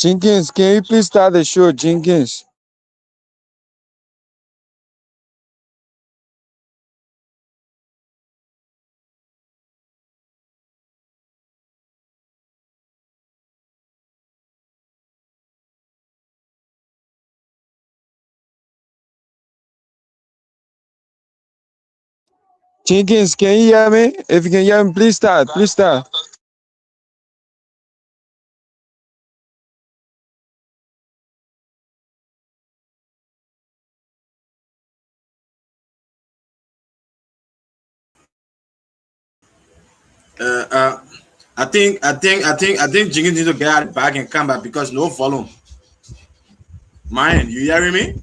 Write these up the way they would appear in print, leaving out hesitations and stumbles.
Jenkins, can you please start the show, Jenkins? Jenkins, can you hear me? If you can hear me, please start. Please start. I think Jenkins need to get out back and come back because no volume. Myean, you hearing me?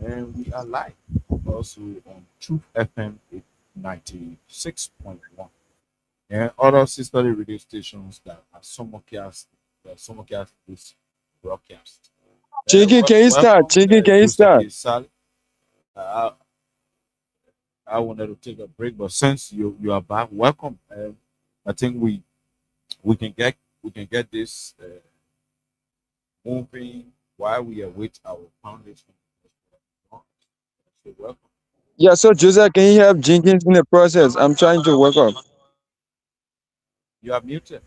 And we are live also on Truth FM 96.1 and other sisterly radio stations that are simulcast this broadcast. Jenkins, can you start? Jenkins, can you start? I wanted to take a break, but since you are back, welcome. I think we can get this moving while we await our panelists. So welcome. Yeah, so Joseph, can you help Jenkins in the process? I'm trying to work up. You are muted.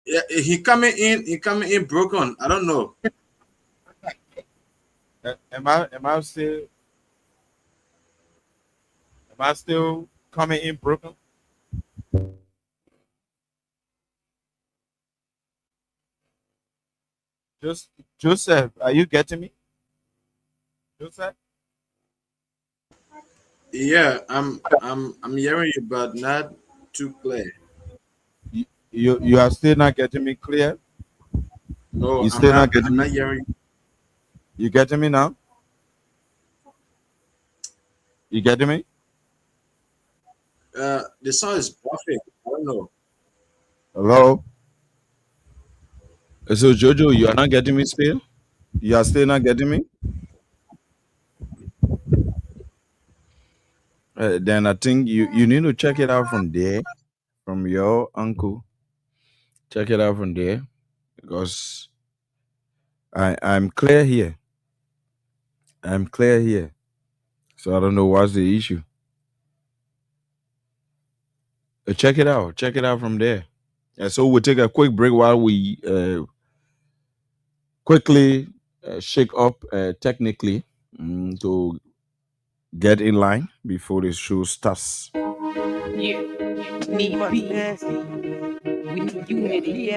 Yeah, he coming in broken. I don't know. Am I still coming in broken? Joseph, are you getting me? Joseph? Yeah, I'm hearing you, but not too clear. You are still not getting me clear? No, I'm not hearing you. You getting me now? You getting me? The sound is buffing. I don't know. Hello? So Jojo, you are not getting me still? You are still not getting me? Then I think you need to check it out from there, from your uncle. Check it out from there, because I'm clear here. I'm clear here. So I don't know what's the issue. Check it out. Check it out from there. So we'll take a quick break while we quickly shake up technically to get in line before the show starts. Yeah, need peace. We need unity,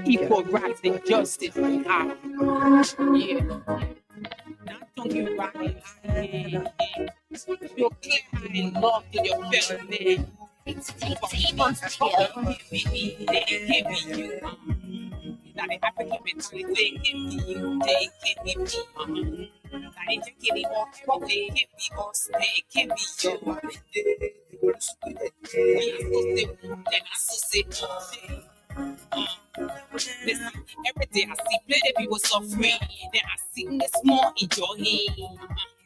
equal rights and justice. Yeah, not talking right. You're clear and love to your fellow man. It's now the African mentality can be you, they can be me. Now they take it all away, it be us, they can be you. Then I say, listen, every day I see plenty people suffering. Then I sing the small enjoying.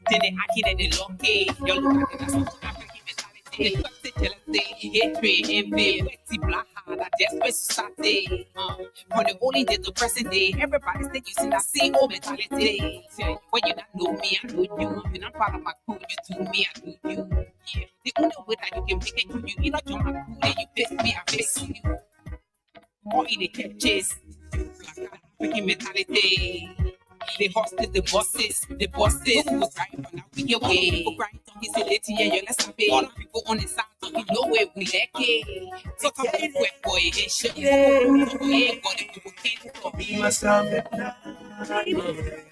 Then they act it, they lucky. You look at it, that's African mentality. Jealousy, hatred, envy, petty black heart, desperate society. From the only day to present day, everybody's using that same old mentality. When you not know me, I know you. You're not part of my crew, you do me, I do you. Yeah, the only way that you can make it to you, you not join my crew, then you face me, I face you. Or in the churches, African mentality. The hostage, the bosses who was right from now we away. People crying, talking silly, yeah, let's have it. All the people on the side talking, no way, we like it. So come on, quick boy, it's shit. Hey, what if people can't stop? Be myself and be myself and everything.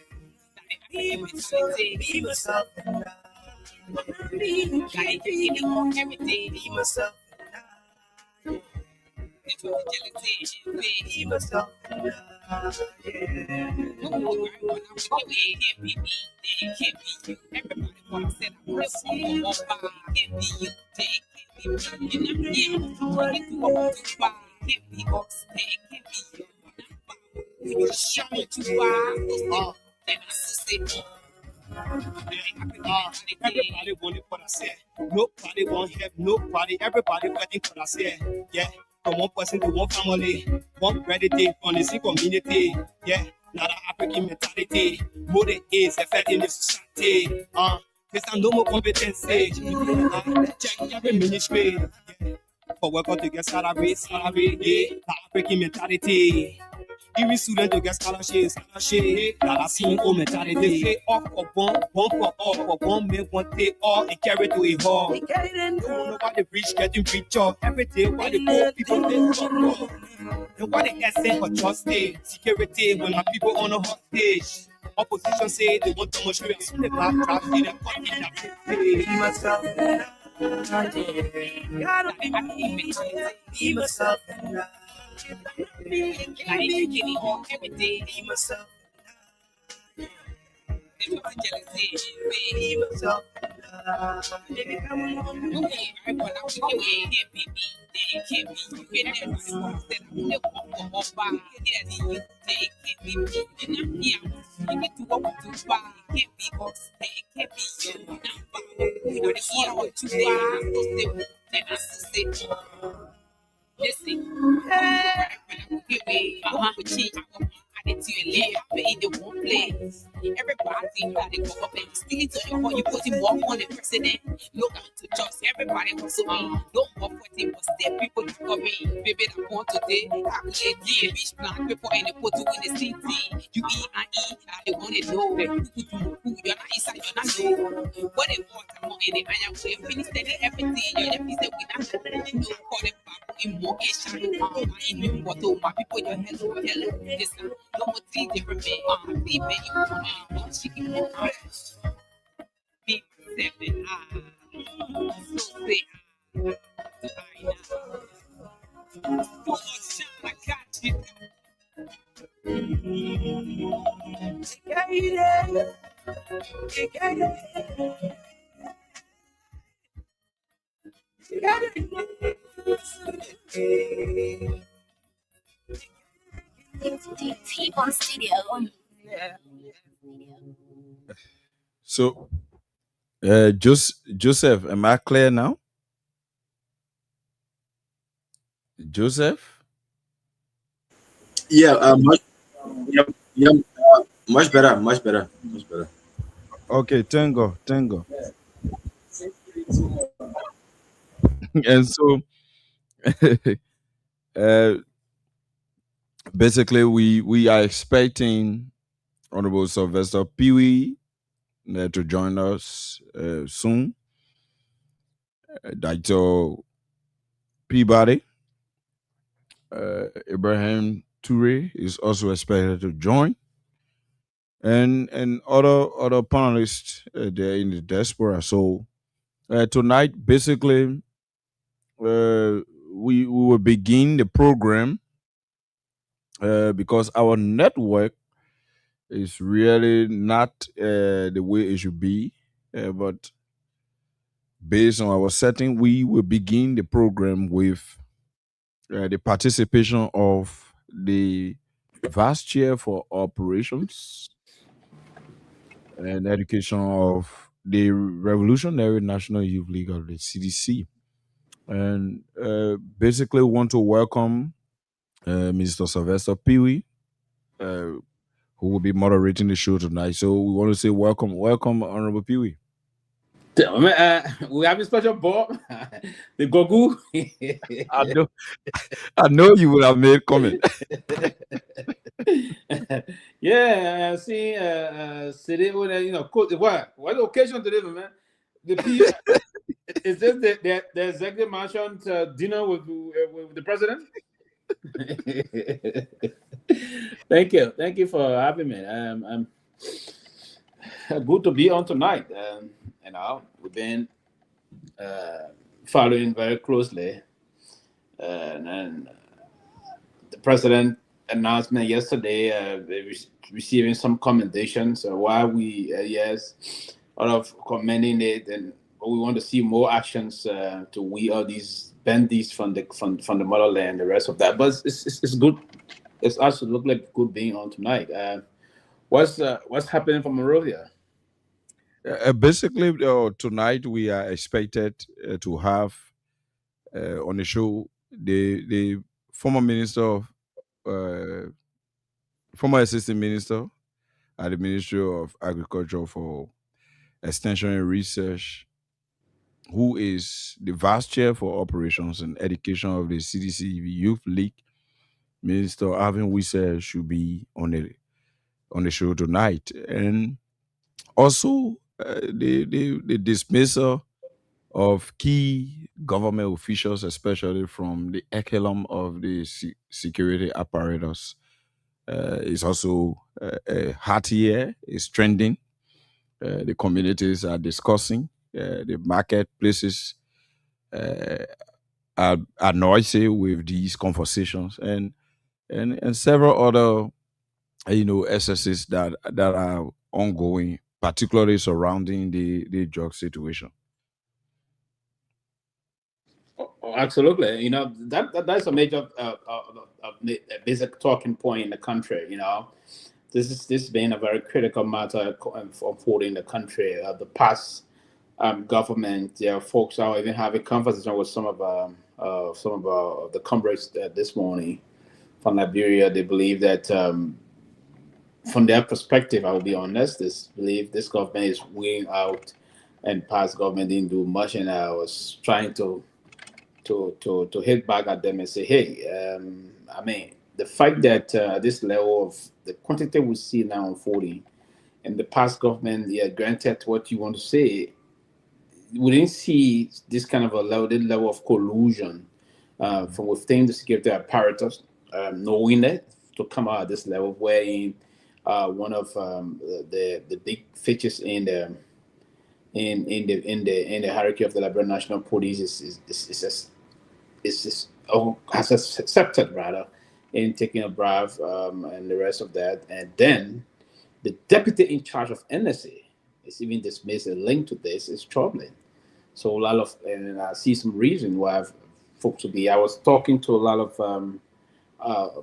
Be myself and be myself and everybody want to help nobody, everybody waiting for us here. Yeah, from one person to one family, one heredity from the same community. Yeah, not an African mentality. What it is affecting the society. There's no more competency. Check every ministry. Yeah. For welcome to get salary, yeah. The African mentality. Even student to get scholarship. That I seen old mentality. They say all for one for all, for one make one take all and carry to a hall. Don't know why the rich getting richer every day, why the poor people get suffer. And why the essence for justice, security when my people on a hostage. Opposition say they want to demonstrate. Soon the black trap in the fucking be myself. Gotta be myself. Every day, be myself. Be myself. Everybody got it go up and still it on your phone. You put him walk on the president. Look out to trust everybody wants to me. Don't walk for him, but stay people to come in. Baby, that want today. Calculate the beach plan before any put you in the city. You eat and eat, I want to know. You're not inside, you're not know. What they want, I'm not in the iron way. Finish everything. You're the piece that we not know. Call them back in more shadow. In new bottle, my people, you're hello. Listen, no more tea, different man. Be many, she can go fresh. Be seven, so say I now. Too much shine, I got you. DT on studio. Yeah. So, Joseph, am I clear now? Joseph? Yeah, much better. Okay, tango. And so, basically, we are expecting Honorable Sylvester Pewee to join us soon. Dr. Peabody, Ibrahim Toure is also expected to join, and other panelists there in the diaspora. So tonight, basically, we will begin the program because our network is really not the way it should be, but based on our setting, we will begin the program with the participation of the Vice Chair for Operations and Education of the Revolutionary National Youth League of the CDC. And basically want to welcome Mr. Sylvester Pewee, who will be moderating the show tonight. So we want to say welcome, Honorable Pewee. We have a special Bob, the Gogu. I know you would have made comment. Yeah, see, city with what occasion today, man? The is this the executive mansion dinner with the president? Thank you for having me. I'm good to be on tonight. We've been following very closely, and the president announcement yesterday, receiving some commendations. Why we out of commending it, and we want to see more actions to we all these bandies from the motherland, the rest of that. But it's good. It's also look like good being on tonight. What's happening from Monrovia? Basically, tonight we are expected to have on the show the former minister of former assistant minister at the Ministry of Agriculture for Extension and Research, who is the vice chair for operations and education of the CDC Youth League, Minister Alvin Wisse, should be on the show tonight. And also the dismissal of key government officials, especially from the echelon of the security apparatus, is also hot here. It's trending. The communities are discussing. The marketplaces are noisy with these conversations, and several other excesses that are ongoing, particularly surrounding the drug situation. Oh, absolutely. That's a major basic talking point in the country. This has been a very critical matter unfolding in the country. The past government, folks are even having conversation with some of the comrades this morning from Liberia. They believe that, from their perspective, I will be honest, believe this government is weighing out, and past government didn't do much, and I was trying to hit back at them and say, hey, the fact that this level of the quantity we see now unfolding, and the past government, granted what you want to say, we didn't see this kind of a level of collusion from within the security apparatus, knowing that to come out at this level, wherein one of the big features in the hierarchy of the Liberia National Police has accepted rather in taking a bribe and the rest of that, and then the deputy in charge of NSA is even dismissed and linked to this is troubling. So a lot of, and I see some reason why folks will be. I was talking to a lot of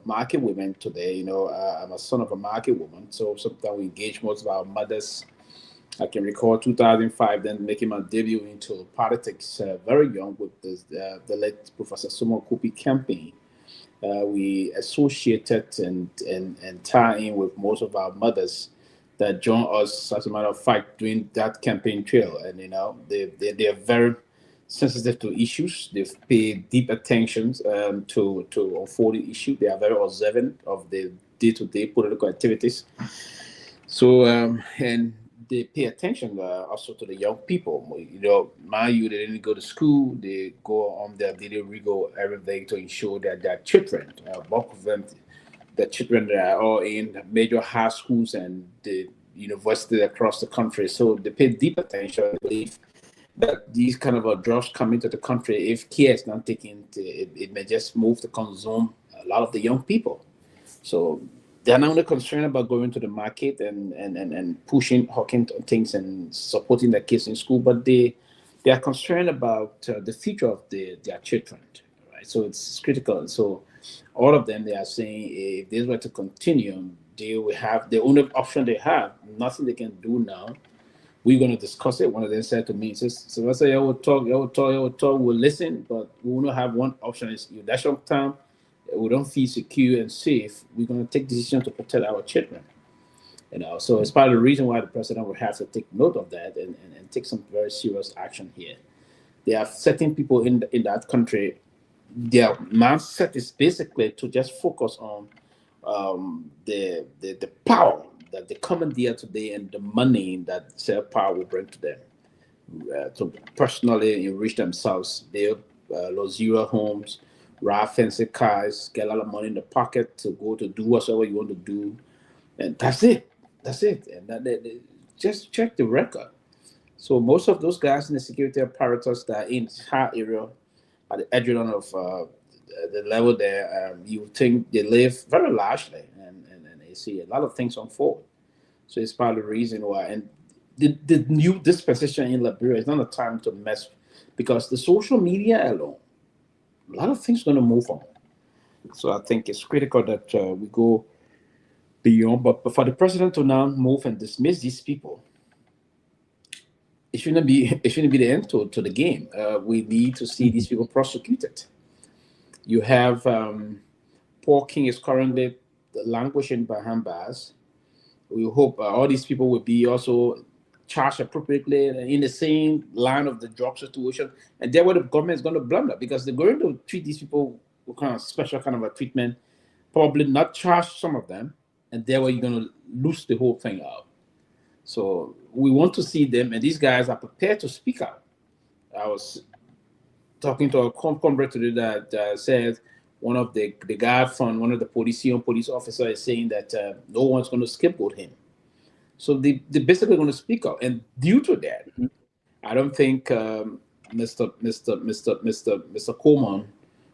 market women today. I'm a son of a market woman, so sometimes we engage most of our mothers. I can recall 2005, then making my debut into politics very young with the late Professor Sumo Kupi campaign. We associated and tie in with most of our mothers that joined us, as a matter of fact, during that campaign trail. And, they are very sensitive to issues. They pay deep attention to unfolding issues. They are very observant of the day-to-day political activities. So, and they pay attention also to the young people. Mind you, they didn't go to school. They go on their daily rigor every day to ensure that their children, bulk of them, the children that are all in major high schools and the universities across the country. So they pay deep attention. I believe that these kind of drugs come into the country, if care is not taken, it may just move to consume a lot of the young people. So they're not only concerned about going to the market and pushing, hawking things and supporting their kids in school, but they are concerned about the future of their children, right? So it's critical. So all of them, they are saying if this were to continue, they will have the only option they have, nothing they can do now. We're going to discuss it. One of them said to me, so I say, I will talk, we'll listen, but we will not have one option. Is you dash up time, we don't feel secure and safe, we're going to take decisions to protect our children. So it's part of the reason why the president will have to take note of that and take some very serious action here. There are certain people in that country, their mindset is basically to just focus on the power that they commandeer today and the money that self power will bring to them to personally enrich themselves. They luxurious homes, ride fancy cars, get a lot of money in the pocket to go to do whatever you want to do, and that's it. And they just check the record. So most of those guys in the security apparatus that are in high area at the echelon of the level there, you think they live very largely, and they see a lot of things unfold. So it's part of the reason why. And the new dispensation in Liberia is not a time to mess, because the social media alone, a lot of things are going to move on. So I think it's critical that we go beyond. But for the president to now move and dismiss these people, it shouldn't be the end to the game. We need to see these people prosecuted. You have Paul King is currently languishing behind bars. We hope all these people will be also charged appropriately in the same line of the drug situation. And then where the government is going to blunder because they're going to treat these people with kind of special kind of a treatment, probably not charge some of them, and then where you're going to lose the whole thing out. So we want to see them, and these guys are prepared to speak out. I was talking to a comrade today that said one of the guy from one of the police officer is saying that no one's going to scapegoat him. So they're basically going to speak up, and due to that, I don't think Mr. Coleman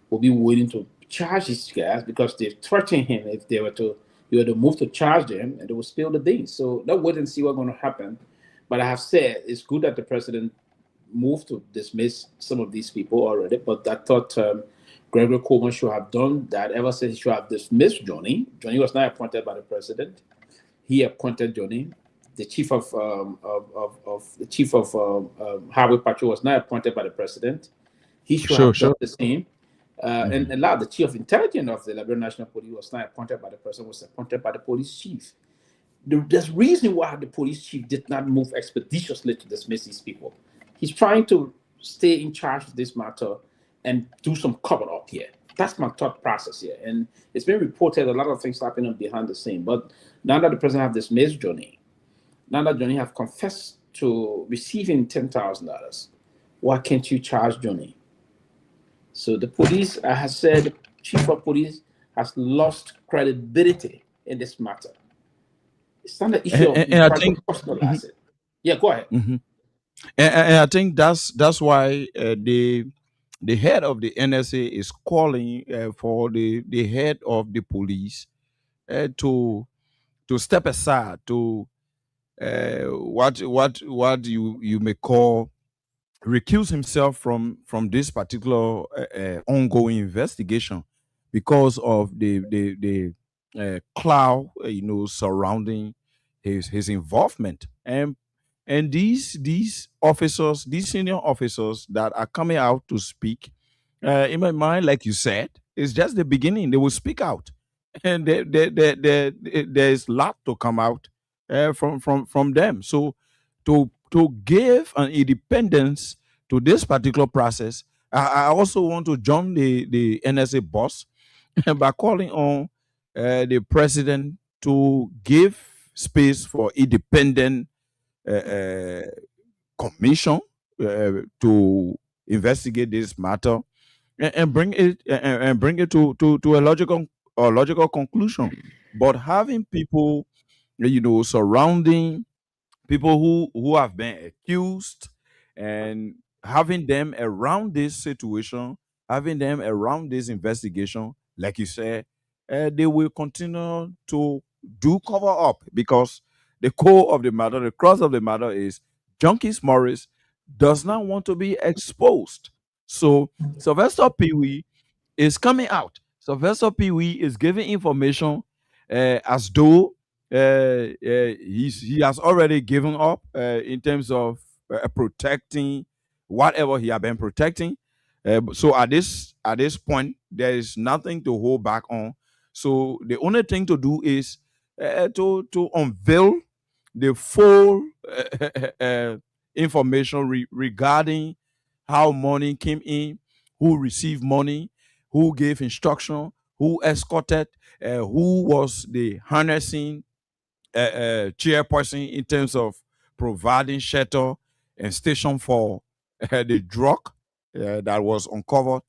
will be willing to charge these guys because they've threatened him if they were to move to charge them, and they will spill the beans. So let's wait and see what's going to happen. But I have said it's good that the president moved to dismiss some of these people already. But I thought Gregory Coleman should have done that ever since he should have dismissed Johnny. Johnny was not appointed by the president. He appointed Johnny. The chief of highway patrol was not appointed by the president. He should have done the same. And the chief of intelligence of the Liberia National Police was not appointed by the president, was appointed by the police chief. There's reason why the police chief did not move expeditiously to dismiss these people. He's trying to stay in charge of this matter and do some cover up here. That's my thought process here. And it's been reported a lot of things happening behind the scene. But now that the president have dismissed Johnny, now that Johnny have confessed to receiving $10,000, why can't you charge Johnny? So the police has said the chief of police has lost credibility in this matter. It's not an issue of and I think, personal asset. Yeah, go ahead. and I think that's why the head of the NSA is calling for the head of the police to step aside to what you may call recuse himself from this particular ongoing investigation because of the cloud surrounding his involvement. And these officers, these senior officers that are coming out to speak, in my mind, like you said, it's just the beginning. They will speak out, and there's a lot to come out from them. So to give an independence to this particular process, I also want to join the NSA boss by calling on the president to give space for independent uh, commission to investigate this matter and bring it to a logical conclusion. But having people, surrounding people who have been accused and having them around this situation, having them around this investigation, like you said, they will continue to do cover up because the core of the matter, the crux of the matter is Junkies Morris does not want to be exposed. So Sylvester Pewee is coming out. Sylvester Pewee is giving information as though he has already given up in terms of protecting whatever he had been protecting. So at this point, there is nothing to hold back on. So the only thing to do is to unveil the full information regarding how money came in, who received money, who gave instruction, who escorted, who was the harnessing chairperson in terms of providing shelter and station for the drug that was uncovered,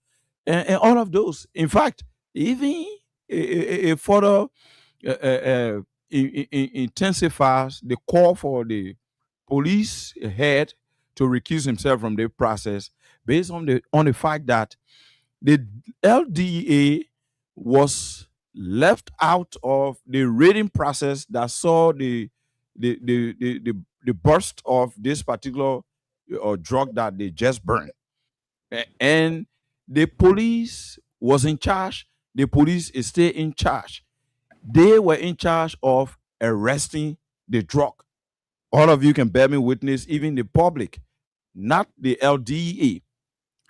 and all of those. In fact, even a further intensifies the call for the police head to recuse himself from the process based on the fact that the LDA was left out of the rating process that saw the burst of this particular drug that they just burned. And the police was in charge. The police is still in charge. They were in charge of arresting the drug. All of you can bear me witness, even the public, not the LDA.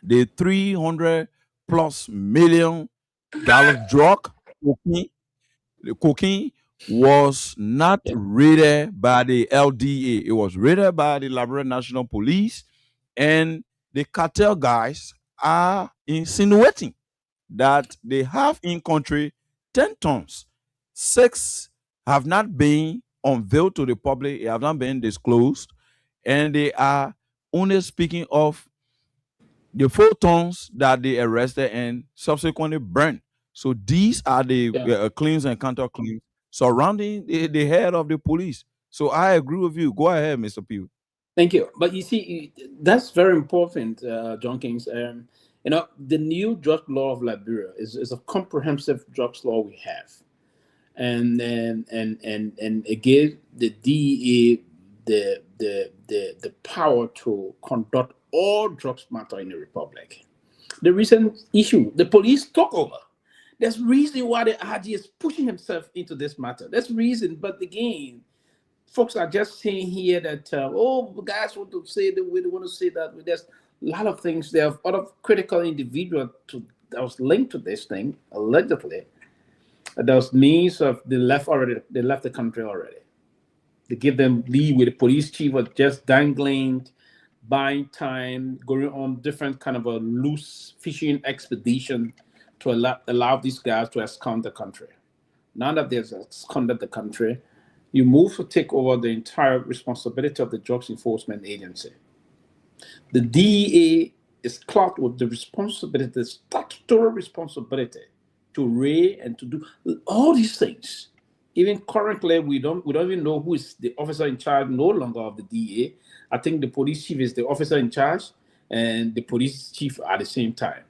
The 300 plus million drug cocaine. The cocaine was not Yeah. raided by the LDA. It was raided by the Liberia National Police, and the cartel guys are insinuating that they have in country 10 tons. 6 have not been unveiled to the public, they have not been disclosed, and they are only speaking of the 4 tons that they arrested and subsequently burned. So these are the Yeah. claims and counter claims surrounding the head of the police. So I agree with you. Go ahead, Mr. Pewee. Thank you. But you see, that's very important, John Kings. The new drug law of Liberia is a comprehensive drugs law we have, and it gives the DEA the power to conduct all drugs matter in the republic. The recent issue, the police took over. There's reason why the RG is pushing himself into this matter. That's reason, but again, folks are just saying here that guys want to say that we want to say that. There's a lot of things. There are other critical individuals that was linked to this thing allegedly. There was means of they left the country already. They give them leave with the police chief was just dangling, buying time, going on different kind of a loose fishing expedition to allow these guys to abscond the country. Now that they've absconded the country, you move to take over the entire responsibility of the Drugs Enforcement Agency. The DEA is clogged with the responsibility, the statutory responsibility to raid and to do all these things. Even currently, we don't even know who is the officer in charge no longer of the DEA. I think the police chief is the officer in charge and the police chief at the same time.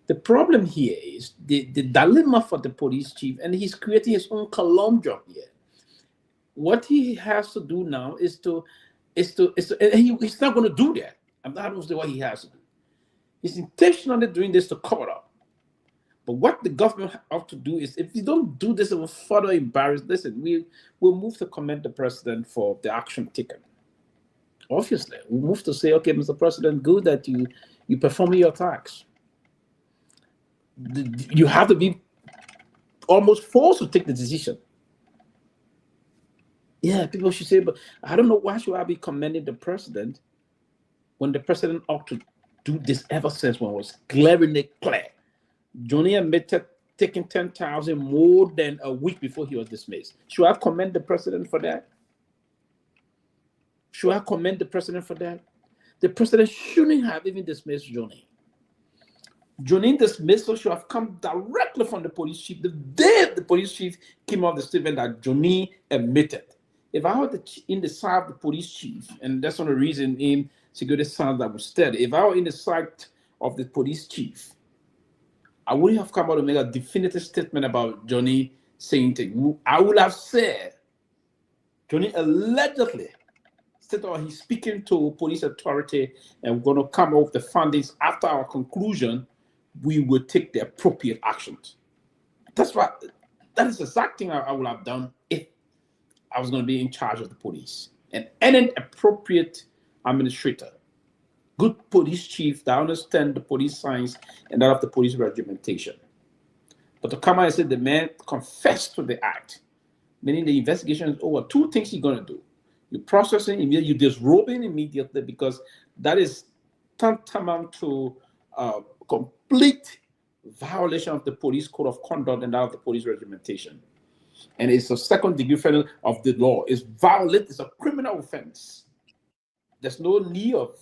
The problem here is the dilemma for the police chief, and he's creating his own conundrum here. What he has to do now is he's not going to do that. And that was what he has to do. He's intentionally doing this to cover up. But what the government have to do is, if you don't do this, it will further embarrass. Listen, we'll move to commend the president for the action taken. Obviously, we move to say, okay, Mr. President, good that you perform your tax. You have to be almost forced to take the decision. Yeah, people should say, but I don't know why should I be commending the president when the president ought to do this ever since when it was glaringly clear. Johnny admitted taking 10,000 more than a week before he was dismissed. Should I commend the president for that? Should I commend the president for that? The president shouldn't have even dismissed Johnny. Johnny's dismissal should have come directly from the police chief. The day the police chief came out with the statement that Johnny admitted. If I were in the side of the police chief, and that's one of the reason in security sounds that was steady, if I were in the side of the police chief, I wouldn't have come out to make a definitive statement about Johnny saying things. I would have said Johnny allegedly said, oh, he's speaking to police authority and we're going to come up with the findings after our conclusion. We will take the appropriate actions. That is the exact thing I would have done if I was going to be in charge of the police. And any appropriate administrator, good police chief that understand the police science and that of the police regimentation. But to come out and say the man confessed to the act, meaning the investigation is over. 2 things you're going to do. You processing immediately, you disrobing immediately because that is tantamount to complete violation of the police code of conduct and that of the police regimentation. And it's a second degree felony of the law. It's violent, it's a criminal offense. There's no need of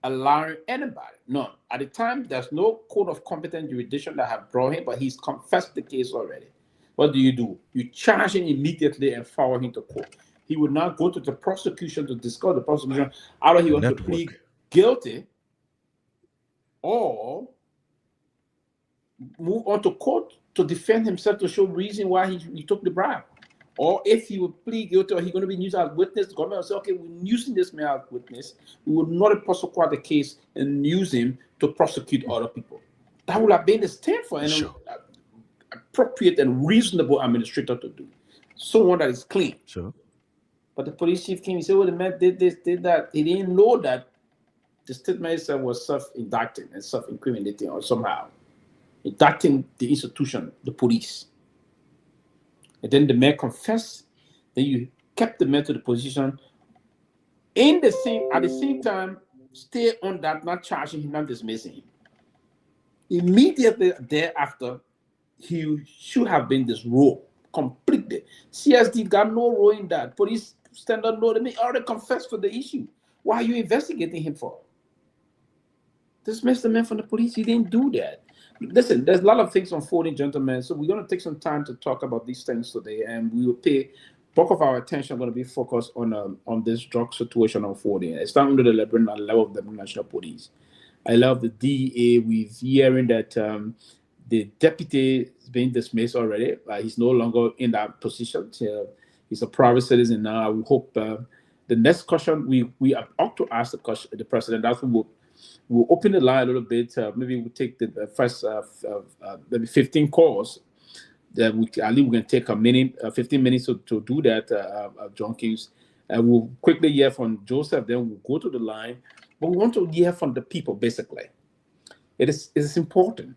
allowing anybody. No. At the time, there's no code of competent jurisdiction that have brought him, but he's confessed the case already. What do? You charge him immediately and forward him to court. He would not go to the prosecution to discuss the prosecution. Either he wants to plead guilty or move on to court to defend himself to show reason why he took the bribe. Or if he would plead guilty or he's going to be used as witness, the government will say, okay, we're using this man as witness. We would not prosecute the case and use him to prosecute other people. That would have been the stand for an appropriate and reasonable administrator to do. Someone that is clean. Sure. But the police chief came and said, well, the man did this, did that. He didn't know that the statement itself was self-indicting and self-incriminating, or somehow indicting the institution, the police. And then the man confessed. Then you kept the man to the position. At the same time, stay on that, not charging him, not dismissing him. Immediately thereafter, he should have been disrobed completely. CSD got no role in that. Police standard no, they already confessed for the issue. Why are you investigating him for? Dismiss the man from the police. He didn't do that. Listen, there's a lot of things unfolding, gentlemen. So we're going to take some time to talk about these things today, and we will pay bulk of our attention going to be focused on this drug situation unfolding. It's not under the level of the national police. I love the DEA. We're hearing that the deputy is being dismissed already. He's no longer in that position. He's a private citizen now. I will hope the next question we ought to ask the president. That's what we'll open the line a little bit. Maybe we'll take the first maybe 15 calls. That we can take a minute, 15 minutes to do that, John Kings. We'll quickly hear from Joseph, then we'll go to the line. But we want to hear from the people, basically. It is important.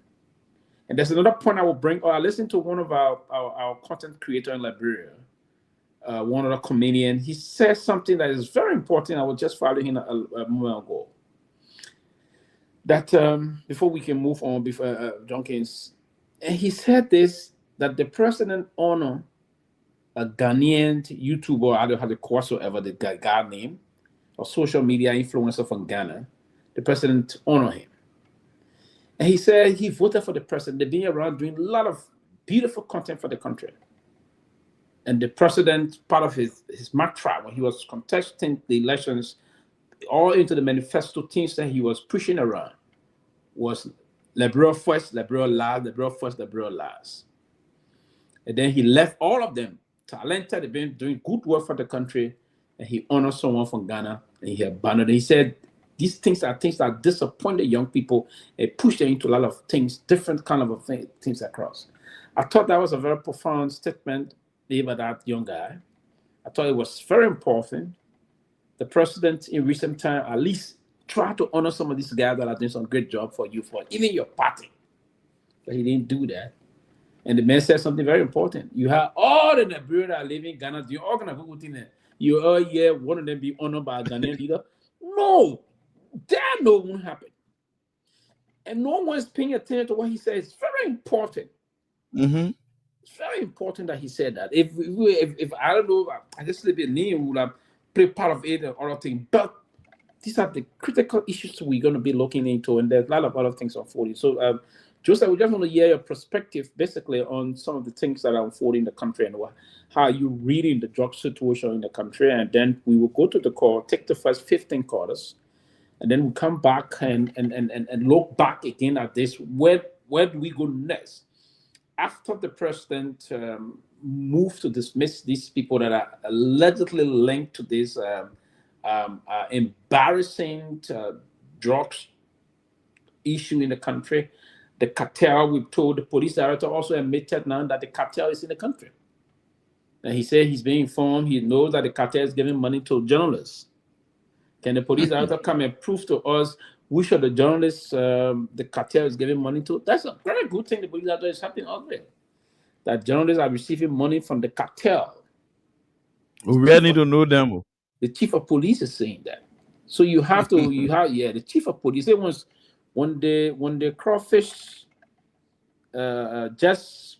And there's another point I will bring. I listened to one of our content creator in Liberia, one of the comedian. He said something that is very important. I was just following him a moment ago. That before we can move on, before John Kings, and he said this, that the president honor a Ghanaian YouTuber, I don't have the whatsoever the guy name, a social media influencer from Ghana. The president honor him. And he said he voted for the president. They've been around doing a lot of beautiful content for the country. And the president, part of his mantra when he was contesting the elections, all into the manifesto things that he was pushing around was Liberia first, Liberia last, Liberia first, Liberia last. And then he left all of them talented, they've been doing good work for the country, and he honored someone from Ghana, and he abandoned it. He said these things that disappoint the young people and push them into a lot of things, different kind of things across. I thought that was a very profound statement made by that young guy. I thought it was very important. The president in recent time at least try to honor some of these guys that are doing some great job for you, for even your party. But he didn't do that. And the man said something very important. You have all the Liberians that are living in Ghana. You all gonna go within it. You all hear one of them be honored by a Ghanaian leader. No, that won't happen. And no one is paying attention to what he says. It's very important. Mm-hmm. It's very important that he said that. If I don't know, I just live in name would have played part of it and other things. But these are the critical issues we're going to be looking into, and there's a lot of other things unfolding. So, Joseph, we just want to hear your perspective, basically, on some of the things that are unfolding in the country and how you reading the drug situation in the country, and then we will go to the call, take the first 15 callers, and then we'll come back and look back again at this. Where do we go next? After the president moved to dismiss these people that are allegedly linked to this embarrassing drugs issue in the country, the cartel, we told the police director also admitted now that the cartel is in the country. And he said he's being informed, he knows that the cartel is giving money to journalists. Can the police director come and prove to us which of the journalists the cartel is giving money to? That's a very good thing the police director is happening out there. That journalists are receiving money from the cartel. We really need to know them. The chief of police is saying that. So you have to, the chief of police, they once when the crawfish just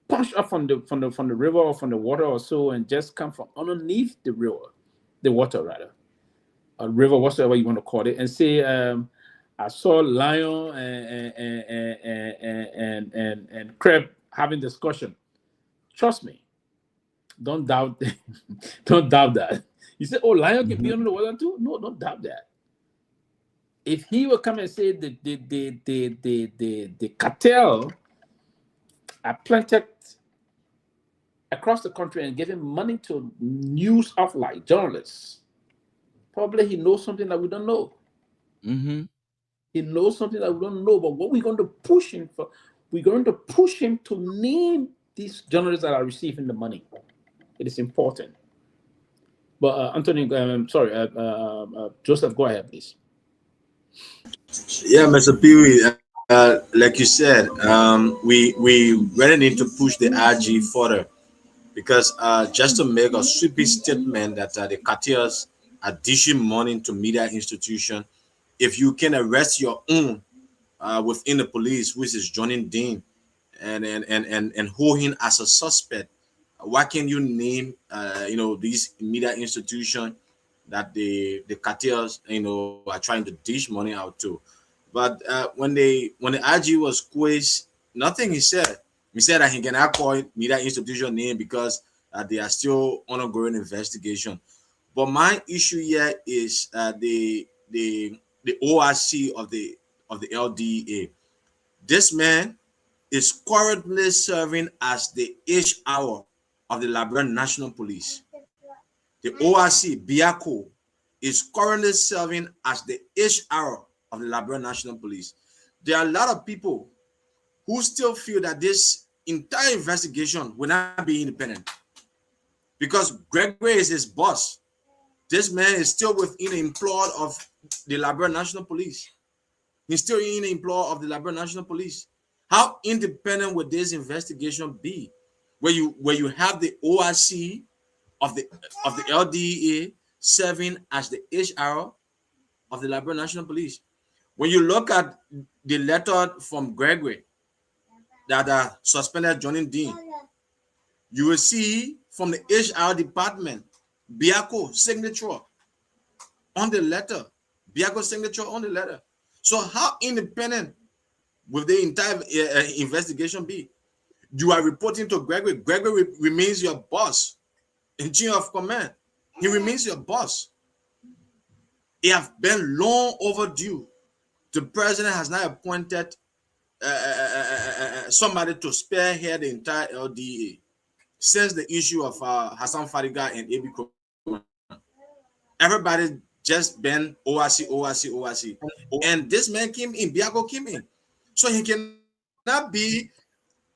punch up from the river or from the water or so, and just come from underneath the water rather, a river, whatsoever you want to call it, and say, I saw lion and crab having discussion. Trust me, don't doubt that. You say, oh, lion can be under the water too? No, don't doubt that. If he will come and say the cartel are planted across the country and giving money to news outlet journalists, probably he knows something that we don't know. Mm-hmm. He knows something that we don't know. But what we're going to push him for, we're going to push him to name these journalists that are receiving the money. It is important. But Anthony, Joseph, go ahead, please. Yeah, Mr. Pewee, like you said, we really need to push the RG further because just to make a sweeping statement that the cartels are dishing money to media institution, if you can arrest your own within the police, which is Johnny Dean, and hold him as a suspect, why can you name these media institution that the cartels are trying to dish money out to? But when the IG was squeezed, nothing he said. He said that he cannot call media institution name because they are still ongoing investigation. But my issue here is the ORC of the LDA. This man is currently serving as the HR of the Liberia National Police. The ORC Biako is currently serving as the HR of the Liberia National Police. There are a lot of people who still feel that this entire investigation will not be independent because Gregory is his boss. This man is still within the employ of the Liberia National Police. He's still in the employ of the Liberia National Police. How independent would this investigation be? Where you have the ORC of the LDA serving as the HR of the Liberia National Police. When you look at the letter from Gregory that suspended Johnny Dean, you will see from the HR department Biako signature on the letter. Biako signature on the letter. So how independent will the entire investigation be? You are reporting to Gregory. Gregory remains your boss in chain of command. He remains your boss. It has been long overdue. The president has now appointed somebody to spearhead the entire LDA since the issue of Hassan Fadiga and AB Kromah. Everybody just been ORC. And this man came in, Biako came in. So he cannot be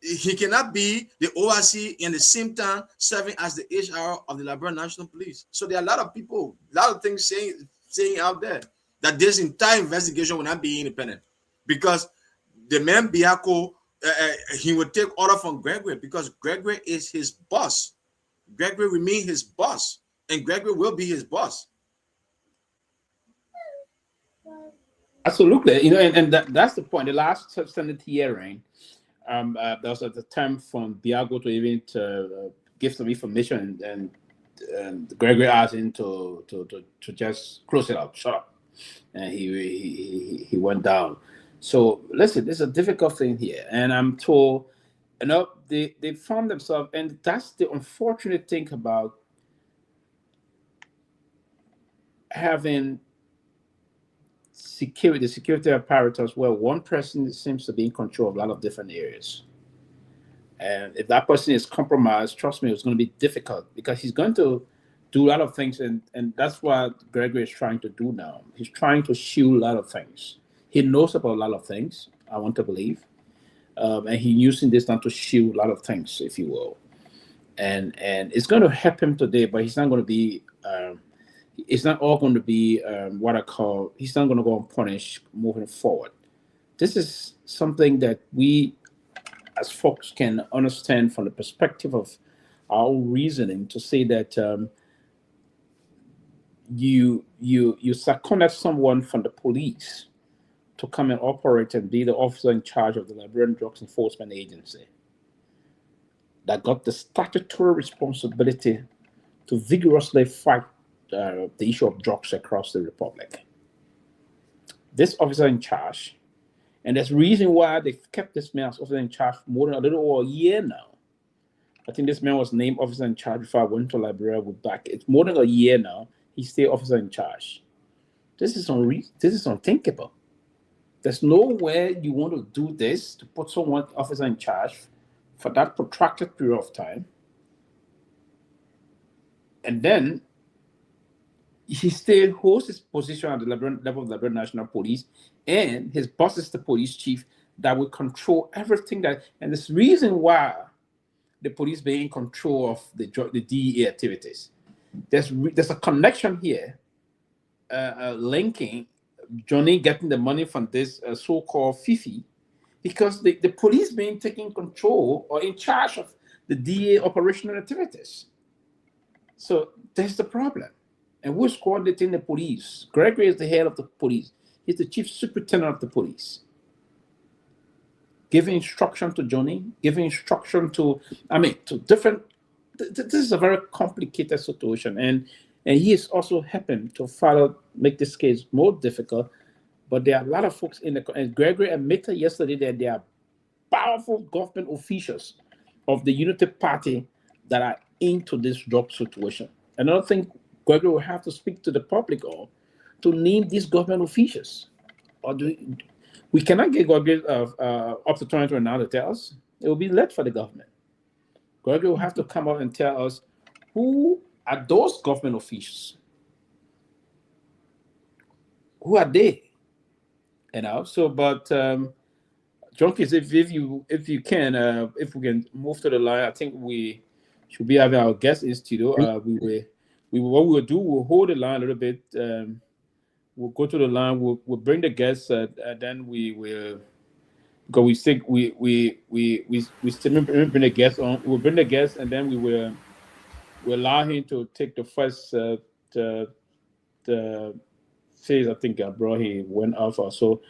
the ORC and the same time serving as the HR of the Liberia National Police. So there are a lot of people, a lot of things saying out there that this entire investigation will not be independent because the man Biako, he will take order from Gregory because Gregory is his boss. Gregory remains his boss, and Gregory will be his boss. Absolutely, and that's the point. The last Senate hearing, there was a time from Biago to even give some information, and Gregory asked him to just close it up, shut up, and he went down. So listen, there's a difficult thing here, and I'm told, they found themselves, and that's the unfortunate thing about having the security apparatus where one person seems to be in control of a lot of different areas. And if that person is compromised, trust me, it's going to be difficult because he's going to do a lot of things. And that's what Gregory is trying to do now. He's trying to shield a lot of things. He knows about a lot of things, I want to believe. And he's using this now to shield a lot of things, if you will. And it's going to help him today, but he's not going to be... it's not all going to be what I call, he's not going to go and punish moving forward. This is something that we as folks can understand from the perspective of our own reasoning to say that you seconded someone from the police to come and operate and be the officer in charge of the Liberian Drugs Enforcement Agency that got the statutory responsibility to vigorously fight the issue of drugs across the republic. This officer in charge, and there's a reason why they've kept this man as officer in charge for more than a little over a year now. I think this man was named officer in charge before I went to Liberia. It's more than a year now. He's still officer in charge. This is unthinkable. There's nowhere you want to do this to put someone officer in charge for that protracted period of time, and then he still holds his position at the level of the Liberia National Police, and his boss is the police chief that will control everything and this reason why the police be in control of the DEA activities. there's a connection here, linking Johnny getting the money from this so-called Fifi, because the police being taking control or in charge of the DA operational activities. So that's the problem. And who's coordinating the police? Gregory is the head of the police. He's the chief superintendent of the police. Giving instruction to Johnny, giving instruction to different. This is a very complicated situation, and he is also helping to make this case more difficult. But there are a lot of folks and Gregory admitted yesterday that there are powerful government officials of the Unity Party that are into this drug situation. And I don't think Gregory will have to speak to the public or to name these government officials. Or we cannot get Gregory up to 2020 now to tell us. It will be late for the government. Gregory will have to come out and tell us who are those government officials. Who are they? But Junkies, if we can move to the line, I think we should be having our guest in studio. What we'll do, we'll hold the line a little bit. We'll go to the line. We'll bring the guests, and then we will. Because we still bring the guests on. We'll bring the guests, and then we'll allow him to take the first the phase. I think bro, he went off. So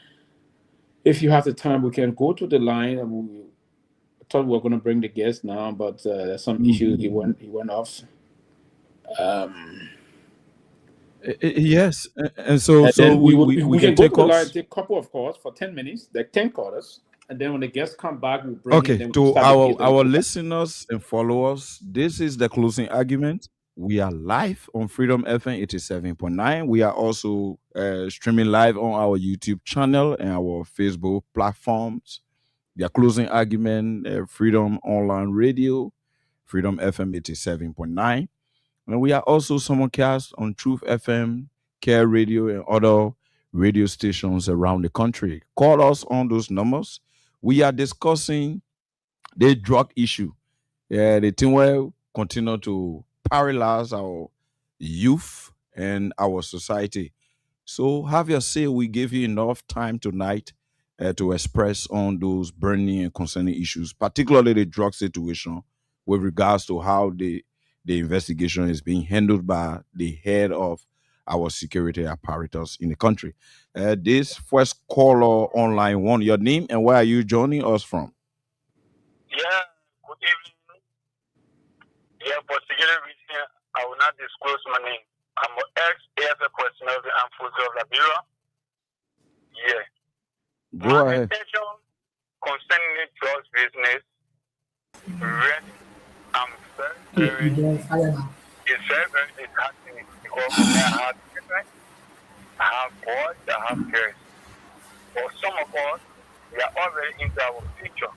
if you have the time, we can go to the line. I thought we were going to bring the guest now, but there's some issues. He went off. Yes, and so we can can go take to the line, calls. take a couple of calls for 10 minutes. There are 10 callers, and then when the guests come back, we'll bring Okay, them. to our listeners and followers, this is the closing argument. We are live on Freedom FM 87.9. We are also streaming live on our YouTube channel and our Facebook platforms. The closing argument, Freedom Online Radio, Freedom FM 87.9. And we are also simulcast on Truth FM, Care Radio, and other radio stations around the country. Call us on those numbers. We are discussing the drug issue. The thing will continue to paralyze our youth and our society. So have your say. We give you enough time tonight to express on those burning and concerning issues, particularly the drug situation, with regards to how the investigation is being handled by the head of our security apparatus in the country. This first caller online one, your name and where are you joining us from? Yeah, good evening. Yeah, for security reason, I will not disclose my name. I'm an ex-AFL personnel of the Armed Forces of Liberia. Yeah. Go ahead. Intention concerning the drugs business, really, I'm very disheartening because for me, I have children, I have boys, I have girls. For some of us, we are already into our future,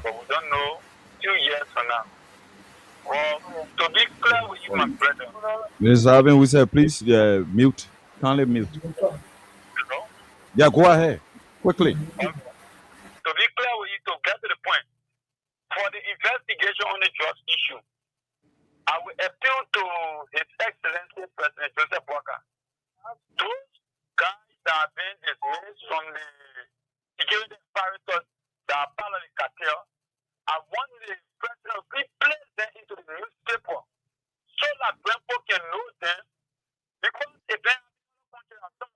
but we don't know 2 years from now. Well, to be clear with you, my brother. Mr. Alvin, we said please mute. Kindly mute. Hello? Yeah, go ahead. Quickly. Okay. To be clear with you, to get to the point, for the investigation on the drugs issue, I will appeal to His Excellency President Joseph Walker. Those guys that have been dismissed from the security apparatus that are part of the cartel, I want the president to place them into the newspaper so that people can know them. Because if they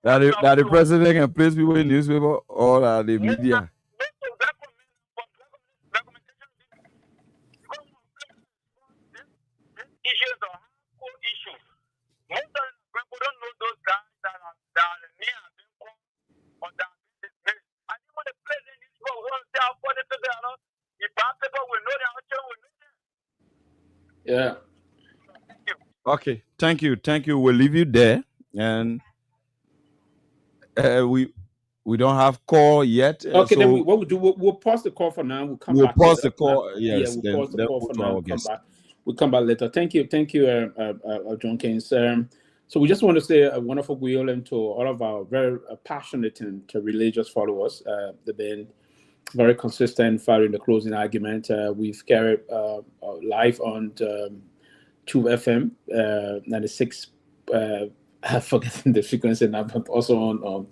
that the president can place people in newspaper or the media. Issues are hardcore issues. Most of the people don't know those guys that are near them or that are dismissed. And even the president is going to say how funny people are. If bad people will know their children will know them. Yeah. Okay. Thank you. We'll leave you there. And we don't have call yet. Okay, so then what we'll do, we'll pause the call for now. We'll come back. We'll pause later. the call. Yes. Yeah, we'll pause the call for now. We'll come back later. Thank you, John Keynes. So we just want to say a wonderful good to all of our very passionate and religious followers. They've been very consistent following the closing argument. We've carried live on 2 FM, 96. I'm forgetting the frequency now, but also on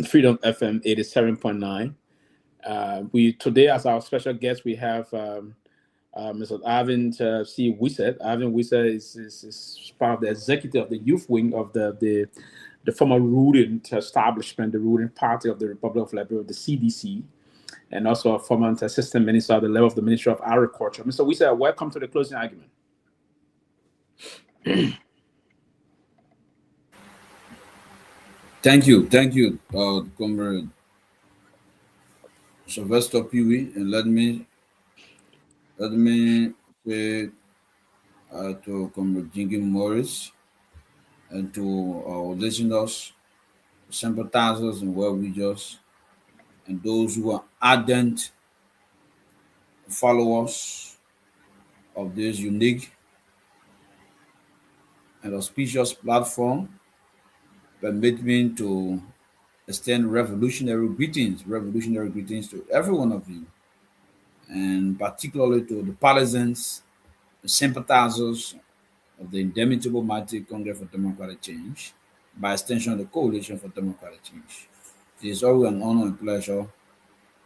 Freedom FM 87.9. We today, as our special guest, we have Mr. Arvin C. Wisset. Arvin Wisset is part of the executive of the youth wing of the former ruling establishment, the ruling party of the Republic of Liberia, the CDC, and also a former assistant minister at the level of the Ministry of Agriculture. Mr. Wisset, welcome to the closing argument. Thank you, Comrade Sylvester Pewee, and let me say to Comrade Jingy Morris and to our listeners, sympathizers, and well-wishers, and those who are ardent followers of this unique and auspicious platform, permit me to extend revolutionary greetings to every one of you, and particularly to the partisans, the sympathizers of the indomitable mighty Congress for Democratic Change, by extension the Coalition for Democratic Change. It is always an honor and pleasure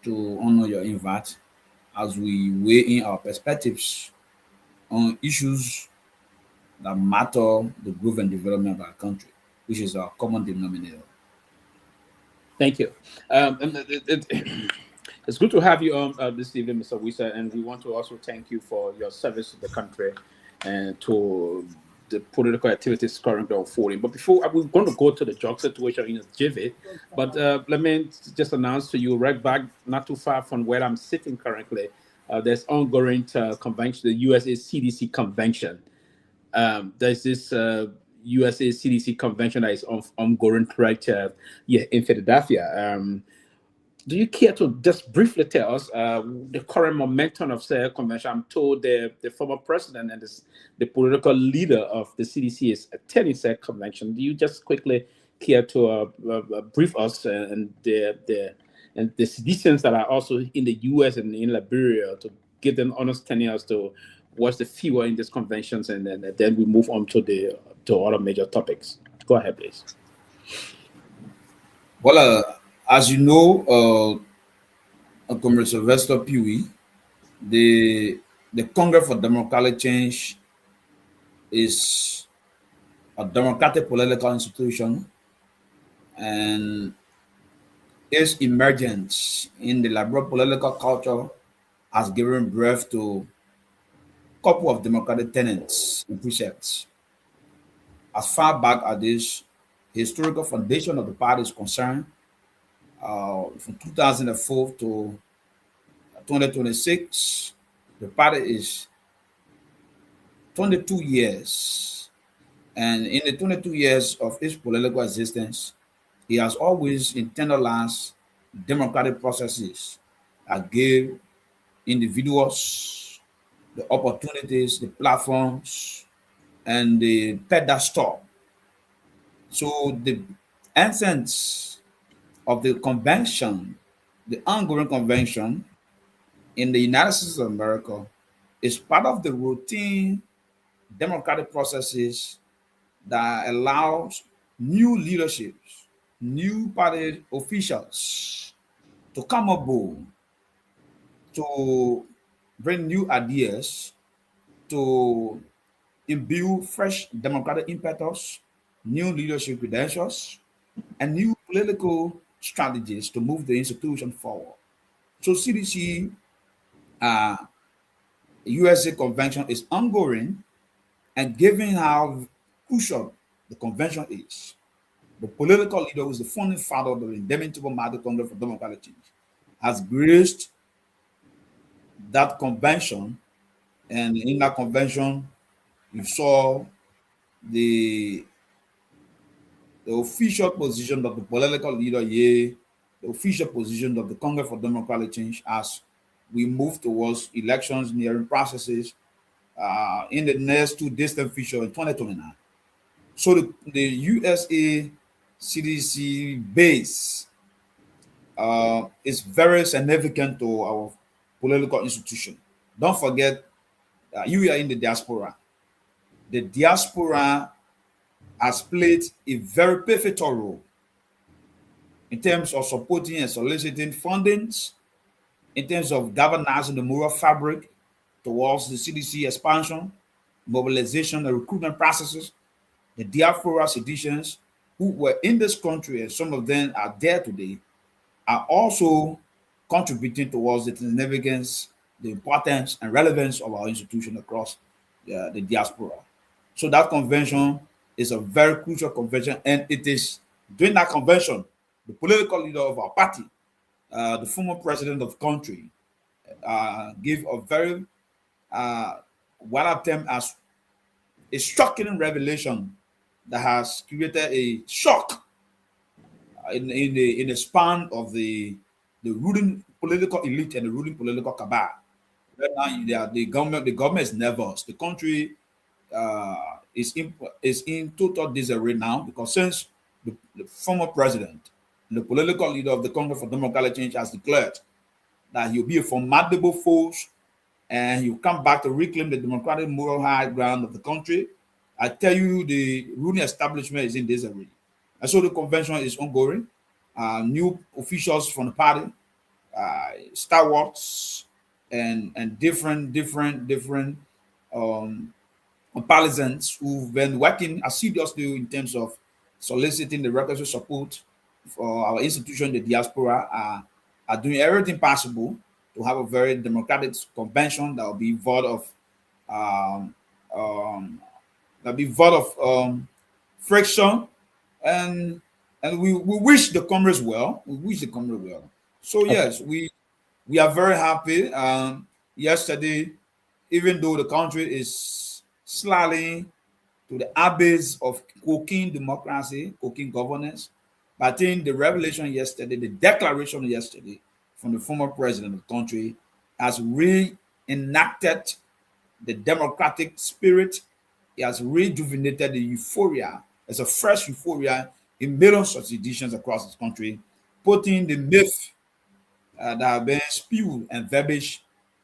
to honor your invite as we weigh in our perspectives on issues that matter the growth and development of our country, which is our common denominator. Thank you. It's good to have you on this evening, Mr. Wisset, and we want to also thank you for your service to the country and to the political activities currently unfolding. But before we're going to go to the drug situation in JV, but let me just announce to you right back, not too far from where I'm sitting currently, there's ongoing convention, the USA CDC convention. There's this USA CDC convention that is ongoing right here in Philadelphia. Do you care to just briefly tell us the current momentum of the convention? I'm told the former president and the political leader of the CDC is attending said convention. Do you just quickly care to brief us and the citizens that are also in the U.S. and in Liberia to give them understanding as to what's the feel in these conventions, and then we move on to other major topics. Go ahead, please. Well, as you know, Comrade Sylvester Pewee, the Congress for Democratic Change is a democratic political institution, and its emergence in the Liberia political culture has given birth to a couple of democratic tenets and precepts. As far back as this historical foundation of the party is concerned, from 2004 to 2026, the party is 22 years. And in the 22 years of its political existence, it has always internalized democratic processes that gave individuals the opportunities, the platforms, and the pedestal. So the essence of the convention, the ongoing convention in the United States of America, is part of the routine democratic processes that allows new leaderships, new party officials to come aboard, to bring new ideas, to imbue fresh democratic impetus, new leadership credentials, and new political strategies to move the institution forward. So CDC USA convention is ongoing, and given how crucial the convention is, the political leader who is the founding father of the indomitable Mighty Congress for Democratic Change has graced that convention, and in that convention, you saw the official position of the political leader, the official position of the Congress for Democratic Change as we move towards elections nearing processes in the next two distant future in 2029. So the USA CDC base is very significant to our political institution. Don't forget, you are in the diaspora. The diaspora has played a very pivotal role in terms of supporting and soliciting fundings, in terms of galvanizing the moral fabric towards the CDC expansion, mobilization and recruitment processes. The diaspora citizens who were in this country, and some of them are there today, are also contributing towards the significance, the importance, and relevance of our institution across the diaspora. So that convention is a very crucial convention, and it is during that convention, the political leader of our party, the former president of the country, gave a very what I term as a shocking revelation that has created a shock in the span of the ruling political elite and the ruling political cabal. Right now, the government is nervous. The country is in total disarray now, because since the former president, the political leader of the Congress for Democratic Change, has declared that he'll be a formidable force and he'll come back to reclaim the democratic moral high ground of the country, I tell you, the ruling establishment is in disarray. And so the convention is ongoing. New officials from the party, stalwarts, and different partisans who've been working assiduously in terms of soliciting the requisite support for our institution, the diaspora, are doing everything possible to have a very democratic convention that will be void of friction, and we wish the Congress well. We wish the Congress well. So yes, we are very happy. Yesterday, even though the country is sliding to the abyss of cocaine democracy, cocaine governance, but I think the revelation yesterday, the declaration yesterday from the former president of the country, has reenacted the democratic spirit. It has rejuvenated the euphoria. There's a fresh euphoria in millions of citizens across the country, putting the myth that have been spewed and verbiage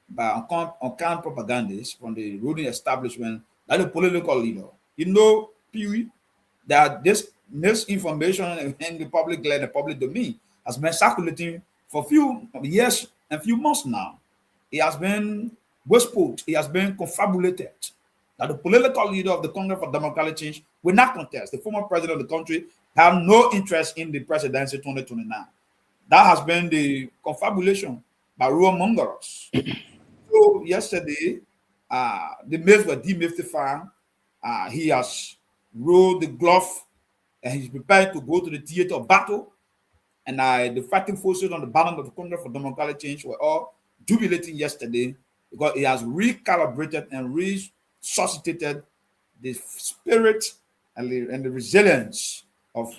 by uncountable propagandists from the ruling establishment, like the political leader. You know, Pewee, that this misinformation in the public land, the public domain, has been circulating for a few years and few months now. It has been whispered, it has been confabulated that the political leader of the Congress for Democratic Change will not contest. The former president of the country have no interest in the presidency 2029. That has been the confabulation by rumor-mongers. So yesterday, the myths were demystified. He has rolled the glove and he's prepared to go to the theater of battle. And the fighting forces on the banner of the Congress for Democratic Change were all jubilating yesterday, because it has recalibrated and resuscitated the spirit and the resilience of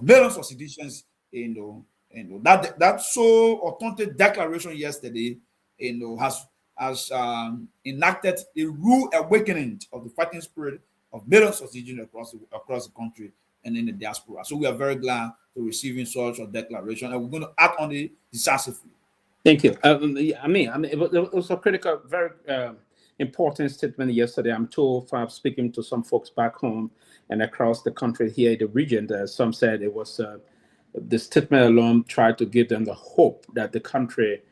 millions of citizens. That so authentic declaration yesterday, has enacted a rude awakening of the fighting spirit of millions of citizens across the country and in the diaspora. So we are very glad to receiving such a declaration, and we're going to act on it decisively. Thank you. It was a critical, very important statement yesterday. I'm told from speaking to some folks back home and across the country here in the region, that some said it was the statement alone tried to give them the hope that the country,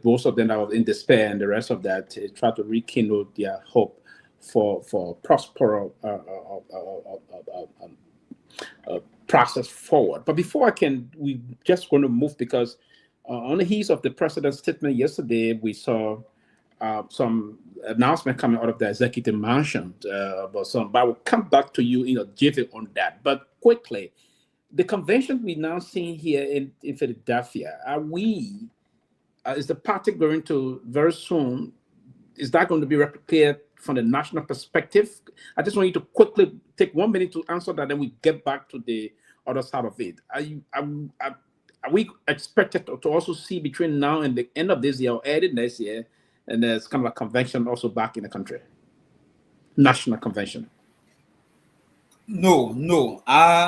most of them are in despair, and the rest of that tried to rekindle their hope for prosperous process forward. But before we just going to move, because on the heels of the president's statement yesterday, we saw some announcement coming out of the executive mansion. But I will come back to you, jiffy on that. But quickly, the convention we're now seeing here in Philadelphia, is the party going to very soon? Is that going to be replicated from the national perspective? I just want you to quickly take 1 minute to answer that, then we get back to the other side of it. Are we expected to also see between now and the end of this year or early next year, and there's kind of a convention also back in the country, national convention? No.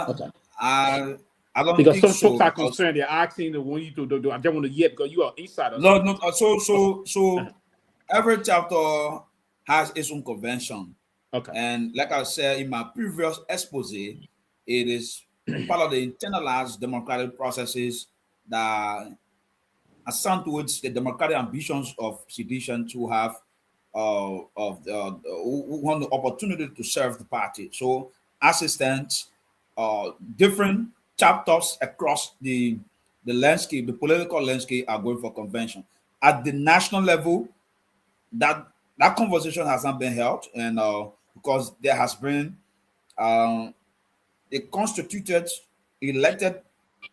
Okay. I don't because think some so. folks are concerned. They're asking, they want you to do. I don't want to hear, because you are insiders. No. So every chapter has its own convention. Okay. And like I said in my previous expose, it is part of the internalized democratic processes that assent towards the democratic ambitions of citizens who have who want the opportunity to serve the party. So assistants, different chapters across the landscape, the political landscape are going for convention. At the national level, that conversation has not been held, and because there has been a constituted, elected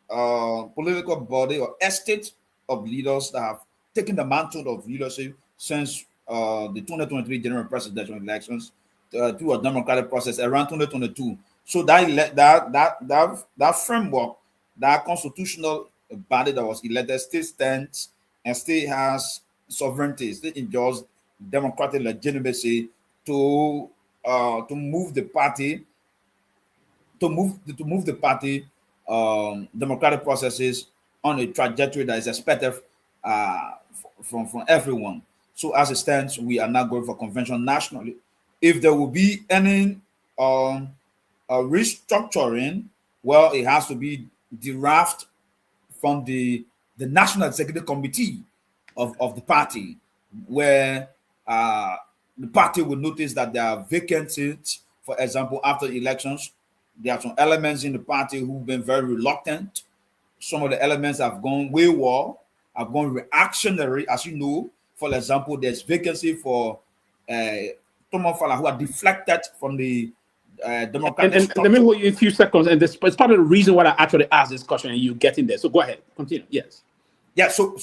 political body or estate of leaders that have taken the mantle of leadership since the 2023 general presidential elections through a democratic process around 2022. So that framework, that constitutional body that was elected still stands and still has sovereignty, still enjoys democratic legitimacy to move the party democratic processes on a trajectory that is expected from everyone. So as it stands, we are not going for convention nationally. If there will be any restructuring, well, it has to be derived from the National Executive Committee of the party, where the party will notice that there are vacancies. For example, after elections, there are some elements in the party who've been very reluctant. Some of the elements have gone wayward, have gone reactionary. As you know, for example, there's vacancy for Fofana, who are deflected from the democratic and let me hold you a few seconds. And this it's part of the reason why I actually asked this question, and you get in there. So go ahead, continue. Yes. Yeah. So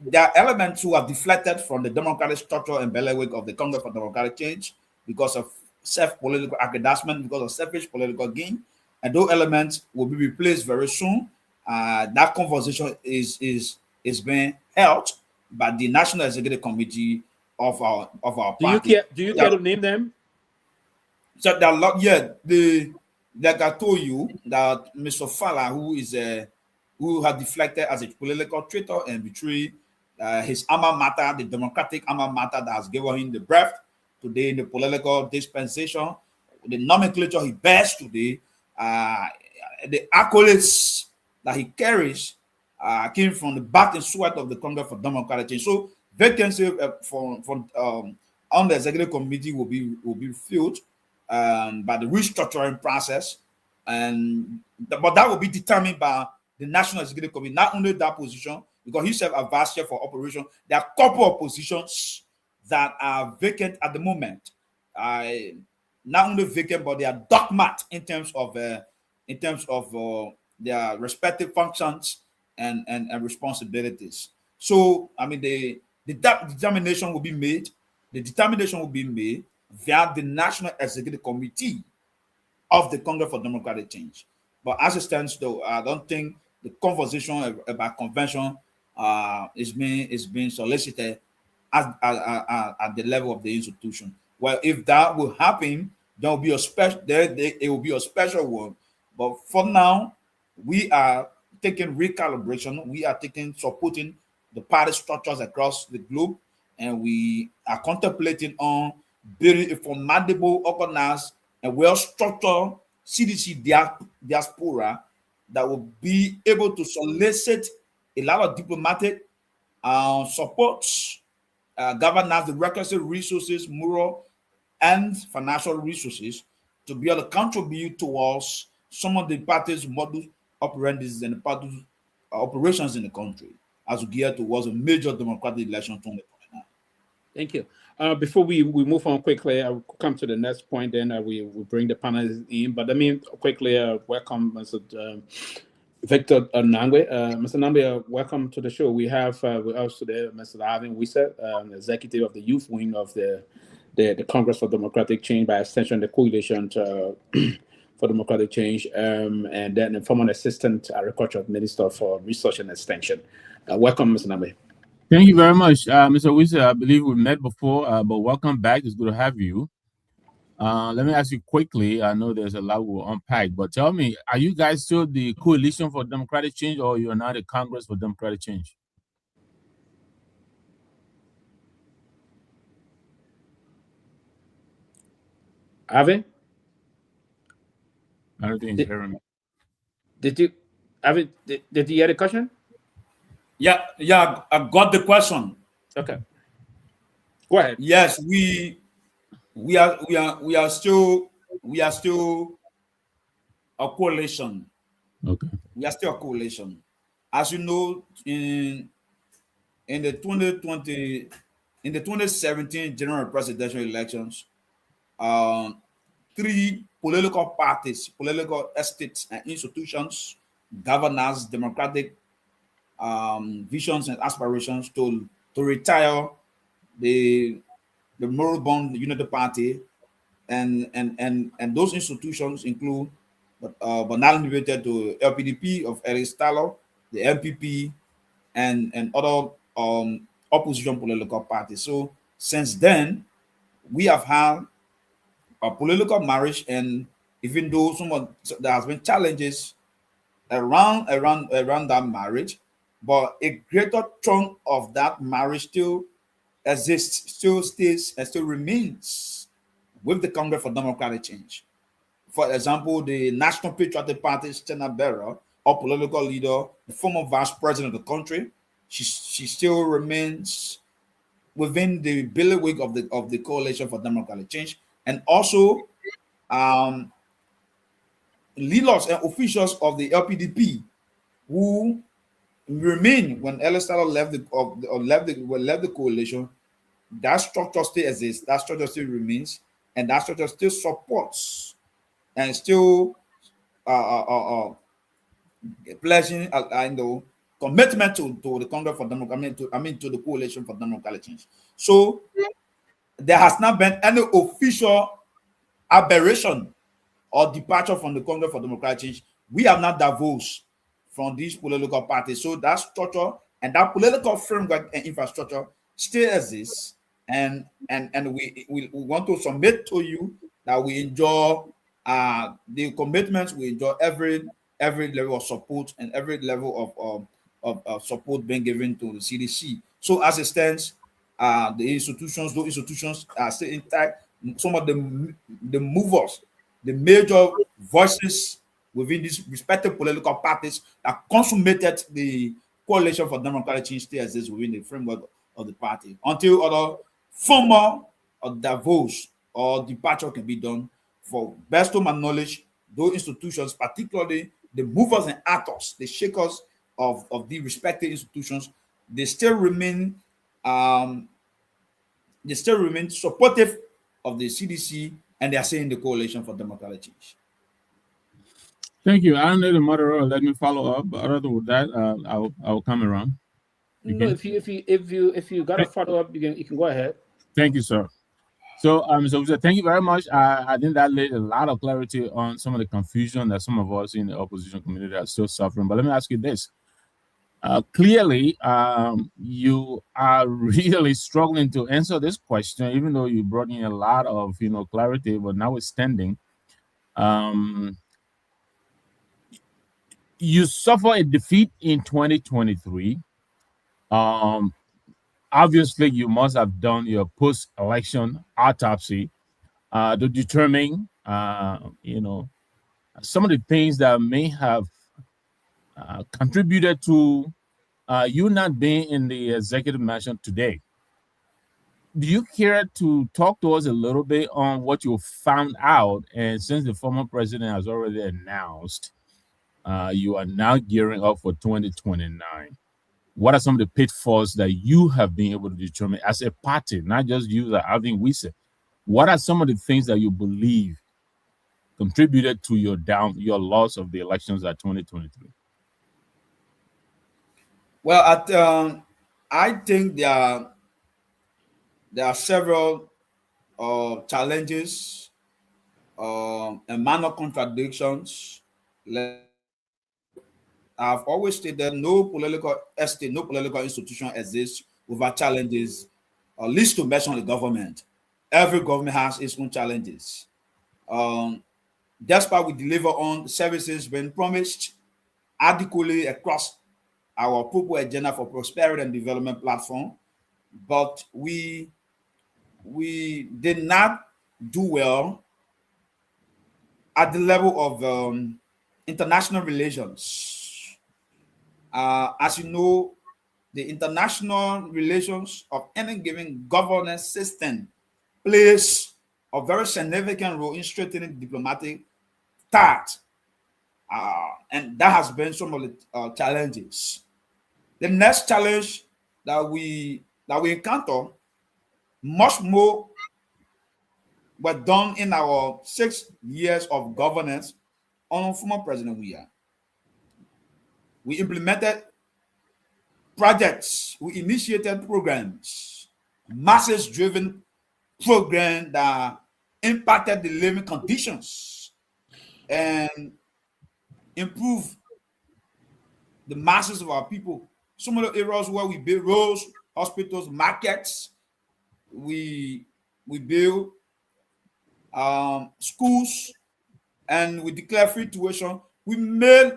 there are elements who are deflected from the democratic structure and bailiwick of the Congress for Democratic Change because of self-political aggrandizement, because of selfish political gain, and those elements will be replaced very soon. That conversation is being held by the National Executive Committee of our party. Do you care to name them? So like I told you, that Mr. Fala, who had deflected as a political traitor and betrayed his alma mater, the democratic alma mater that has given him the breath today in the political dispensation, the nomenclature he bears today, the accolades that he carries came from the back and sweat of the Congress for Democratic Change. So vacancy on the executive committee will be filled by the restructuring process, but that will be determined by the National Executive Committee. Not only that position, because he serves as vice chair for operation, there are a couple of positions that are vacant at the moment. Not only vacant, but they are dogmat in terms of their respective functions and responsibilities. So I mean, the determination will be made. The determination will be made via the National Executive Committee of the Congress for Democratic Change. But as it stands, though, I don't think the conversation about convention is being solicited at the level of the institution. Well, if that will happen, there will be a special. It will be a special one. But for now, we are taking recalibration. We are supporting the party structures across the globe, and we are contemplating on building a formidable, organized, and well-structured CDC diaspora that will be able to solicit a lot of diplomatic support, governance, the requisite resources, moral and financial resources to be able to contribute towards some of the party's modus operandi and the party's operations in the country as we gear towards a major democratic election 2029. Thank you. Before we move on quickly, I will come to the next point, then we will bring the panelists in. But let me quickly welcome Mr. Victor Nagbe. Mr. Nagbe, welcome to the show. We have with us today Mr. Alvin Wisa, executive of the youth wing of the Congress for Democratic Change, by extension, the Coalition for Democratic Change, and then a former assistant agriculture minister for research and extension. Welcome, Mr. Nagbe. Thank you very much, Mr. Wisa. I believe we met before, but welcome back. It's good to have you. Let me ask you quickly. I know there's a lot we'll unpack, but tell me, are you guys still the Coalition for Democratic Change, or you're now the Congress for Democratic Change? Ave, I don't think he's hearing me. did you, Ave, did you hear the question? Yeah, I got the question. Okay, go ahead. Yes, we are still a coalition. Okay. We are still a coalition. As you know, in the 2017 general presidential elections, three political parties, political estates and institutions, governors, democratic visions and aspirations to retire the moribund Unity Party, and those institutions include, but not limited to, LPDP of Eric Stalo, the MPP, and other opposition political parties. So since then, we have had a political marriage, and even though there has been challenges around that marriage, but a greater chunk of that marriage still exists, still stays, and still remains with the Congress for Democratic Change. For example, the National Patriotic Party's Chenabera, our political leader, the former vice president of the country, she still remains within the bailiwick of the Coalition for Democratic Change, and also leaders and officials of the LPDP who remain when Elistalo left the coalition. That structure still exists, that structure still remains, and that structure still supports and still pledging commitment to the Congress for Democratic, to the Coalition for Democratic Change. So there has not been any official aberration or departure from the Congress for Democratic Change. We have not divulged from these political parties. So that structure and that political framework and infrastructure still exists. And we want to submit to you that we enjoy the commitments, we enjoy every level of support and every level of support being given to the CDC. So as it stands, those institutions are still intact. Some of the movers, the major voices within these respective political parties that consummated the Coalition for Democratic Change still exists within the framework of the party until other formal or divulge or departure can be done. For best of my knowledge, those institutions, particularly the movers and actors, the shakers of the respective institutions, they still remain supportive of the CDC, and they are saying the Coalition for Democratic Change. Thank you. I don't know the moderator. Let me follow up. Other than that, I'll come around. No, if you got a follow up, you can go ahead. Thank you, sir. So, thank you very much. I think that laid a lot of clarity on some of the confusion that some of us in the opposition community are still suffering. But let me ask you this. Clearly, you are really struggling to answer this question, even though you brought in a lot of clarity. But notwithstanding, you suffer a defeat in 2023. Obviously, you must have done your post-election autopsy to determine, some of the things that may have contributed to you not being in the executive mansion today. Do you care to talk to us a little bit on what you found out? And since the former president has already announced you are now gearing up for 2029, what are some of the pitfalls that you have been able to determine as a party, not just you, that I think we said? What are some of the things that you believe contributed to your loss of the elections at 2023? Well, I think there are several challenges and minor contradictions. I've always stated no political estate, no political institution exists without challenges, at least to mention the government. Every government has its own challenges. Despite we deliver on services when promised adequately across our People Agenda for Prosperity and Development platform, but we did not do well at the level of international relations. As you know, the international relations of any given governance system plays a very significant role in strengthening diplomatic ties, and that has been some of the challenges. The next challenge that we encounter, much more were done in our 6 years of governance under former President Myean. We implemented projects, we initiated programs, masses-driven programs that impacted the living conditions and improved the masses of our people. Some of the areas where we build roads, hospitals, markets, we build schools, and we declare free tuition. We made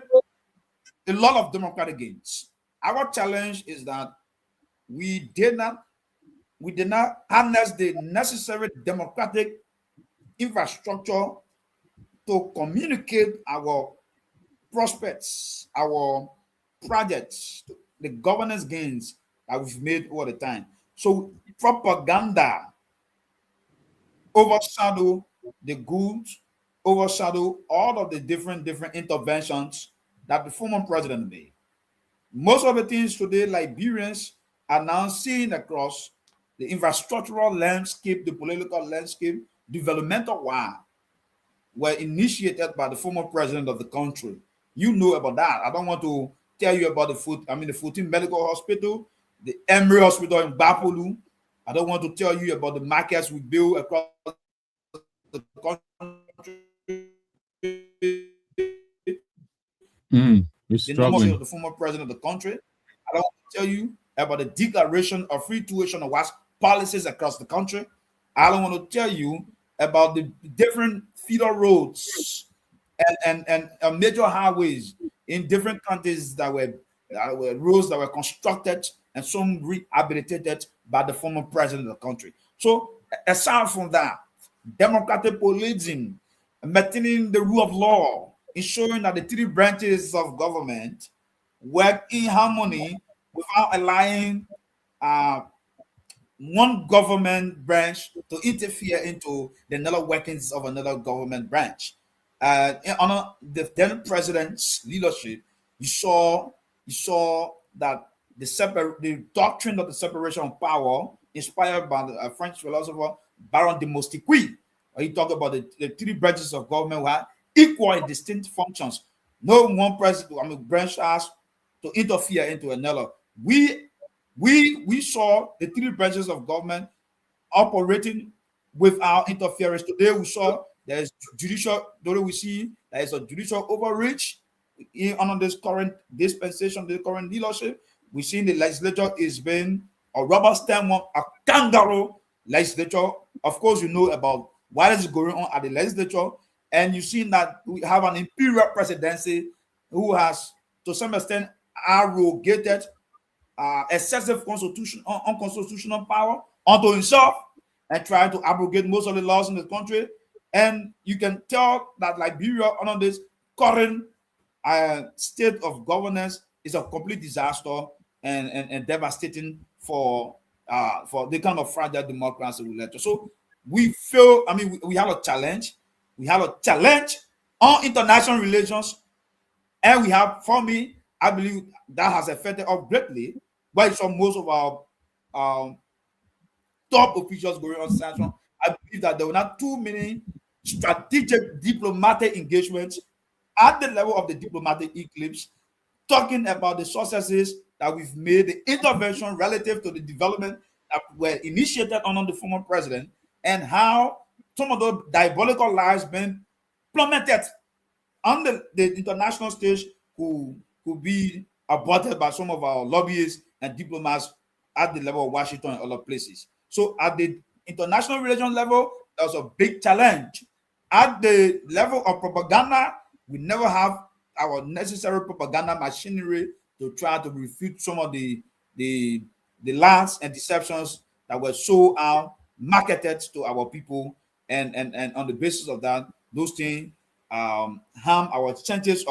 a lot of democratic gains. Our challenge is that we did not harness the necessary democratic infrastructure to communicate our prospects, our projects, the governance gains that we've made all the time. So propaganda overshadow the good, overshadow all of the different interventions that the former president made. Most of the things today, Liberians are now seeing across the infrastructural landscape, the political landscape, developmental one, were initiated by the former president of the country. You know about that. I don't want to tell you about the 14 medical hospital, the Emory Hospital in Bapolu. I don't want to tell you about the markets we built across the country. You're struggling. Of the former president of the country. I don't want to tell you about the declaration of free tuition or WASP policies across the country. I don't want to tell you about the different feeder roads and major highways in different countries that were roads that were constructed and some rehabilitated by the former president of the country. So aside from that, democratic policing, maintaining the rule of law, ensuring that the 3 branches of government work in harmony without allowing one government branch to interfere into the another workings of another government branch. Under the then president's leadership, you saw that the doctrine of the separation of power, inspired by the French philosopher Baron de Maupassant, he talked about the 3 branches of government who have equal and distinct functions. No one branch has to interfere into another. We saw the 3 branches of government operating without interference. Today we saw there is judicial. Today we see there is a judicial overreach under this current dispensation, the current leadership. We see the legislature is being a rubber stamp, a kangaroo legislature. Of course, you know about what is going on at the legislature, and you've seen that we have an imperial presidency who has, to some extent, arrogated excessive unconstitutional power onto himself and trying to abrogate most of the laws in the country. And you can tell that Liberia, under this current state of governance, is a complete disaster and devastating for the kind of fragile democracy we led to. So we feel, we have a challenge. We have a challenge on international relations, and we have, for me, I believe that has affected us greatly. But it's on most of our top officials going on sanction. I believe that there were not too many strategic diplomatic engagements at the level of the diplomatic eclipse, talking about the successes that we've made, the intervention relative to the development that were initiated under the former president, and how some of those diabolical lies been plummeted on the international stage could be aborted by some of our lobbyists and diplomats at the level of Washington and other places. So at the international relations level, that was a big challenge. At the level of propaganda, we never have our necessary propaganda machinery to try to refute some of the lies and deceptions that were so marketed to our people, and on the basis of that, those things harm our chances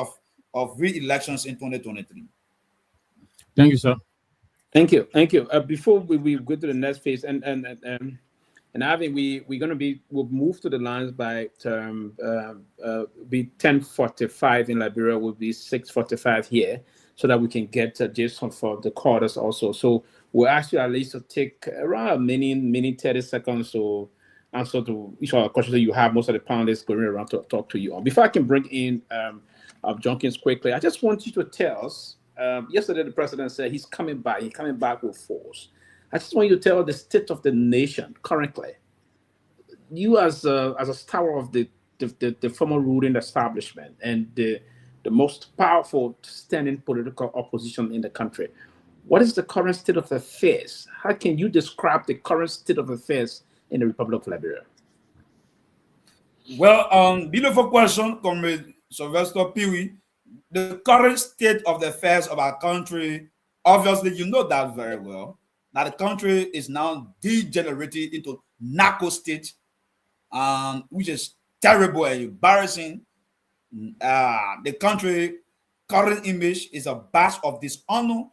of re-elections in 2023. Thank you, sir. Thank you. Before we go to the next phase, and I think we're going to we'll move to the lines by be 10:45 in Liberia, will be 6:45 here, so that we can get Jason for the quarters also. So we'll ask you at least to take around a minute 30 seconds to answer to each of the questions that you have. Most of the panelists going around to talk to you on. Before I can bring in Jenkins quickly, I just want you to tell us. Yesterday, the president said he's coming back. He's coming back with force. I just want you to tell the state of the nation currently. You, as a star of the former ruling establishment and the most powerful standing political opposition in the country, what is the current state of affairs? How can you describe the current state of affairs in the Republic of Liberia? Well, beautiful question, Comrade Sylvester Pewee. The current state of the affairs of our country, obviously, you know that very well, that the country is now degenerated into narco state, which is terrible and embarrassing. The country current image is a badge of dishonor.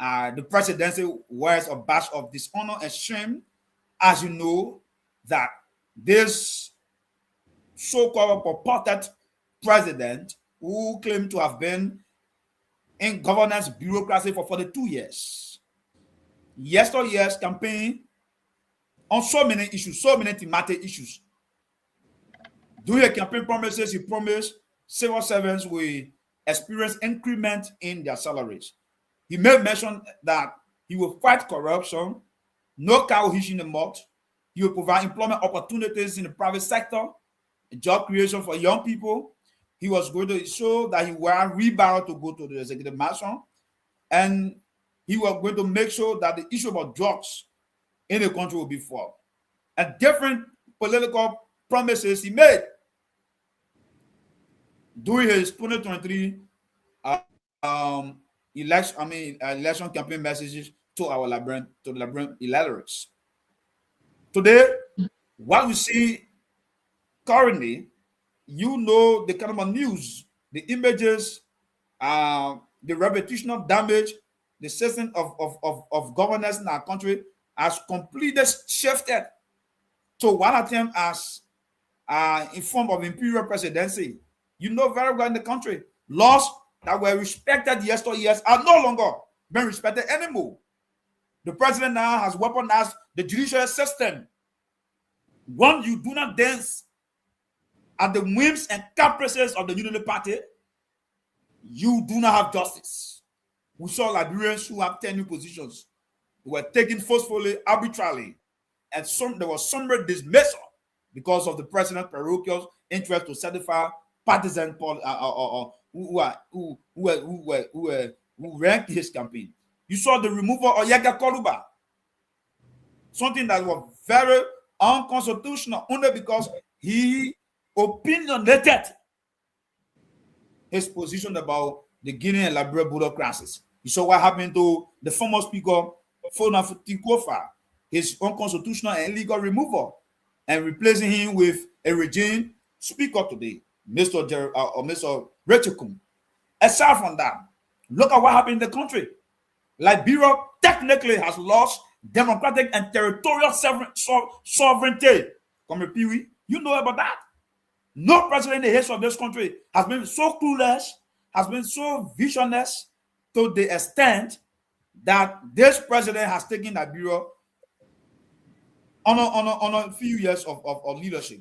The presidency wears a badge of dishonor and shame, as you know, that this so-called purported president who claimed to have been in governance bureaucracy for 42 years. Yesterday's campaign on so many issues, so many thematic issues. During the campaign promises, he promised civil servants will experience increment in their salaries. He made mention that he will fight corruption, no cow in the mouth. He will provide employment opportunities in the private sector, job creation for young people. He was going to show that he was rebarred to go to the executive mansion, and he was going to make sure that the issue about drugs in the country will be fought. And different political promises he made during his 2023 election campaign messages to our Liberian electorates. Today, what we see currently, you know, the kind of news, the images, the reputational damage, the system of governance in our country has completely shifted to one of them as in form of imperial presidency. You know very well in the country, laws that were respected yesteryears are no longer being respected anymore. The president now has weaponized the judicial system. One, you do not dance at the whims and caprices of the Unity Party, you do not have justice. We saw Liberians who have tenure positions who were taken forcefully, arbitrarily, and there was some dismissal because of the president's parochial interest to satisfy partisan who ranked his campaign. You saw the removal of Yaga Koluba, something that was very unconstitutional only because he opinionated his position about the Guinea and Liberia border crisis. You saw what happened to the former speaker, Fofana, his unconstitutional and illegal removal, and replacing him with a regime speaker today, Mr. Rachel Kum. Aside from that, look at what happened in the country. Liberia technically has lost democratic and territorial sovereignty. Comrade Pewee, you know about that. No president in the history of this country has been so clueless, has been so visionless to the extent that this president has taken Liberia on a few years of leadership.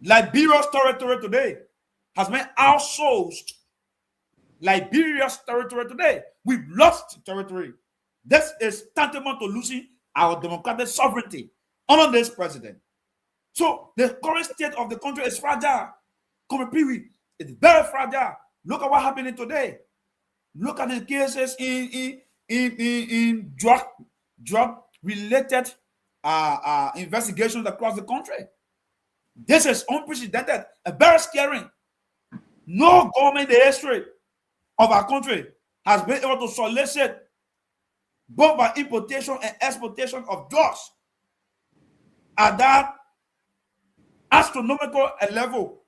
Liberia's territory today has been outsourced. Liberia's territory today, we've lost territory. This is tantamount to losing our democratic sovereignty under this president. So the current state of the country is fragile. Comrade Pewee, it's very fragile. Look at what happening today. Look at the cases in drug-related investigations across the country. This is unprecedented and very scary. No government in the history of our country has been able to solicit both by importation and exportation of drugs at that astronomical level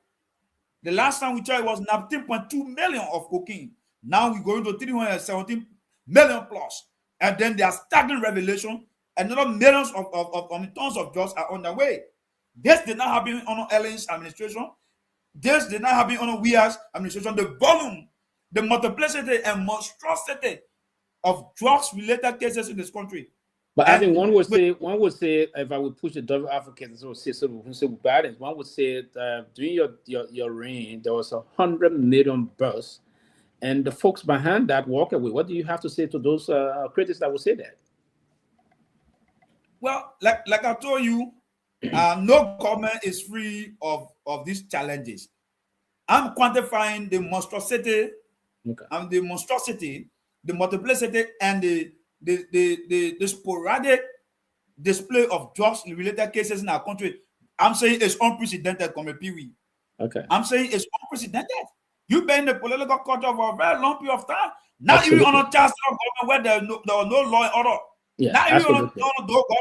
The last time we checked, it was 19.2 million of cocaine. Now we're going to 317 million plus. And then there are staggering revelation. Another millions of tons of drugs are on the way. This did not happen under Ellen's administration. This did not happen under Weah's administration. The volume, the multiplicity and monstrosity of drugs-related cases in this country. But I think one would say, if I would push the double Africans or say balance, one would say that during your reign, there was 100 million births, and the folks behind that walk away. What do you have to say to those critics that would say that? Well, like I told you, no government is free of these challenges. I'm quantifying the monstrosity, and the monstrosity, the multiplicity, and the sporadic display of drugs-related cases in our country. I'm saying it's unprecedented, Comrade Pewee. Okay. I'm saying it's unprecedented. You've been in the political culture for a very long period of time. Not even on a chancellor government where there was no law and order. Yeah, not even on a government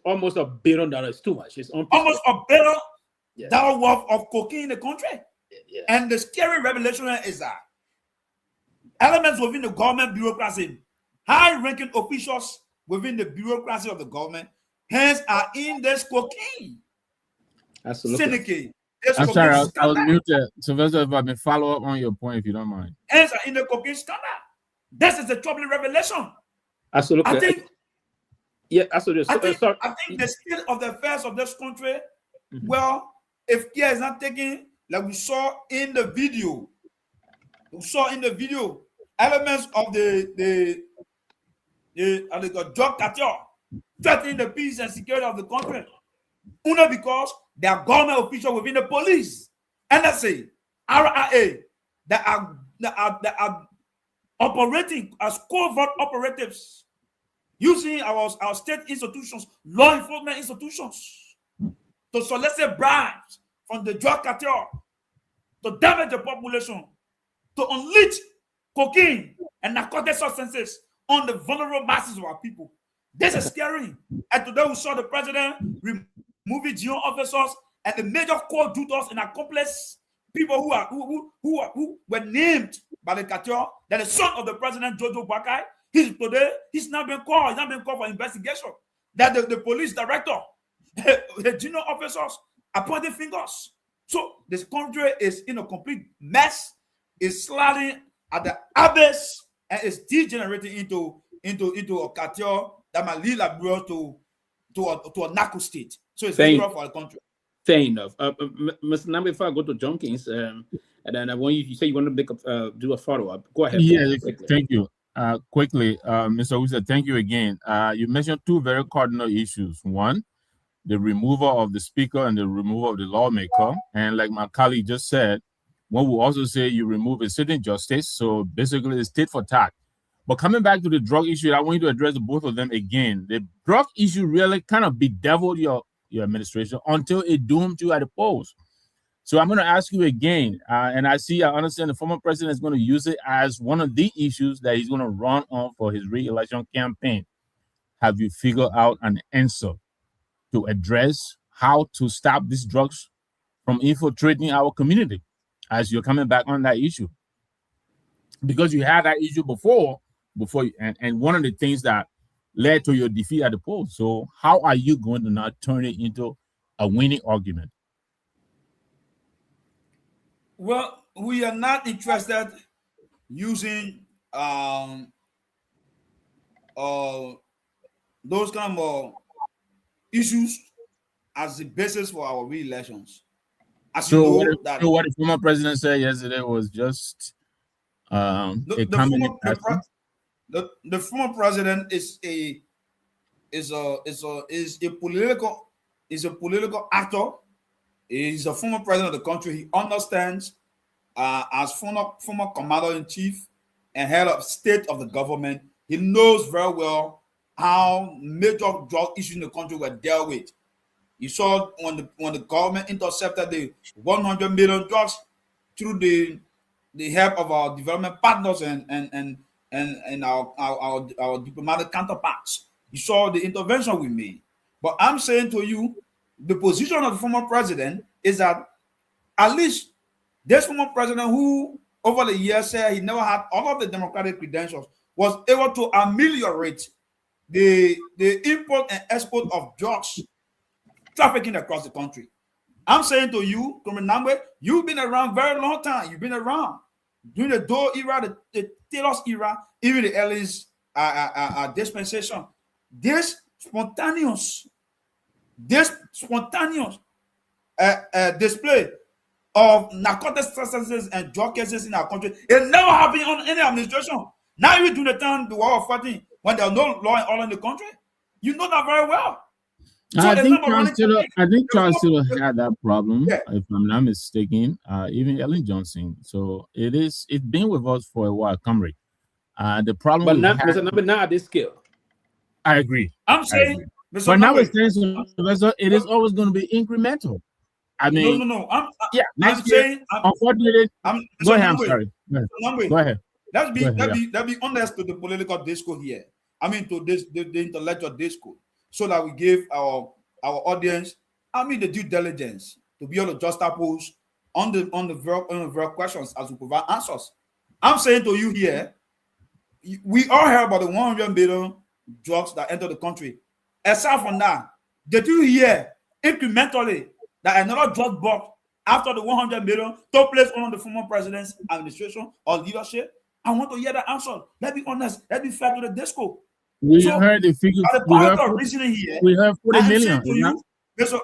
almost $1 billion is too much. It's almost $1 billion worth of cocaine in the country. Yeah. And the scary revelation is that elements within the government bureaucracy, high-ranking officials within the bureaucracy of the government, hence are in this cocaine. Absolutely. Syndicate. I'm sorry, I was muted. Sylvester, if I may follow up on your point, if you don't mind. Hence are in the cocaine scandal. This is a troubling revelation. Absolutely. I think. Yeah, absolutely. I think the state of the affairs of this country, well, if care is not taken, like we saw in the video, elements of the drug cartel threatening the peace and security of the country. Only because they are government officials within the police, NSA, RIA, that are operating as covert operatives, using our state institutions, law enforcement institutions, to solicit bribes from the drug cartel, to damage the population, to unleash cocaine and narcotic substances on the vulnerable masses of our people. This is scary. And today we saw the president removing GO officers and the major co-duties and accomplice people who were named by the cartel. That the son of the president, Jojo Bakai, he's not been called. He's not been called for investigation. That the police director, the junior officers are pointing fingers. So this country is in a complete mess. It's sliding at the abyss and it's degenerating into a cartel that might lead Liberia to a narco state. So it's dangerous for the country. Fair enough. Mr. Nagbe, if I go to Jenkins, and then I want you say you want to make do a follow-up. Go ahead. Yeah, thank you. Quickly, Mr. Wisa, thank you again. You mentioned two very cardinal issues. One, the removal of the speaker and the removal of the lawmaker. And like my colleague just said, one will also say you remove a sitting justice. So basically, it's tit for tat. But coming back to the drug issue, I want you to address both of them again. The drug issue really kind of bedeviled your administration until it doomed you at the polls. So I'm going to ask you again, and I understand the former president is going to use it as one of the issues that he's going to run on for his re-election campaign. Have you figured out an answer to address how to stop these drugs from infiltrating our community as you're coming back on that issue? Because you had that issue before and one of the things that led to your defeat at the polls. So how are you going to now turn it into a winning argument? Well, we are not interested using those kind of issues as the basis for our re-elections. So what the former president said yesterday was just the former president is a political actor. He's a former president of the country. He understands as former commander-in-chief and head of state of the government. He knows very well how major drug issues in the country were dealt with. You saw when the government intercepted the 100 million drugs through the help of our development partners and our diplomatic counterparts. You saw the intervention we made. But I'm saying to you, the position of the former president is that At least this former president who over the years said he never had all of the democratic credentials was able to ameliorate the import and export of drugs trafficking across the country. I'm saying to you, Nagbe, you've been around very long time. You've been around during the Dopoh era, the Taylor's era, even the Ellis dispensation. This spontaneous display of narcotics substances and drug cases in our country, it never happened on any administration. Now you do the time the war of fighting when there's no law and order in the country. You know that very well. So I think Charles Taylor had that problem, if I'm not mistaken. Even Ellen Johnson. So it's been with us for a while, Kamara. The problem, but not at this scale. I agree. I'm saying, but now we're saying, it is always going to be incremental. I mean, no. Unfortunately, go ahead. I'm sorry. Go ahead. Let's be honest to the political discourse here. I mean, to the intellectual discourse, so that we give our audience, the due diligence to be able to juxtapose on the very questions as we provide answers. I'm saying to you here, we all heard about the 100 billion drugs that enter the country. Aside from that, did you hear incrementally that another drug box after the 100 million took place under the former president's administration or leadership? I want to hear the answer. Let's be honest. Let's be fair to the disco. We heard the figure. We heard 40 million. Mr.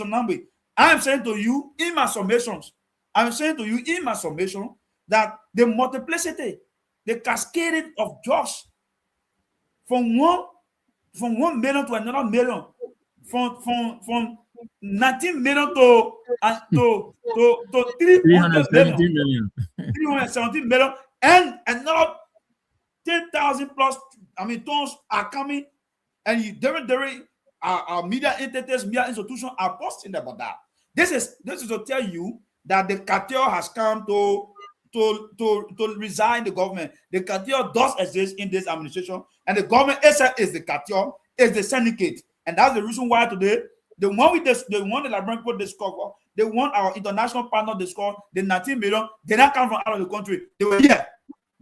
Nagbe, I am saying to you in my summation that the multiplicity, the cascading of drugs from one million to another million, from 19 million to 370 million, 370 million, and another 10,000 plus tons are coming, and our media entities, media institutions are posting about that. This is to tell you that the cartel has come to resign the government. The cartel does exist in this administration, and the government itself is the cartel, is the syndicate, and that's the reason why today the one the Liberian people discover, they want our international partner discover the 19 million. They not come from out of the country. They were here.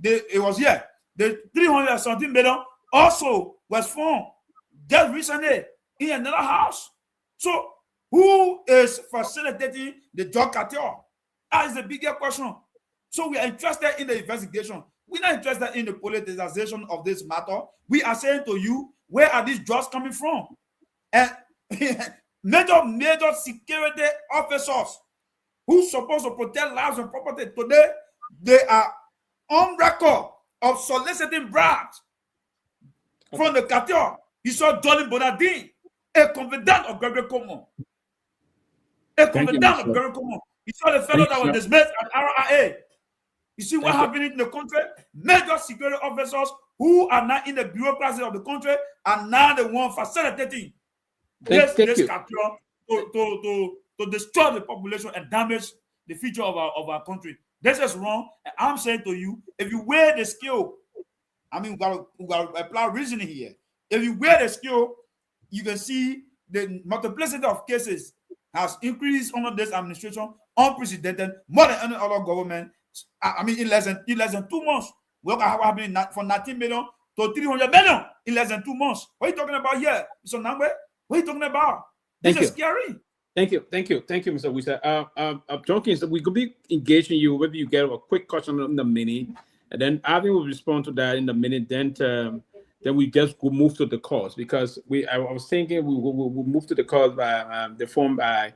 It was here. The 370 million also was found just recently in another house. So who is facilitating the drug cartel? That is the bigger question. So we are interested in the investigation. We're not interested in the politicization of this matter. We are saying to you, where are these drugs coming from? And major security officers who supposed to protect lives and property today, they are on record of soliciting bribes from the cartel. You saw Johnny Bonadine, a confidant of Garguah Komon. You saw the fellow that was dismissed at RIA. You see what happened in the country? Major security officers who are not in the bureaucracy of the country are now the one facilitating this cartel to destroy the population and damage the future of our country. This is wrong. And I'm saying to you, if you wear the skill, we got to apply reasoning here. If you wear the skill, you can see the multiplicity of cases has increased under this administration, unprecedented, more than any other government. In less than 2 months, what happening from 19 million to 300 million in less than 2 months. What are you talking about here, Mr. Nagbe? What are you talking about? This is scary. Thank you, Mr. Wisa. I'm talking, so we could be engaging you. Maybe you get a quick question in the minute, and then Avi will respond to that in a minute. Then we just will move to the cause, because I was thinking we'll move to the cause by the form by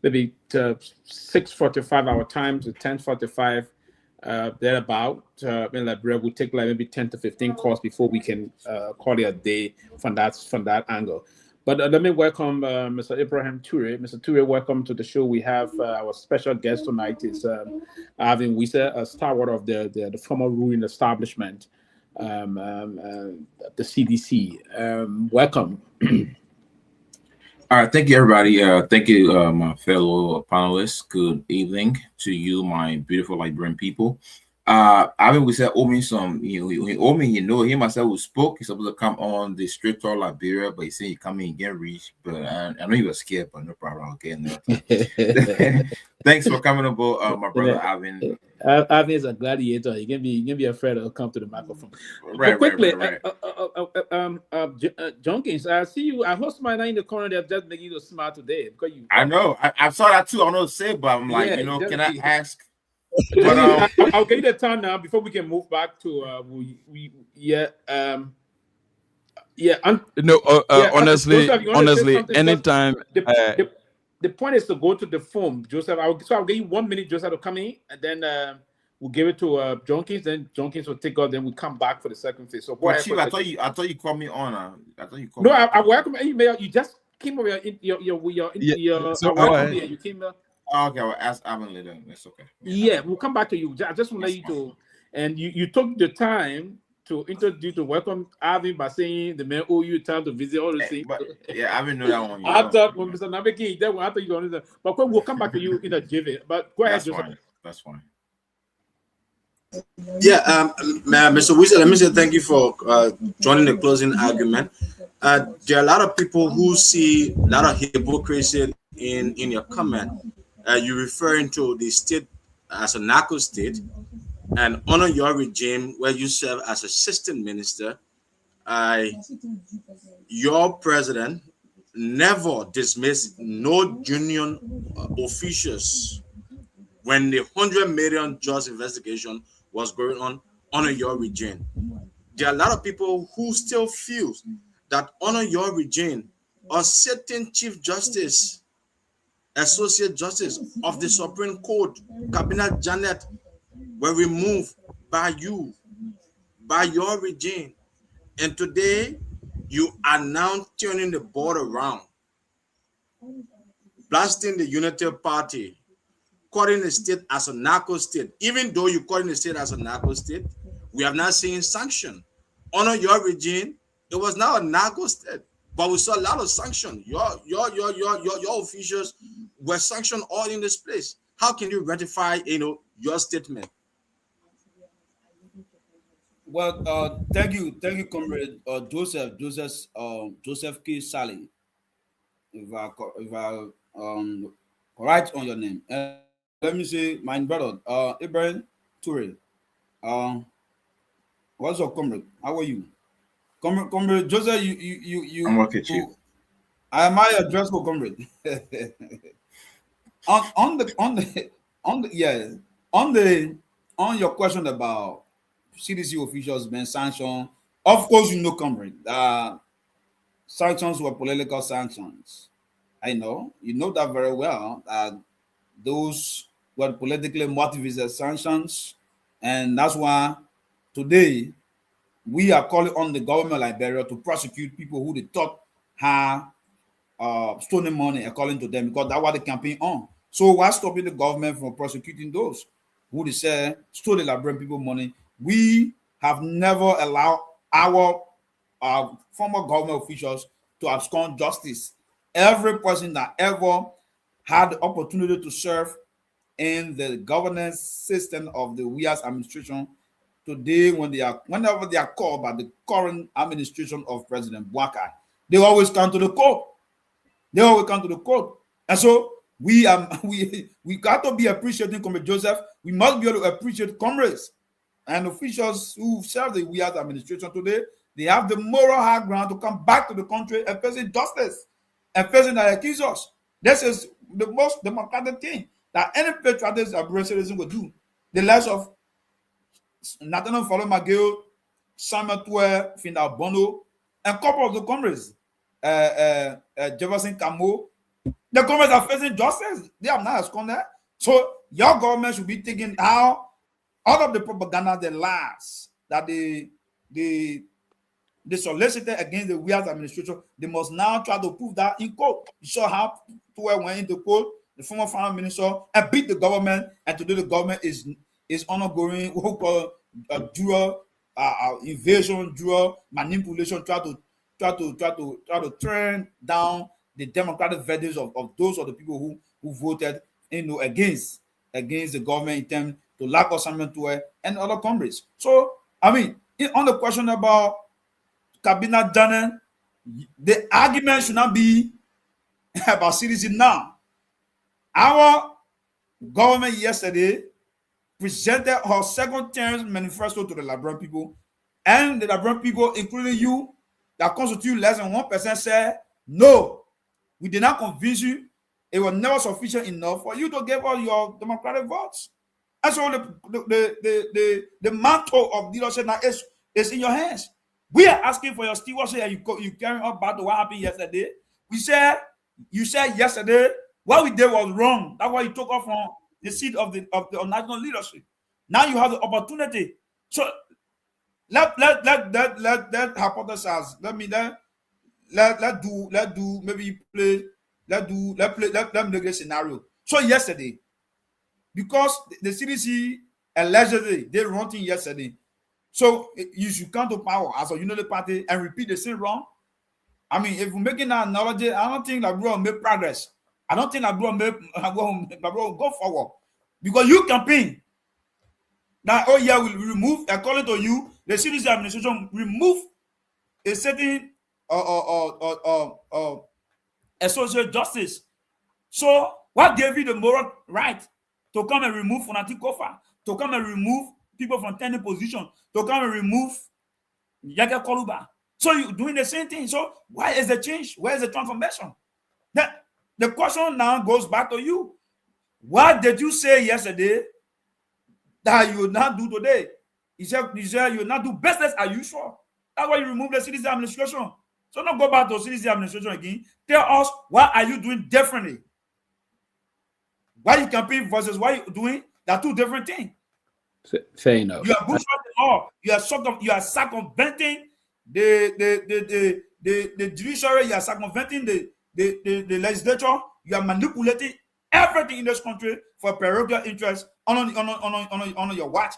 maybe 6:45 our time to 10:45. Thereabout. In Liberia, we'll take like maybe 10 to 15 calls before we can call it a day from that angle. But let me welcome Mr. Ibrahim Toure. Mr. Toure, welcome to the show. We have our special guest tonight is Arvin Wisa, a stalwart of the former ruling establishment, the CDC. Welcome. All right, thank you, everybody. Thank you, my fellow panelists. Good evening to you, my beautiful Liberian people. I mean, we said owe me some. He owe me. He myself who spoke. He's supposed to come on the straight to Liberia, but he said he come in and get reached. But I know he was scared, but no problem. Okay, no. Thanks for coming aboard, my brother Alvin. Alvin is a gladiator. He can be afraid to come to the microphone. Right, quickly, right. Junkins, I see you. I host my night in the corner. They're just making you smile today because you. I know. I saw that too. I don't know what to say, but I'm like, can I ask? But I'll get you the time now before we can move back to honestly, anytime. The point is to go to the phone, Joseph. I'll give you 1 minute, Joseph, to come in, and then we'll give it to Junkins. Then Junkins will take off. Then we come back for the second phase. So, Chief, I thought you called me on. I thought you called. No, I welcome email. You just came over your so you came. Okay, I will ask Alvin later. That's okay. Yeah, we'll come back to you. I just want to let you to, and you took the time to introduce to welcome Alvin by saying the man owe you time to visit all the things. But yeah, Alvin know that one. After when Mr. Nagbe came, that one after you going to, but we'll come back to you in a jiffy. But go ahead, Joseph. That's fine. Yeah, Mr. Wizard, let me say thank you for joining the closing argument. There are a lot of people who see a lot of hypocrisy in your comment. You're referring to the state as a narco state, and honor your regime where you serve as assistant minister. Your president never dismissed no union officials when the 100 million judge investigation was going on under your regime. There are a lot of people who still feel that under your regime, a certain chief justice, associate justice of the Supreme Court, Cabinet Janet, were removed by you, by your regime. And today, you are now turning the board around, blasting the Unity Party, calling the state as a narco state. Even though you're calling the state as a narco state, we have not seen sanction. Under your regime, it was now a narco state, but we saw a lot of sanction. Your officials were sanctioned all in this place. How can you ratify, your statement? Well, thank you, comrade Joseph K. Sally. If I correct on your name, let me say, my brother, Ibrahim Toure. What's up, comrade? How are you, comrade Joseph? You. I'm okay, Chief. Am I address for comrade? on your question about CDC officials being sanctioned, of course, comrade, sanctions were political sanctions. I know, you know that very well. Those were politically motivated sanctions, and that's why today we are calling on the government of Liberia to prosecute people who they thought had stolen money, according to them, because that's what the campaign on. So why stopping the government from prosecuting those who they say stole the Liberian people money? We have never allowed our former government officials to abscond justice. Every person that ever had the opportunity to serve in the governance system of the WIAS administration, today whenever they are called by the current administration of President Bouaka, they always come to the court. And so we got to be appreciating Comrade Joseph. We must be able to appreciate comrades and officials who serve the WIAS administration today. They have the moral high ground to come back to the country and face justice and facing the accusers. This is the most democratic thing that any patriotic citizen would do. The likes of Nathaniel Follow McGill, Samuel Twe, Finda Bono, and a couple of the comrades, Jefferson Camo, the comrades are facing justice. They have not absconded. So your government should be taking out all of the propaganda, the lies that they solicited against the WIAS administration. They must now try to prove that in court. You saw how Twe went into court, the former finance minister, and beat the government. And today the government is undergoing what we call a dual invasion, dual manipulation, try to turn down the democratic verdicts of those of the people who voted against the government in terms to Lagos Samuel and other comrades. So, I mean, on the question about Cabinet Janet, the argument should not be about citizens now. Our government yesterday presented her second-term manifesto to the Liberian people, and the Liberian people, including you, that constitute less than 1%, said, no, we did not convince you. It was never sufficient enough for you to give us your democratic votes. And so the mantle of leadership now is in your hands. We are asking for your stewardship, and you carry on back to what happened yesterday. You said yesterday what we did was wrong. That's why you took off from the seat of the national leadership. Now you have the opportunity. So let hypothesize. Let make a scenario. So yesterday, because the CDC allegedly they wrong thing yesterday, so you should come to power as a unity party and repeat the same wrong. I mean, if we're making that analogy, I don't think that we will make progress. I don't think that we will go forward, because you campaign that, oh yeah, we'll remove, according to you, the CDC administration remove a certain social justice. So what gave you the moral right to come and remove Fonati Kofa, to come and remove people from tenant position, to come and remove Yaga Koluba? So you're doing the same thing. So why is the change? Where is the transformation? The question now goes back to you. What did you say yesterday that you will not do today? You said you will not do business as usual. That's why you remove the CDC administration. So not go back to CDC administration again. Tell us, what are you doing differently? Why you campaign versus why you doing? They're two different things. Fair enough. You are bushing the law. You are circumventing the judiciary. You are circumventing the legislature. You are manipulating everything in this country for parochial interest on your watch.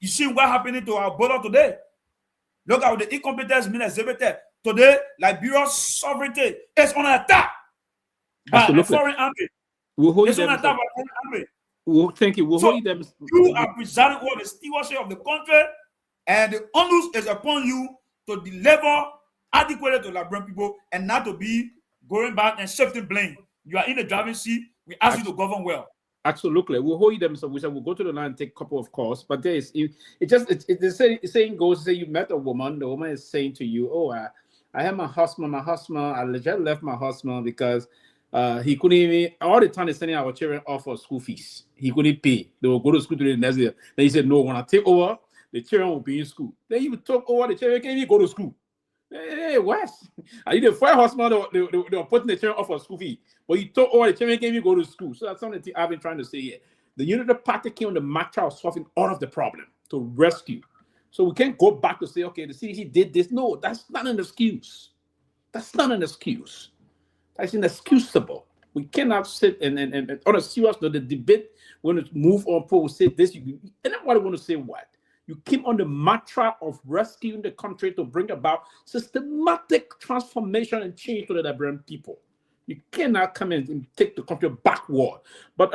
You see what happening to our border today. Look at the incompetence being exhibited today. Liberia's sovereignty is on attack by a foreign army. It's on attack by a foreign army. Thank you. So you are presiding over the stewardship of the country, and the onus is upon you to deliver adequately to Liberian people, and not to be going back and shifting blame. You are in the driving seat. We ask you to govern well. Absolutely. We'll hold them. So we said we'll go to the line and take a couple of calls. But there is the saying goes, say you met a woman, the woman is saying to you, oh, I have my husband, I just left my husband because he couldn't even, all the time they're sending our children off for school fees. He couldn't pay. They will go to school to the next year. Then he said, no, when I take over, the children will be in school. Then you took over, the children can't even go to school. Hey, what? Are you the first husband they were putting the children off for school fee? But you told all the children can't even go to school. So that's something I've been trying to say here. The Unity Party came on the matter of solving all of the problem to rescue. So we can't go back to say, okay, the CDC did this. No, that's not an excuse. That's not an excuse. That's inexcusable. We cannot sit and on a serious note, the debate, we're going to move on, people will say this, anybody want to say what? You keep on the mantra of rescuing the country to bring about systematic transformation and change to the Liberian people. You cannot come in and take the country backward. But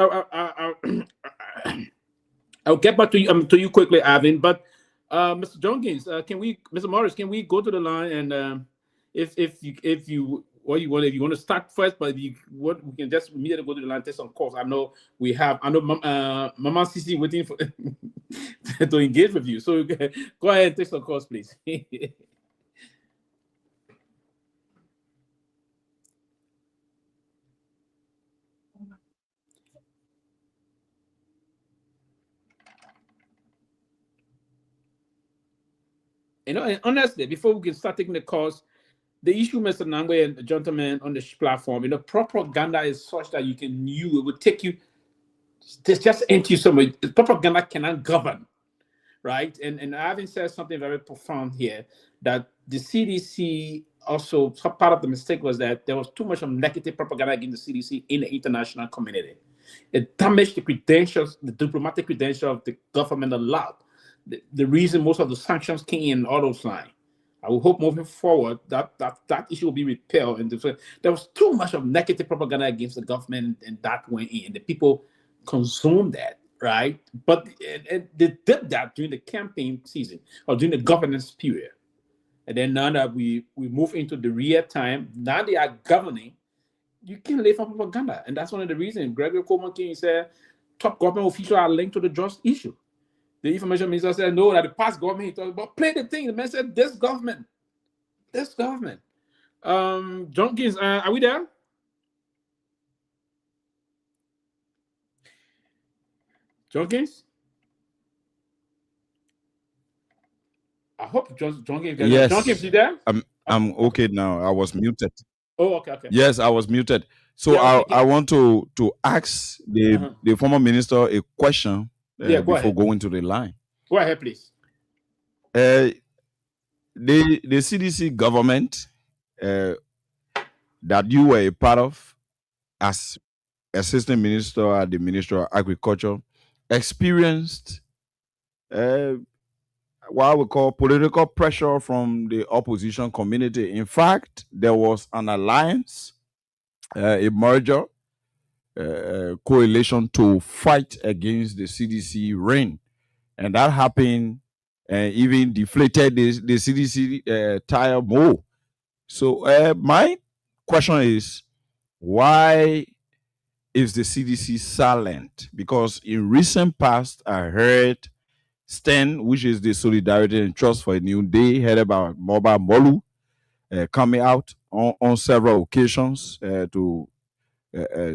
I'll get back to you quickly, Avin. But Mr. Jenkins, Mr. Morris, can we go to the line and if you want to start first, but we can just immediately go to the line and take some calls. I know Mama Sisi waiting for to engage with you. So go ahead and take some calls, please. And honestly, before we can start taking the calls, the issue, Mr. Nagbe and the gentleman on the platform, propaganda is such that it would take you just into somewhere. Propaganda cannot govern, right? And I haven't said something very profound here, that the CDC also, part of the mistake was that there was too much of negative propaganda against the CDC in the international community. It damaged the credentials, the diplomatic credentials of the government a lot. The reason most of the sanctions came in all those lines. I will hope moving forward that issue will be repelled. And there was too much of negative propaganda against the government, and that went in. The people consumed that. right? But they did that during the campaign season or during the governance period. And then now that we move into the real time, now they are governing, you can live from propaganda. And that's one of the reasons Gregory Coleman King said top government officials are linked to the just issue. The information minister said, no, that the past government, he talked about play the thing. The man said, this government. Jenkins, are we there? Jenkins? I hope Jenkins. Yes. Jenkins, you there? I'm okay now. I was muted. Oh, okay. Yes, I was muted. So Yeah, I want to ask the former minister a question before going to the line. Go ahead, please. The CDC government that you were a part of as assistant minister at the Ministry of Agriculture experienced what we call political pressure from the opposition community. In fact, there was an alliance, a merger, coalition to fight against the CDC reign. And that happened and even deflated the CDC tire more. So my question is, why is the CDC silent? Because in recent past, I heard STEN, which is the Solidarity and Trust for a New Day, headed by Mobile Molu, coming out on several occasions to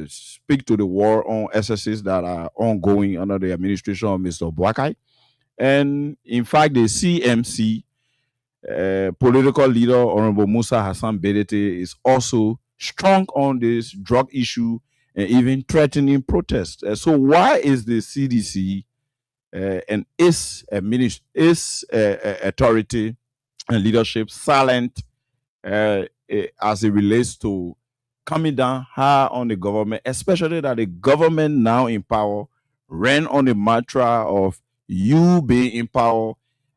speak to the war on SSs that are ongoing under the administration of Mr. Boakai. And in fact, the CMC political leader, Honorable Musa Hassan Bedete, is also strong on this drug issue and even threatening protest. So why is the CDC and its authority and leadership silent as it relates to coming down hard on the government, especially that the government now in power ran on the mantra of you being in power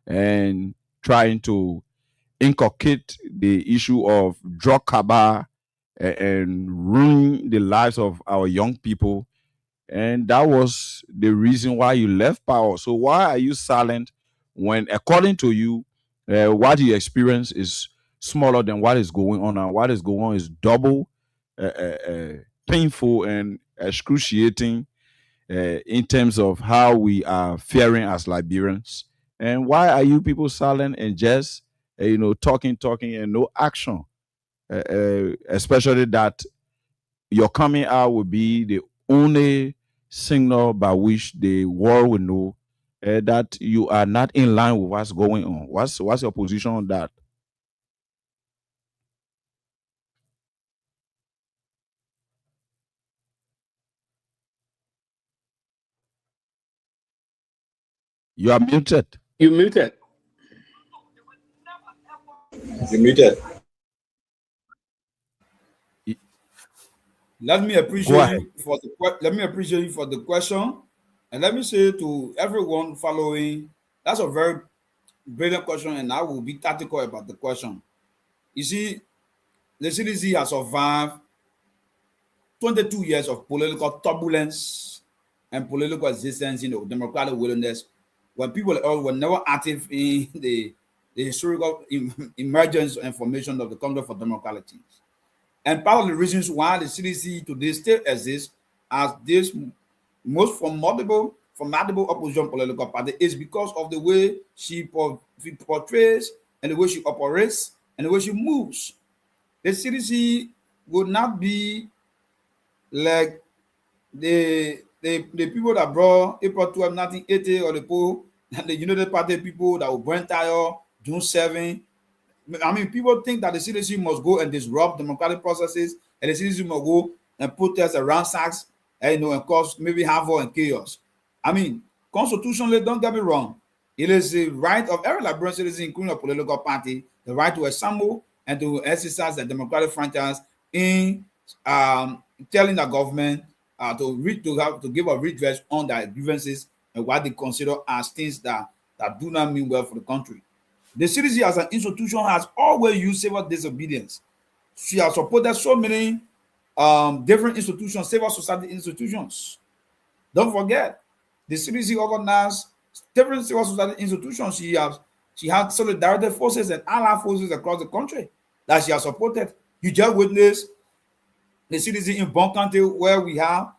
and trying to inculcate the issue of drug cabal and ruin the lives of our young people. And that was the reason why you left power. So why are you silent when, according to you, what you experience is smaller than what is going on, and what is going on is double painful and excruciating in terms of how we are faring as Liberians? And why are you people silent and just talking and no action? Especially that your coming out will be the only signal by which the world will know that you are not in line with what's going on. What's your position on that? You are muted. You muted. You're muted. Let me appreciate you for the question, and let me say to everyone following, that's a very brilliant question, and I will be tactical about the question. You see, the CDC has survived 22 years of political turbulence and political existence in the democratic wilderness, when people were never active in the historical emergence and formation of the Congress for Democratic Teams. And part of the reasons why the CDC today still exists as this most formidable opposition political party is because of the way she portrays and the way she operates and the way she moves. The CDC would not be like the people that brought April 12, 1980 or the United Party people that were burn tire June 7. I mean, people think that the CDC must go and disrupt democratic processes, and the CDC must go and protest and ransacks, and cause maybe havoc and chaos. I mean, constitutionally, don't get me wrong, it is the right of every Liberian citizen, including a political party, the right to assemble and to exercise the democratic franchise in telling the government to give a redress on their grievances and what they consider as things that do not mean well for the country. The CDC as an institution has always used civil disobedience. She has supported so many different institutions, civil society institutions. Don't forget, The CDC organized different civil society institutions. She had solidarity forces and allied forces across the country that she has supported. You just witnessed the CDC in Bon County, where we have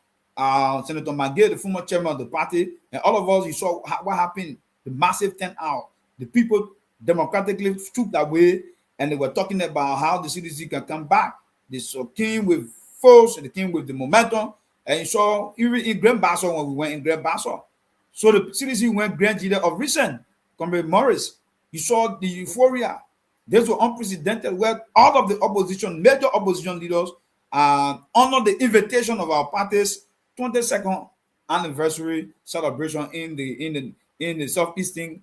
Senator Nagbe, the former chairman of the party, and all of us. You saw what happened, the massive turnout. The people democratically stood that way, and they were talking about how the CDC can come back. They came with force, and they came with the momentum. And you saw even in Grand Basso when we went in Grand Basso. So the CDC went grand leader of recent, Comrade Morris. You saw the euphoria. These were unprecedented, where all of the opposition, major opposition leaders, honor the invitation of our party's 22nd anniversary celebration in the southeastern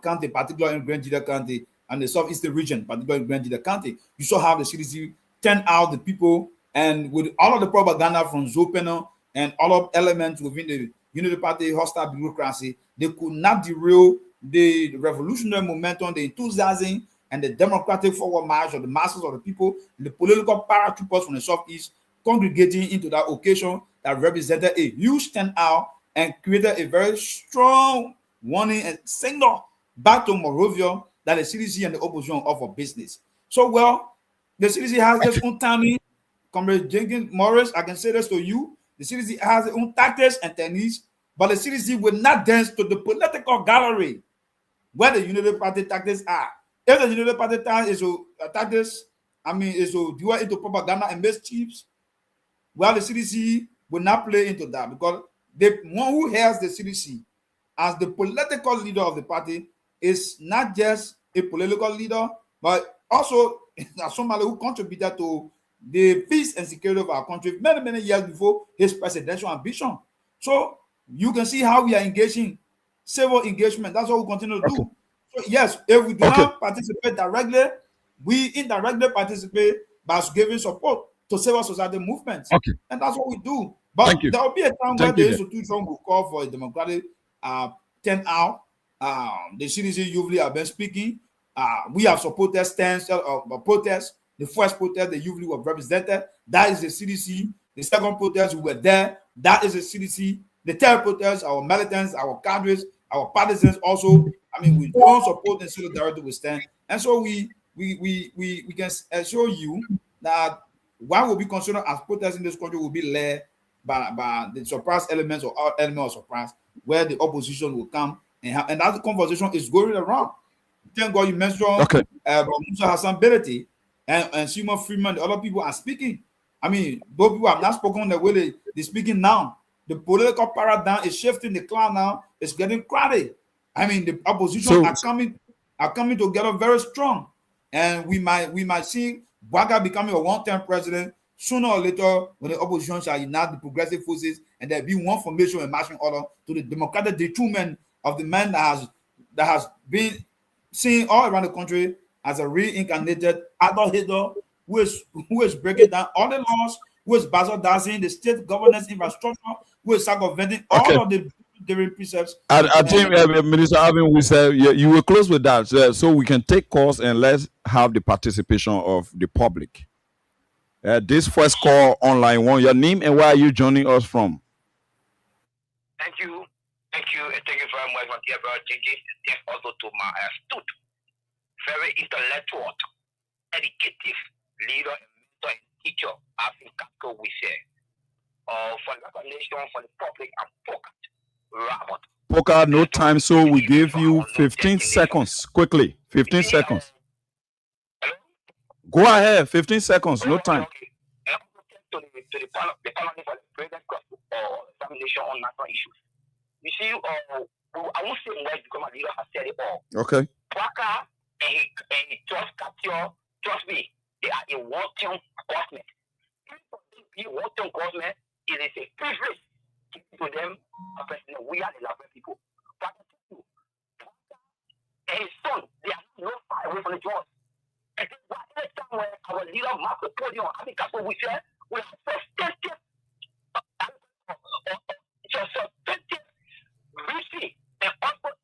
county, particularly in Grand Jida County, and the southeastern region, particularly in Grand Jida County. You saw how the CDC turned out the people, and with all of the propaganda from Zopeno and all of elements within the Unity Party hostile bureaucracy, they could not derail the revolutionary momentum, the enthusiasm, and the democratic forward march of the masses of the people, the political paratroopers from the southeast congregating into that occasion that represented a huge turnout and created a very strong warning and signal back to Moravia that the CDC and the opposition offer business. So, well, the CDC has its own timing. Comrade Jenkins Morris, I can say this to you. The CDC has its own tactics and techniques, but the CDC will not dance to the political gallery where the Unity Party tactics are. If the Unity Party tactics, is to do into propaganda and mischiefs, well, the CDC will not play into that, because the one who has the CDC as the political leader of the party is not just a political leader, but also somebody who contributed to the peace and security of our country many, many years before his presidential ambition. So you can see how we are engaging civil engagement. That's what we continue to do. So yes, if we do not participate directly, we indirectly participate by giving support to civil society movements. And that's what we do. But there will be a time where the institution will call for a democratic turnout. The CDC usually have been speaking. We have supported stands of protests. The first protest, they usually were represented. That is the CDC. The second protest, we were there. That is the CDC. The third protest, our militants, our cadres, our partisans also. I mean, we don't support and solidarity with stand. And so we can assure you that what will be considered as protests in this country will be led by the surprise elements or element of surprise, where the opposition will come and that conversation is going around. Thank God you mentioned Musa Hassan Beleti and Simon Freeman. The other people are speaking. I mean, those people have not spoken the way they're speaking now. The political paradigm is shifting. The cloud now is getting crowded. I mean, the opposition are coming together very strong, and we might see Baga becoming a one-term president sooner or later, when the opposition shall unite the progressive forces and there be one formation and marching order to the democratic detriment of the man that has been seen all around the country as a reincarnated adult hater who is breaking down all the laws, who is bastardizing the state governance infrastructure, who is circumventing all of the different precepts. I think, Minister Alvin, we said you will close with that, so we can take calls and let's have the participation of the public. This first call online one, your name and where are you joining us from? Thank you. Thank you very much, my dear brother JJ. Thanks also to my astute, very intellectual, educative leader and mentor and teacher, Africa, we say. For the nation, for the public, and focused. Robert. Poker, no time, so we give you 15 seconds. Quickly, 15 seconds. Go ahead, 15 seconds, no time. To the panel for the president examination on national issues. You see, I won't say much because my leader has said it all. Okay. Waka and trust me, they are a one-term government. If a one-term government, it is a privilege to them, President. We are the Liberia people. But and his son, they are not far away from the throne. And every time when our leader mark the podium, I think that's what we said. We have suspended briefly and also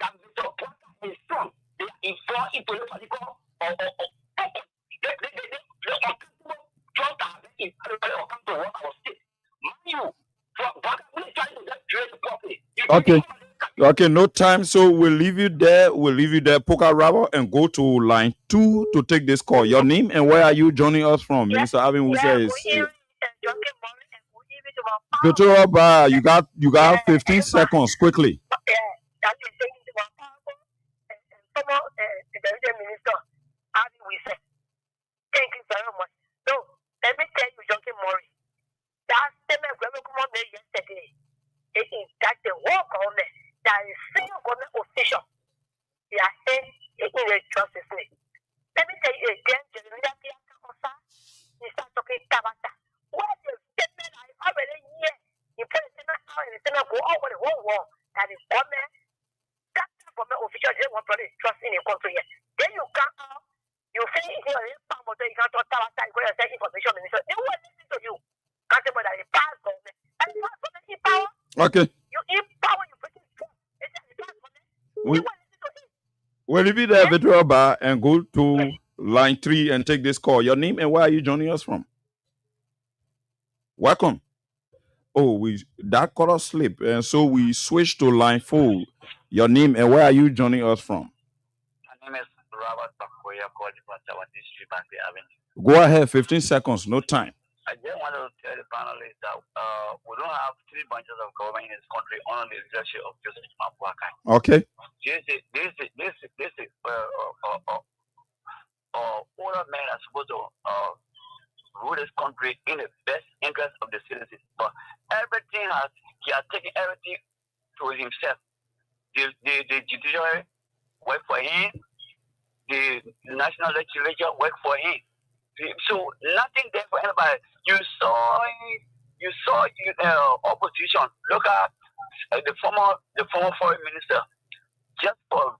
that Mr. Plata and his son, they are involved into the political they uncomfortable jobs that have been in come to work our state. Mind you, for Baga, we trying to get Okay. Okay, no time. So we'll leave you there. We'll leave you there, Poker Rubber, and go to line 2 to take this call. Your name and where are you joining us from? Minister Alvin Wusa is Victoria Bar. You got 15 seconds quickly. Thank you very much. So let me tell you, Junkie Murray, that statement Governor made yesterday, it is that the whole government, that is single government official, they are saying it is a justice. Let me tell you again, Jerome Gayman, he starts talking Tabata. What the statement I already hear, you put a statement out and the statement go over the whole world, that is government, that government official, they want to trust in the country. Then you come out. You say it here, you can't talk about information minister. They will listen to you. Can't say that it's past government. And you have so power. Okay. You empower, you put it through. It's a past government. We'll leave you there, Victoria Bar, and go to line 3 and take this call. Your name and where are you joining us from? Welcome. Oh, that caller slipped, and so we switched to line 4. Your name and where are you joining us from? My name is Robert Bakoya, calling from our district and the avenue. Go ahead, 15 seconds, no time. I just want to tell the panelists that we don't have 3 branches of government in this country under the leadership of Joseph Mabwaka. Okay. This is older men are supposed to rule this country in the best interest of the citizens. But everything he has taken everything to himself. The judiciary work for him. The national legislature work for him. So nothing there for anybody. You saw opposition. Look at the former foreign minister. Just for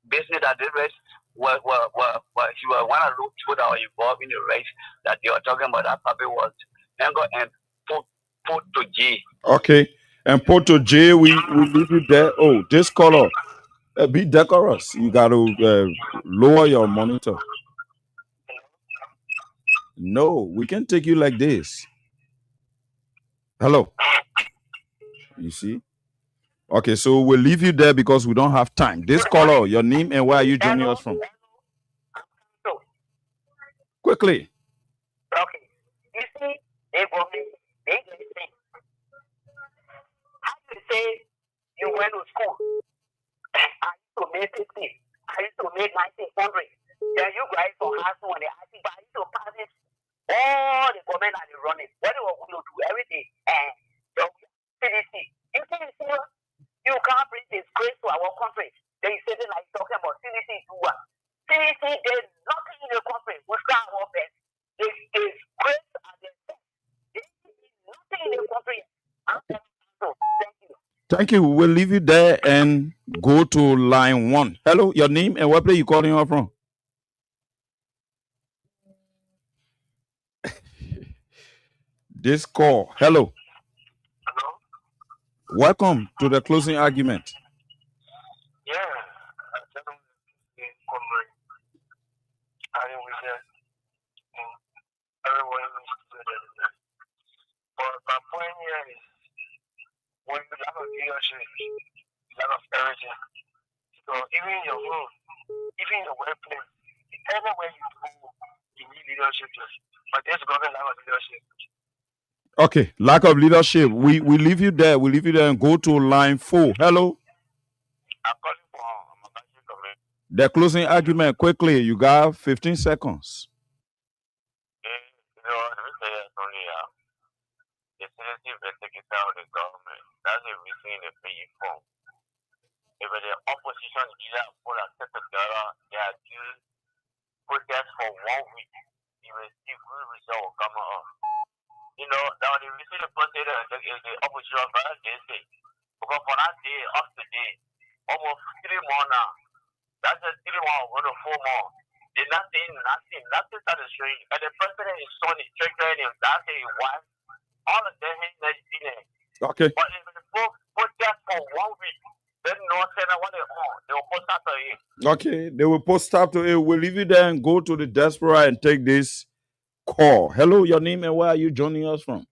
business that the rest he was one of those people that were involved in the race that they were talking about. That probably was Ango and put to J. Okay. And put to J, we leave you there. Oh, this color. Be decorous. You got to lower your monitor. No, we can take you like this. Hello. You see? Okay, so we'll leave you there because we don't have time. This caller, your name and where are you joining us from? Quickly. Okay. You see, they say, how do you say you went to school? I used to make 50. I used to make 1900. Then you guys for house when they ask you, but I used to pass it. All the government are running. What do we do every day? And so CDC. You see, you can't bring disgrace to our country. They say that like talking about CDC do what? CDC, there's nothing in the country. We try our best. There's disgrace and there's nothing in the country. So, thank you. Thank you. We'll leave you there and go to line 1. Hello, your name and what place you calling us from? This call. Hello. Hello. Welcome to the closing argument. Yeah. But my point here is when you lack of leadership, lack of everything. So even in your home, even in your workplace, anywhere you go, you need leadership. But there's government lack of leadership. Okay, lack of leadership. We leave you there. We leave you there and go to line 4. Hello. I'm calling for the closing argument quickly. You got 15 seconds. The sensitive executive of the government. That's a reason in the paying form. If the opposition leader put a set together, they are due protest for 1 week. You will see good result will come up. You know, now the reason the president the opposition very lazy. Because for that day, up to date, almost 3 more now. That's a 3 more, 1 or 4 more. There's nothing started showing. And the president is showing his children, that's his wife. All of them has seen it. Okay. But if the protest for 1 week, then no say what they want. They will post after it. Okay, they will post after it. We'll leave you there and go to the diaspora and take this call. Hello, your name and where are you joining us from?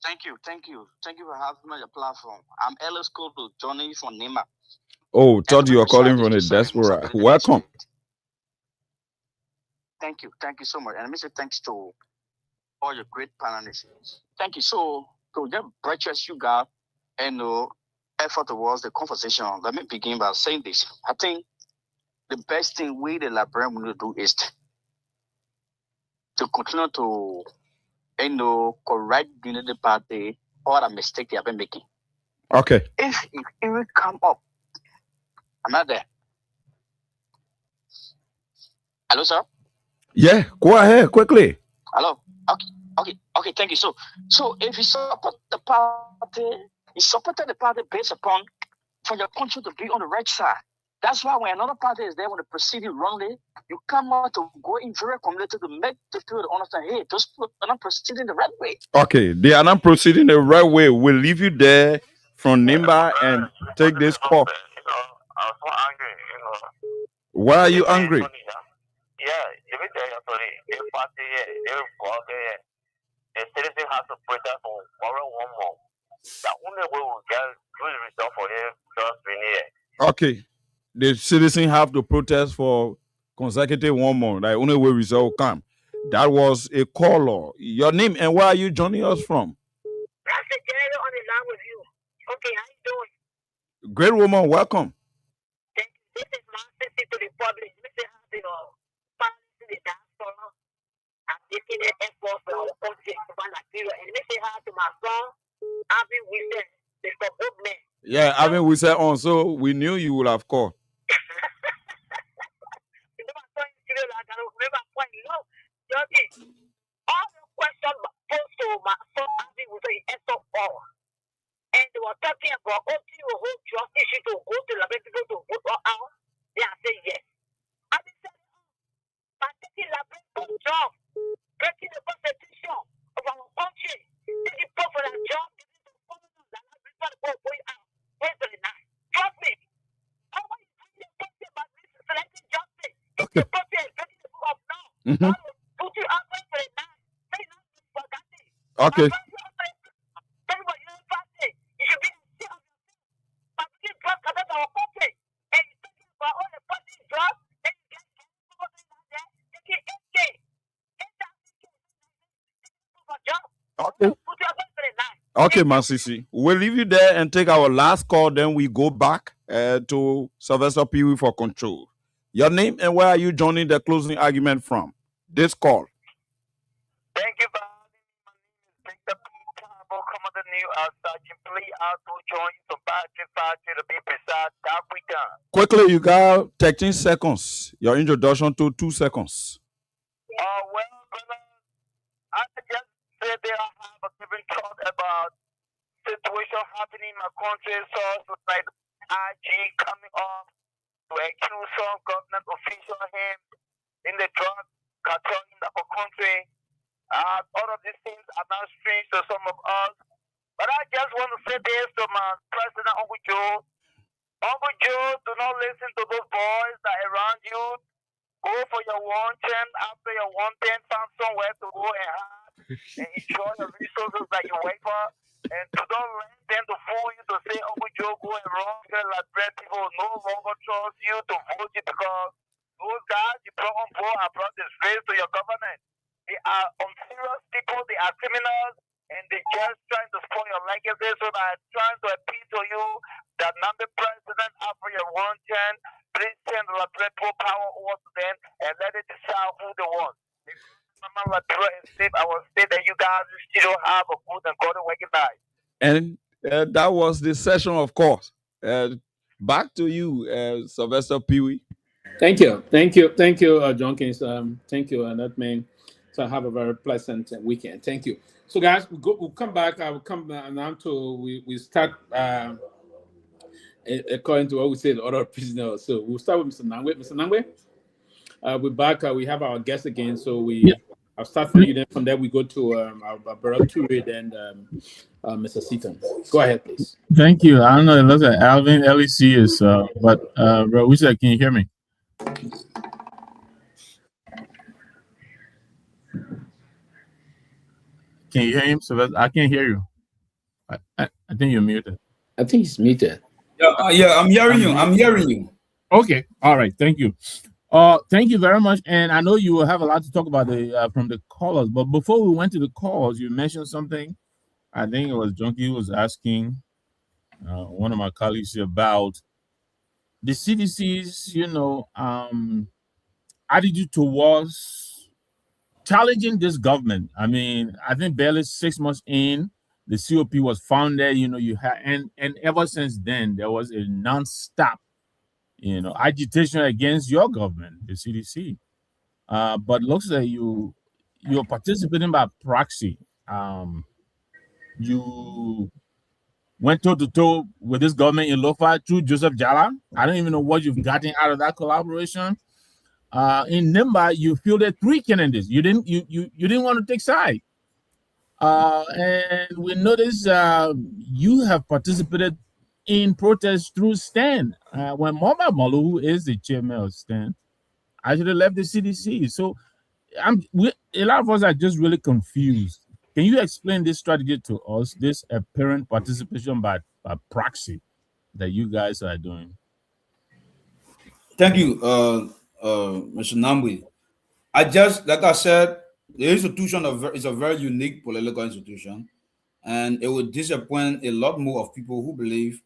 Thank you for having me on your platform. I'm Ellis Kodo, joining you from Nima. Oh, thought you were calling from the diaspora. Welcome. Thank you so much. And let me say thanks to all your great panelists. Thank you. So, to get breakfast you got and effort towards the conversation, let me begin by saying this. I think the best thing we, the Liberian, will do is to continue to correct the Unity Party all the mistake they have been making. Okay. If it will come up, I'm not there. Hello, sir? Yeah, go ahead quickly. Hello? Okay, thank you. So if you support the party, you supported the party based upon for your country to be on the right side. That's why when another party is there, when they proceed wrongly, you come out to go in very community to make the people to understand, hey, those people are not proceeding the right way. Okay, they are not proceeding the right way. We'll leave you there from Nimba and take this call. I was so angry, Why are you angry? Yeah, if it's sorry, if party, if the citizen has to protest for one more. The only way we get good result for him just being here. Okay, the citizen have to protest for consecutive 1 month. The only way result come. That was a caller. Your name and where are you joining us from? That's the Jerry on the line with you. Okay, how you doing? Great woman, welcome. Thank you. This is my sister to the public. This is how the parents to the diaspora. I'm taking the effort for our country to Nigeria. And this is how to my son, Abby Wilson, the support man. Yeah, I mean, we said on, so we knew you would have called. All the questions posed to my son, Abby Wilson, he answered all. And they were talking about opening a whole trust issue to go to Liberia to vote or out. They are saying yes. I said, by taking Liberia job, breaking the constitution of our country, taking people for that job, trust me. I want to bring the country about this selecting justice. If the country is ready to move up now, put you out for the night. Say nothing for that thing. Okay. Okay, Masisi. We'll leave you there and take our last call. Then we go back to Sylvester Pewee for control. Your name and where are you joining the closing argument from? This call. Thank you for having me. My name is Victor P. Kehleboe Gongloe, the new Sergeant Plea out to join you from 5 to be precise. Africa. Quickly, you got 13 seconds. Your introduction to 2 seconds. Well, brother, I just said that I have a different thought about situation happening in my country. So, like IG coming off to accuse some government official him in the drug cartel in our country. All of these things are not strange to some of us. But I just want to say this to my president, Uncle Joe. Uncle Joe, do not listen to those boys that are around you. Go for your 110. After your 110, find somewhere to go and hide and enjoy the resources that you wait for. And do not let them to fool you to say, Uncle Joe, go and run. Like bread people no longer trust you to vote you because those guys you brought on board have brought disgrace to your government. They are unserious people, they are criminals, and they just trying to spoil your legacy. So I'm trying to appeal to you that not the president after your 110, please send the people power over to them and let it decide who they want. I will say that you guys still have a good and golden working night. And that was the session, of course. Back to you, Sylvester Pewee. Thank you, Jenkins. Thank you, and that means so have a very pleasant weekend. Thank you. So, guys, we'll come back. I will come now to we start according to what we say the other prisoners. So we'll start with Mr. Nagbe. Mr. Nagbe, we're back. We have our guest again. So I'll start from you. Then from there we go to our brother Ture, then Mr. Seaton. Go ahead, please. Thank you. I don't know. It looks like Alvin LEC is, but Rowisa, can you hear me? Can you hear him, Sylvester? I can't hear you. I think you're muted. I think he's muted. Yeah, I'm hearing you. I'm hearing you. Okay. All right. Thank you. Thank you very much. And I know you will have a lot to talk about the from the callers. But before we went to the calls, you mentioned something. I think it was Junkie who was asking one of my colleagues about the CDC's, attitude towards challenging this government. I mean, I think barely 6 months in, the COP was founded. You had and ever since then there was a non-stop, agitation against your government, the CDC. But looks like you're participating by proxy. You went toe to toe with this government in Lofa through Joseph Jala. I don't even know what you've gotten out of that collaboration. In Nimba, you fielded 3 candidates. You didn't want to take side. And we noticed you have participated in protests through STAN. When Mama Malu, who is the chairman of STAN, actually left the CDC. So a lot of us are just really confused. Can you explain this strategy to us, this apparent participation by proxy that you guys are doing? Thank you, Mr. Nagbe. Like I said, the institution is a very unique political institution, and it would disappoint a lot more of people who believe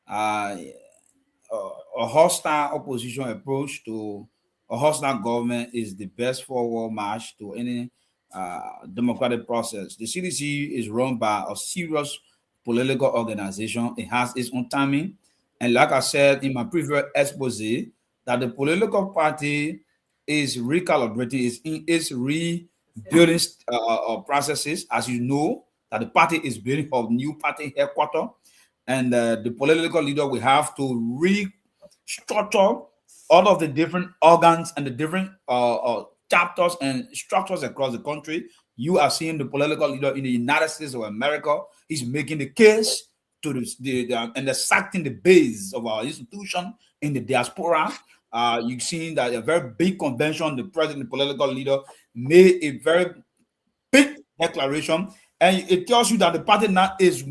a hostile opposition approach to a hostile government is the best forward march to any democratic process. The CDC is run by a serious political organization. It has its own timing. And like I said in my previous expose, that the political party is recalibrating, is rebuilding processes. As you know, that the party is building a new party headquarters, and the political leader will have to restructure all of the different organs and the different chapters and structures across the country. You are seeing the political leader in the United States of America. He's making the case to and accepting the base of our institution in the diaspora. You've seen that a very big convention, the president, the political leader, made a very big declaration, and it tells you that the party now is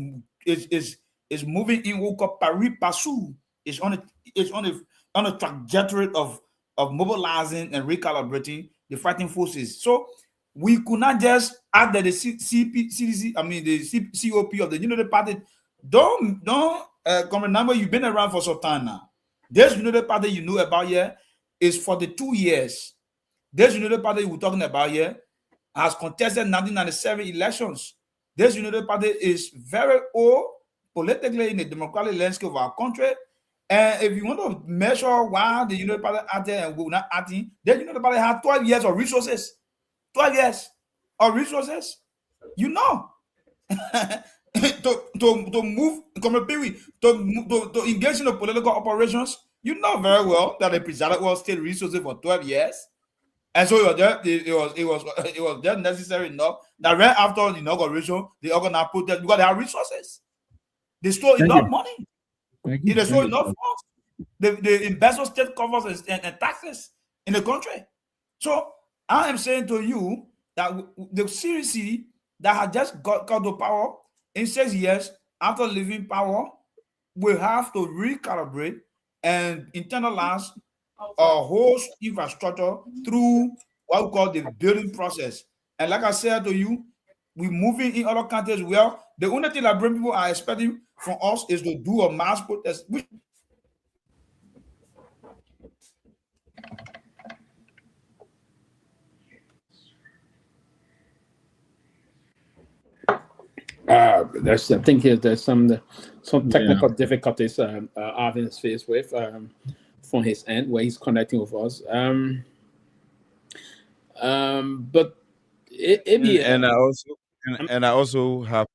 moving in what we call pari passu. It's on a trajectory of mobilizing and recalibrating the fighting forces. So we could not just add that the CDC, I mean the COP of the Unity Party. Don't remember, you've been around for some time now. This Unity Party you know about here is for the 2 years. This Unity Party we're talking about here has contested 1997 elections. This Unity Party is very old politically in the democratic landscape of our country. And if you want to measure why the Unity Party acted and will not acting, the Unity Party had 12 years of resources. 12 years of resources. You know. to move, to engage in the political operations, you know very well that they presided over state resources for 12 years. And so it was just necessary enough that right after the inauguration, they organized protest because they have resources. They stole enough money. They stole enough funds. They invest on state covers and taxes in the country. So I am saying to you that the CDC that had just got to power in 6 years after leaving power will have to recalibrate and internalize a whole infrastructure through what we call the building process. And like I said to you, we're moving in other countries where the only thing that British people are expecting from us is to do a mass protest. I think there's some technical difficulties Arvin is faced with from his end where he's connecting with us. But I also have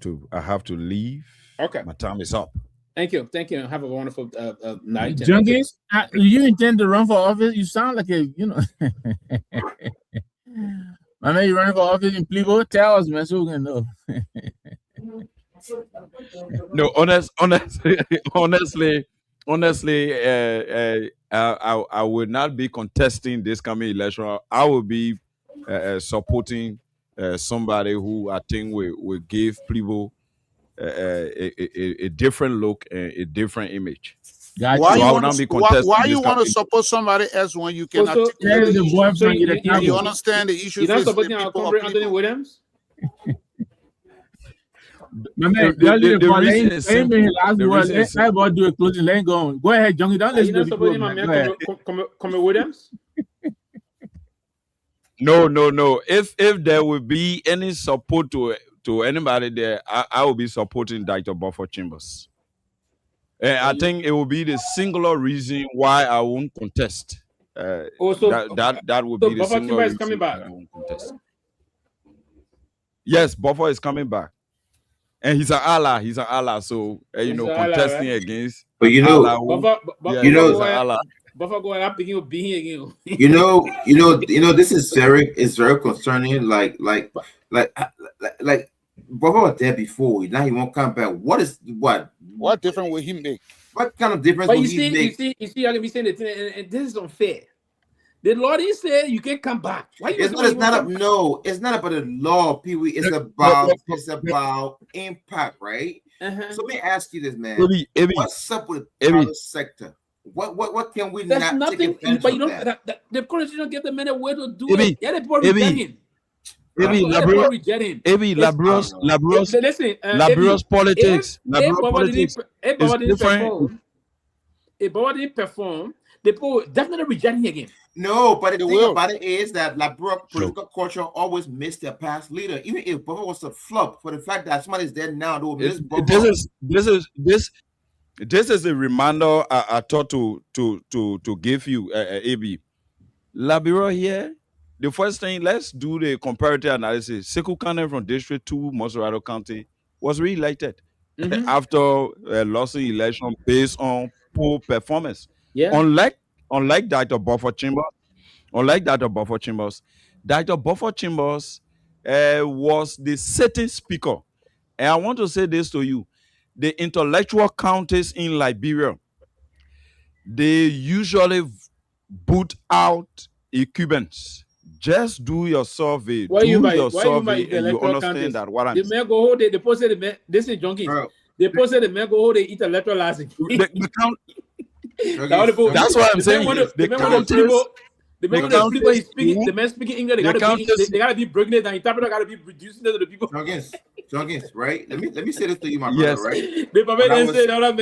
to leave. Okay, my time is up. Thank you. Have a wonderful night. Junkies, you intend to run for office? You sound like a I know you're running for office in Peabody. Tell us, man, so we can know. No, honestly, I would not be contesting this coming election. I will be supporting somebody who I think will give people a different look and a different image. Gotcha. Why So you I will want not be to why, contesting why this you want to campaign. support somebody else when you can So articulate There's the the issue? boyfriend in the You cabo. understand the issue you're not facing the supporting our people of comrade Anthony Peabody. Williams? My man, just The let reason him is say simple. his last The word. reason is Let simple. everybody do a closing. Let him go. Go ahead, Junkie. Don't Are you listen to not the people. supporting my Man. man Go ahead. Comrade Williams? No. If there will be any support to anybody there, I will be supporting Dr. Buffer Chambers. And I think it will be the singular reason why I won't contest. Also, That would so be the Buffer singular Timber is coming reason back. why I won't contest. Yes, Buffer is coming back. And he's an ally. He's an ally. So He's an ally, contesting right? against But an you know, ally who, Buffer he's go an ahead. ally. Buffer go ahead. I'm thinking of being again. this is very concerning. Like Bubba was there before. Now he won't come back. What difference will he make? What kind of difference But will you he make? see, I can be saying the thing, and this is unfair. The law didn't say you can come back. Why you? It's not about the law, Pewee. It's about impact, right? So let me ask you this, man. What's up with the private sector? What can we There's not nothing, take advantage but you of don't. that? The college don't give the men a way to do it. Yeah, the people reject him. Laborious politics. If Baba didn't perform, the people definitely reject him again. No, but the thing about it is that Liberia political culture always missed their past leader. Even if Baba was a flop, for the fact that somebody's there now, they will miss Baba. This is a reminder I thought to give you, AB. Liberia here. The first thing, let's do the comparative analysis. Sekou Kane from District 2, Moserado County, was re-elected after losing election based on poor performance. Yeah. Unlike Dr. Buffer Chambers, Dr. Buffer Chambers was the sitting speaker. And I want to say this to you. The intellectual counties in Liberia, they usually boot out Cubans. Just do your survey. Why you survey and you understand that what I'm saying. The man go hold they posted the man. This is junkies. They posted the man go hold they eat electoral last. That's what I'm saying. The man speaking English. They gotta be bringing it down. Interpreter gotta be reducing it to the people. Junkies, right? Let me say this to you, my brother, right? The Papa didn't say that.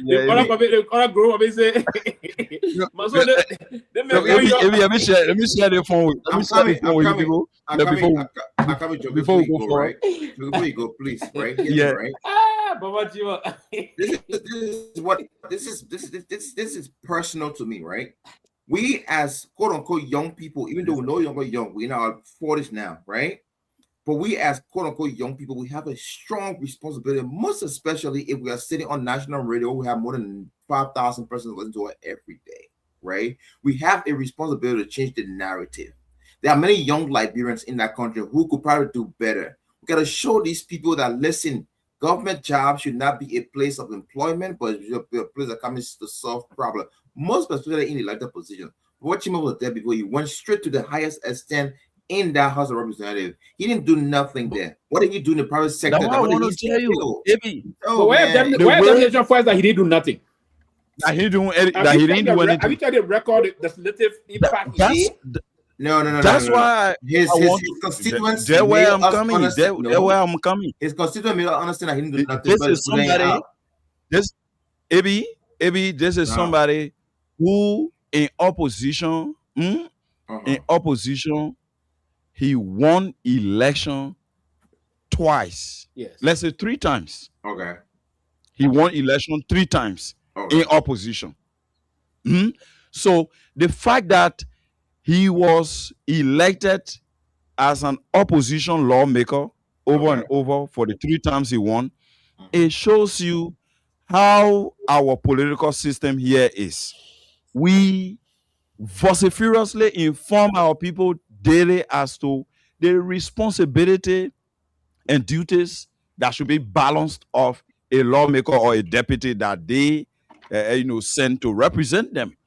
The other grow up and say. Let me share the phone with you people. Before we go forward, right? Before you go, please, right? Yeah. Right. Baba Chiva. This is personal to me, right? We as quote unquote young people, even though we're no longer young, we're in our 40s now, right? But we as quote unquote young people, we have a strong responsibility, most especially if we are sitting on national radio, we have more than 5,000 persons listening to it every day, right? We have a responsibility to change the narrative. There are many young Liberians in that country who could probably do better. We got to show these people that, listen, government jobs should not be a place of employment, but it should be a place that comes to solve problems. Most especially in elected position. What Chima was there before, he went straight to the highest extent in that House of Representatives. He didn't do nothing there. What did he do in the private sector? That's what I want to tell you. Why that he didn't do nothing? That he didn't do anything. Have you tried to record the legislative impact? No. That's why his constituents. There where I'm coming. There where I'm coming. His constituents may not understand that he didn't do nothing. This is somebody. This is somebody who in opposition. In opposition, he won election twice. Yes. Let's say 3 times. Okay. He won election 3 times in opposition. So the fact that he was elected as an opposition lawmaker over and over for the 3 times he won, it shows you how our political system here is. We vociferously inform our people daily as to the responsibility and duties that should be balanced of a lawmaker or a deputy that they send to represent them.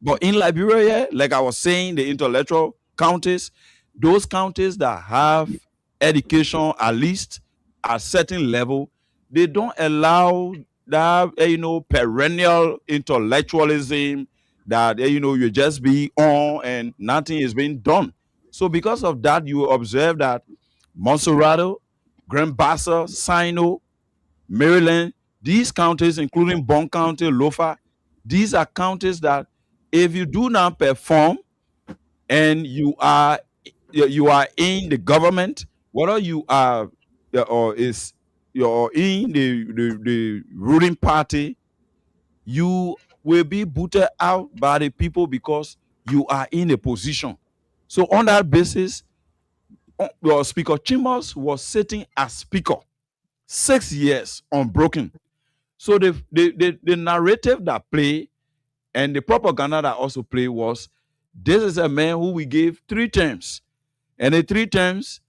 But in Liberia, like I was saying, the intellectual counties, those counties that have education, at least at certain level, they don't allow that perennial intellectualism that you just be on and nothing is being done. So because of that, you observe that Monserrato, Grand Bassa, Sino, Maryland, these counties, including Bond County, Lofa, these are counties that if you do not perform and you are in the government, whether you are or is you're in the ruling party, you will be booted out by the people because you are in a position. So on that basis, your Speaker Chambers was sitting as speaker 6 years unbroken. So the narrative that play and the propaganda that also play was, this is a man who we gave 3 terms. And the 3 terms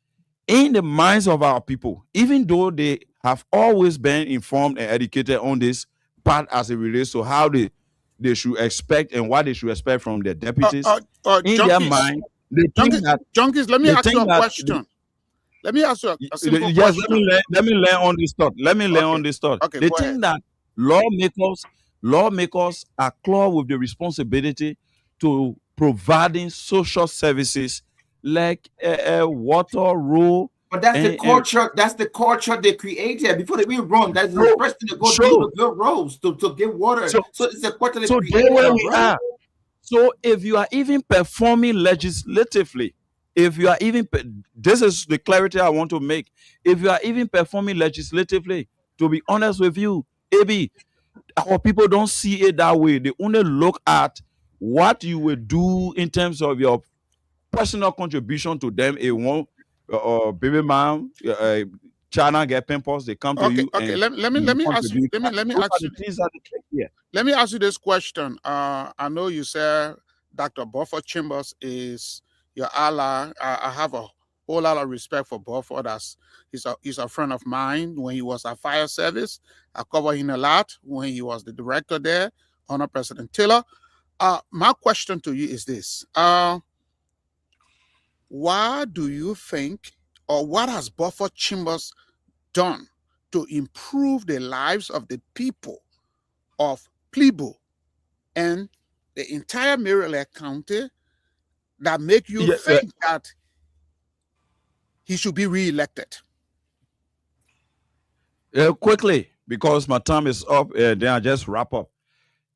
in the minds of our people, even though they have always been informed and educated on this part as it relates to how they should expect and what they should expect from their deputies, in their mind, they think that Junkies, let me ask you a question. Let me ask you a simple yes, question. let me learn on this thought. Let me learn on this thought. Okay, They go think ahead. that lawmakers are clothed with the responsibility to providing social services like water, road. But that's the culture. That's the culture they created before they even run. That's the first thing to go do to build roads to get water. So it's a culture they created. There we are. So if you are even performing legislatively, if you are even this is the clarity I want to make. If you are even performing legislatively, to be honest with you, AB, our people don't see it that way. They only look at what you will do in terms of your personal contribution to them. A one baby mom, China get pimples, they come to you. Okay. And Let me ask you. Let me ask you. Let me ask you this question. I know you said Dr. Buford Chambers is your ally. I have a whole lot of respect for Buford. He's a friend of mine. When he was at Fire Service, I covered him a lot. When he was the director there under President Taylor. My question to you is this: why do you think, or what has Buford Chambers done to improve the lives of the people of Kehleboe and the entire Maryland County that make you think that he should be reelected? Quickly, because my time is up, then I just wrap up.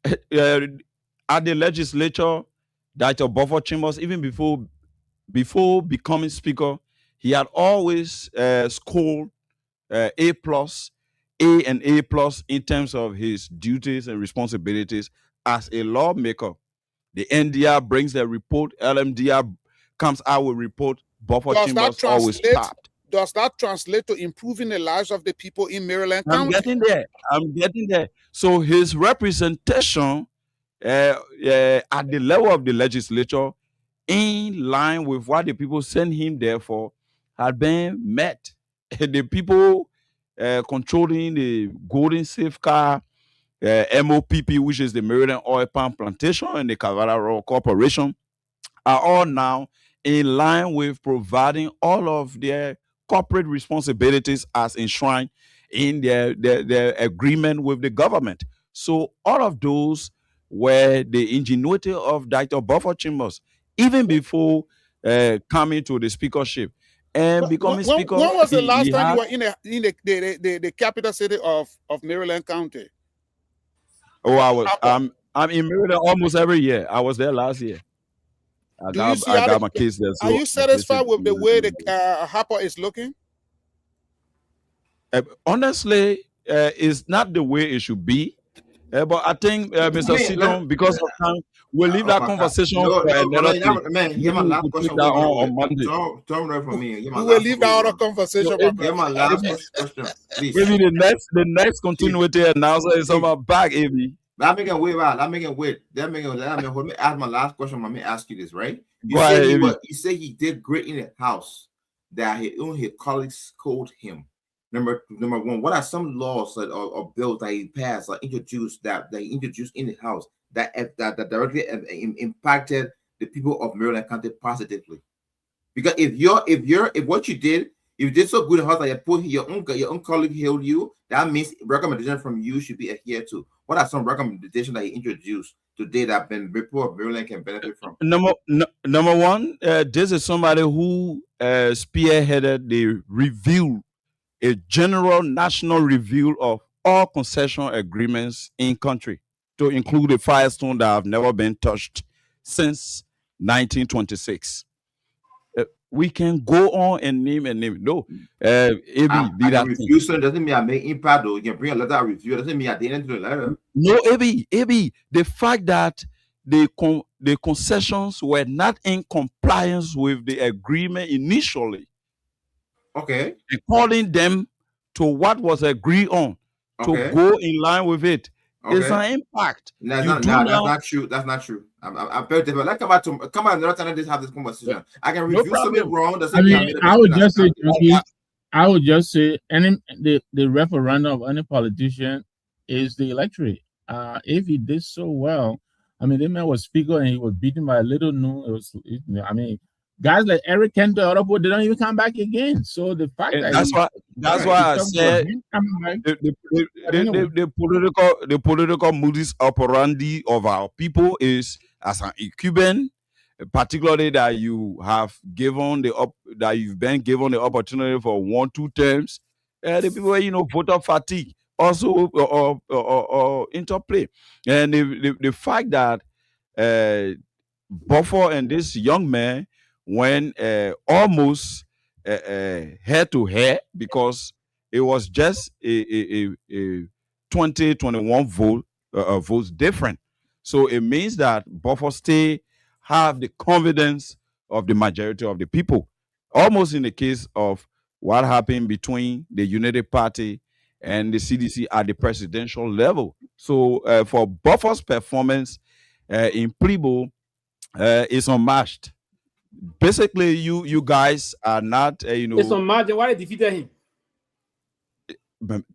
At the legislature, Dr. Buford Chambers, even before becoming speaker, he had always scored A plus, A and A plus in terms of his duties and responsibilities as a lawmaker. The NDR brings the report, LMDR comes out with report, Buford Chambers always stopped. Does that translate to improving the lives of the people in Maryland County? I'm getting there. So his representation at the level of the legislature, in line with what the people sent him there for, had been met. The people controlling the Golden Safecar, MOPP, which is the Maryland Oil Palm Plantation, and the Kamara Corporation, are all now in line with providing all of their corporate responsibilities as enshrined in their agreement with the government. So all of those were the ingenuity of Dr. Buford Chambers, even before coming to the speakership. And becoming speaker. When was the last time you were in the capital city of Maryland County? Oh, I'm in Maryland almost every year. I was there last year. I got my kids there. So are you satisfied with the way the Harper is looking? Honestly, it's not the way it should be. But I think, Mr. Sidon, because of time, we'll leave that conversation for another day. Man, get my last question. On Monday. Don't run from me. We will leave that other conversation. Get my last question, please. Maybe the next continuity announcer is on my back, Amy. Let me wait. Let me ask my last question. Let me ask you this, right? You say he did great in the house that his colleagues called him. Number one, what are some laws or bills that he passed or introduced that they introduced in the house that directly impacted the people of Maryland County positively? Because if what you did If you did so good in house that you put your own colleague hailed you, that means recommendation from you should be adhered to. What are some recommendations that you introduced today that people of Maryland can benefit from? Number one, this is somebody who spearheaded the review, a general national review of all concession agreements in country, to include the Firestone that have never been touched since 1926. We can go on and name and name. No, I review so doesn't mean I make impact though. You can bring a letter of review. Doesn't mean I didn't do the letter. No, AB, the fact that the concessions were not in compliance with the agreement initially. Okay. According them to what was agreed on to go in line with it. It's an impact. That's not true. That's not true. I'm very different. Let's come out another time and just have this conversation. I can review something wrong. I would just say the referendum of any politician is the electorate. If he did so well, I mean, the man was speaker and he was beaten by a little no. Guys like Eric Kent, they don't even come back again. So the fact that's why I said the political modus operandi of our people is as an Cuban, particularly that you have given you've been given the opportunity for 1-2 terms. The people, voter fatigue also or interplay, and the fact that Dopoh and this young man went almost head to head, because it was just a 20-21 votes different. So it means that Dopoh still have the confidence of the majority of the people, almost in the case of what happened between the United Party and the CDC at the presidential level. So for Dopoh's performance in Peabody is unmatched. Basically, you guys are not, It's unmatched. Why they defeated him?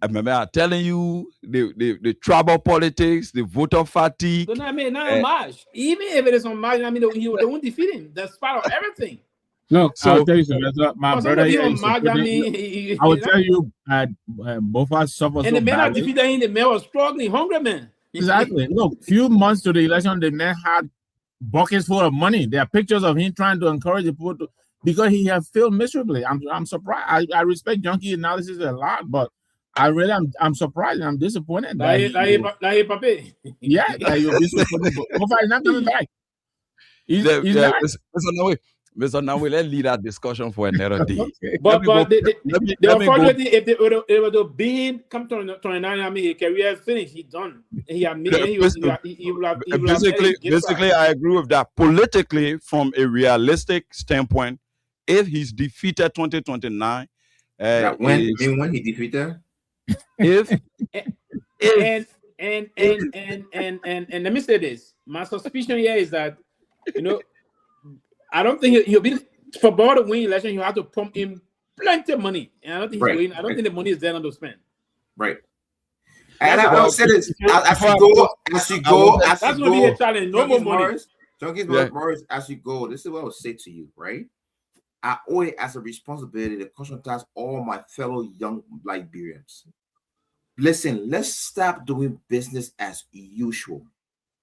Remember, I'm telling you, the tribal politics, the voter fatigue. So, I mean, not unmatched. Even if it is unmatched, I mean, they won't defeat him. That's part of everything. Look, I'll tell you something. My brother here is I will tell you, Dopoh suffers. And the man that defeated him, the man was struggling, hungry man. Exactly. Look, few months to the election, the man had buckets full of money. There are pictures of him trying to encourage the people to, because he has failed miserably. I'm surprised. I respect Junkie analysis a lot, but I'm surprised. I'm disappointed. Yeah, you're disappointed. Dopoh is not coming back. He's not. Mr. Nawe, let's leave that discussion for another day. Okay. But unfortunately, if they were to be come to 29, I mean, his career is finished. He's done. Basically, I agree with that. Politically, from a realistic standpoint, if he's defeated 2029, when he defeated, and let me say this: my suspicion here is that I don't think he'll be for Dopoh to win election. You have to pump him plenty of money, and I don't think he's going. I don't think the money is there to spend. Right. And I will say this: as you go, that's going to be a challenge. No more money. Morris, as you go, this is what I will say to you, right? I owe it as a responsibility to conscientize all my fellow young Liberians. Listen, let's stop doing business as usual.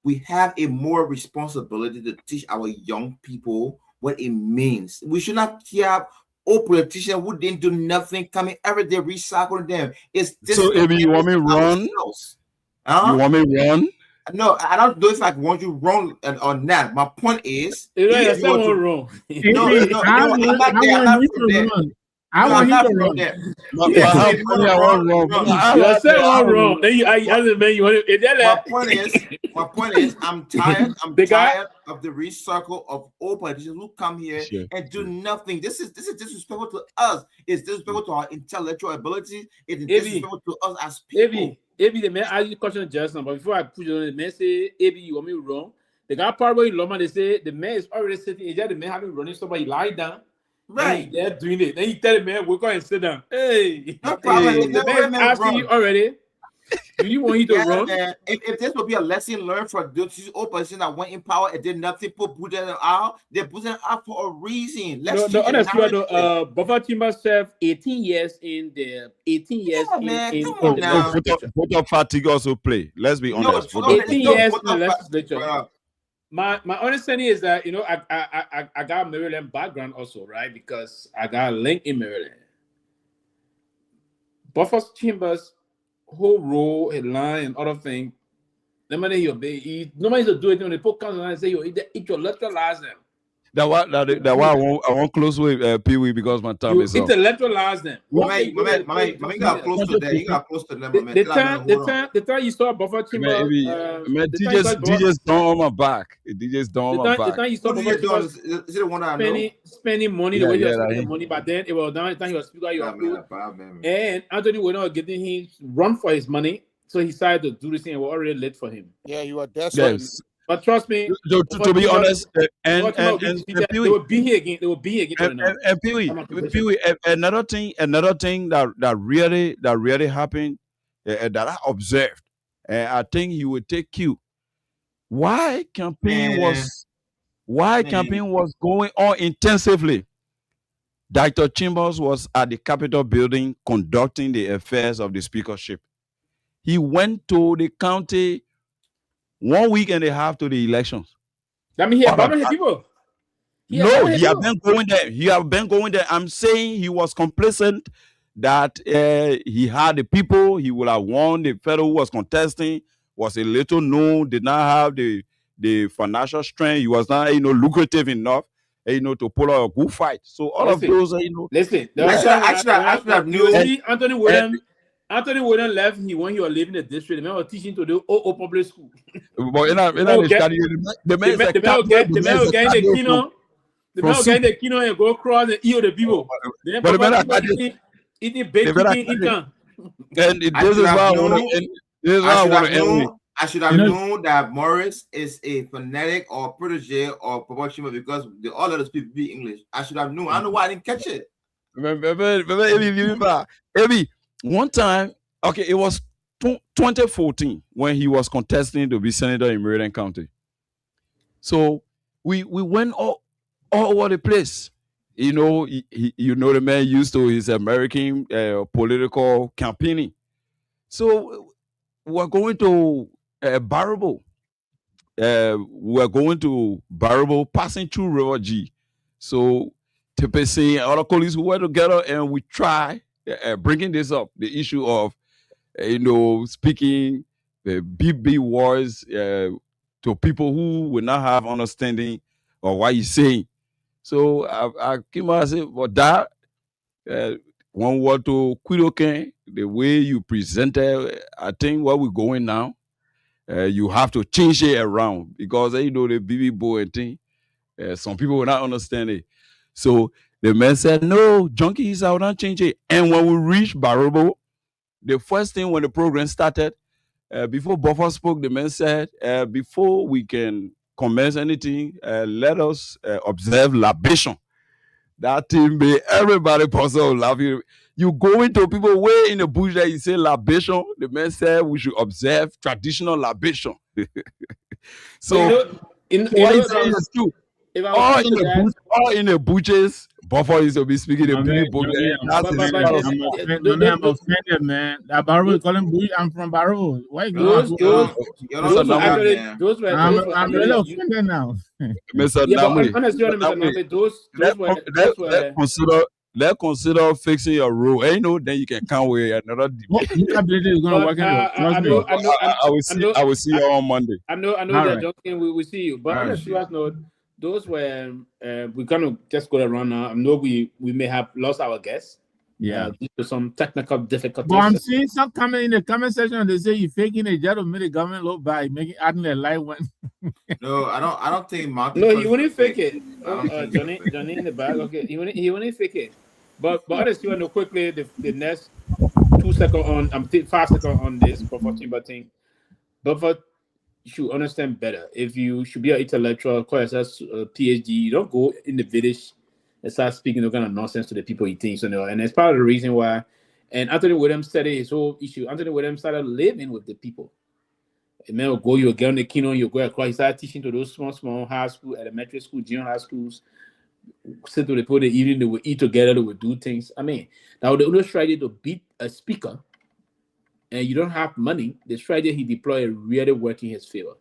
We have a more responsibility to teach our young people what it means. We should not have old politicians who didn't do nothing coming every day recycling them. So, Amy, you want me to run? You want me to run? No, I don't know if I want you wrong or not. My point is, I'm not wrong. I'm not there. I'm not from there. I want you to run. My point is, I'm tired. I'm tired of the recycle of old politicians who come here and do nothing. This is disrespectful to us. It's disrespectful to our intellectual ability. It's disrespectful to us as people. Maybe the man asked you a question just now, but before I put you on, the man say, "Maybe you want me wrong." The guy probably Loma, they say the man is already sitting. Is that the man having running somebody lie down? Right, they're doing it. Then you tell the man, "Wake up and sit down." Hey, no problem. The man asking you already. Do you want him to run? Man. If this would be a lesson learned for those opposition that went in power and did nothing, put Buddha out, they put them out for a reason. Let's No, honestly, Buffalo Timber served 18 years in the 18 years in come on now. Both of fatigue also play. Let's be honest. 18 years in the legislature. My understanding is that I got a Maryland background also, right? Because I got a link in Maryland. Buffer Chambers whole role, a line, and other thing. Nobody to do it when they put council and say you intellectualize them. That why I won't close with Pewee because my time is up. Intellectualize them. You got close to that. You got close to them. The time you saw Buffer Timber, DJ's down on my back. DJ's down on my back. The time you saw Buffer Timber spending money the way he was spending money, but then it was down the time he was speaker. And Anthony was not getting him run for his money, so he decided to do this thing. It was already late for him. Yeah, you are desperate. Yes. But trust me, to be honest, and they will be here again. They will be here again. And Pewee, another thing that really happened that I observed, I think he would take cue. Why campaign was going on intensively? Dr. Chambers was at the Capitol building conducting the affairs of the speakership. He went to the county 1 week and a half to the elections. That means he abandoned people. He have been going there. He have been going there. I'm saying he was complacent that he had the people. He would have won. The fellow who was contesting was a little known, did not have the financial strength. He was not, lucrative enough, to pull out a good fight. So all of those, Listen, Anthony William left when he was leaving the district. The man was teaching to do public school. But the man was getting the kino. The man was getting the kino and go across and eat the people. But the man eating baked chicken. And this is why I should have known that Morris is a fanatic or protege or promotion because all of those people speak English. I should have known. I don't know why I didn't catch it. One time, it was 2014 when he was contesting to be senator in Myean County. So we went all over the place. The man used to his American political campaigning. So we're going to Barabo. We're going to Barabo, passing through River G. So TPC and other colleagues who were together, and we try bringing this up, the issue of speaking the big words to people who will not have understanding of what he's saying. So I came out and said, "But that one word to Quidoken, the way you presented, I think where we're going now, you have to change it around because the BB boy and thing, some people will not understand it." So the man said, "No, junkies, I will not change it." And when we reached Barabo, the first thing when the program started, before Buffer spoke, the man said, before we can commence anything, let us observe libation. That thing made everybody possible laughing. You go into people way in the bush that you say libation. The man said we should observe traditional libation. So what he said is true. All in the butches, Buffer used to be speaking the big book. I'm offended, man. That Barrow, call him Bush. I'm from Barrow. Why those were I'm really offended now. Mr. Let's consider fixing your rule. Then you can come with another debate. I will see you on Monday. I know that Justin, we will see you. But on a serious note, those were we're gonna just go around now. I know we may have lost our guests. Yeah, due to some technical difficulties. But I'm seeing some comment in the comment section. They say you're faking a job to make the government look bad, adding a light one. No, I don't think Martin. No, he wouldn't fake it. Johnny in the back. Okay, he wouldn't fake it. But honestly, you know, quickly the next 2 seconds on. 5 seconds on this Timber thing. But you should understand better. If you should be an intellectual, call yourself a PhD, you don't go in the village and start speaking all kind of nonsense to the people you think. So, and it's part of the reason why And Anthony Williams started his whole issue. Anthony Williams started living with the people. A man will go, you'll get on the kino, you'll go across. He started teaching to those small high school, elementary school, junior high schools. Sit to the people, the evening, they will eat together, they will do things. I mean, now the only strategy to beat a speaker and you don't have money, the strategy he deployed really work in his favor.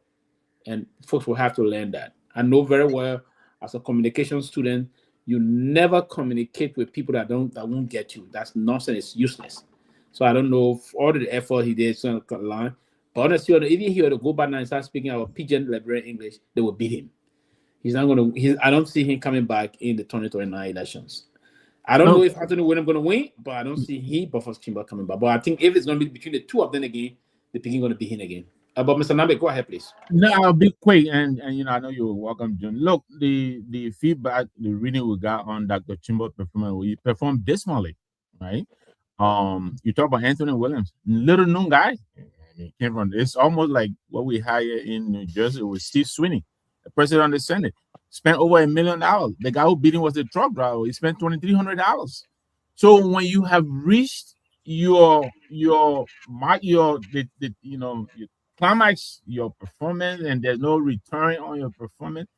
And folks will have to learn that. I know very well as a communication student, you never communicate with people that won't get you. That's nonsense. It's useless. So I don't know if all the effort he did to learn. But honestly, even if he were to go back now and start speaking our pidgin Liberian English, they will beat him. He's not going to. I don't see him coming back in the 2029 elections. I don't know if Anthony Williams going to win, but I don't see he Buffer's Chimba coming back. But I think if it's going to be between the two of them again, the picking going to be him again. But Mr. Nagbe, go ahead, please. No, I'll be quick, and I know you're welcome, John. Look, the feedback, the reading we got on Dr. Chimba's performance, he performed dismally, right? You talk about Anthony Williams, little known guy. Came from. It's almost like what we had in New Jersey with Steve Sweeney, the president of the Senate, spent over $1 million. The guy who beat him was the truck driver. He spent $2,300. So when you have reached your climax, your performance, and there's no return on your performance,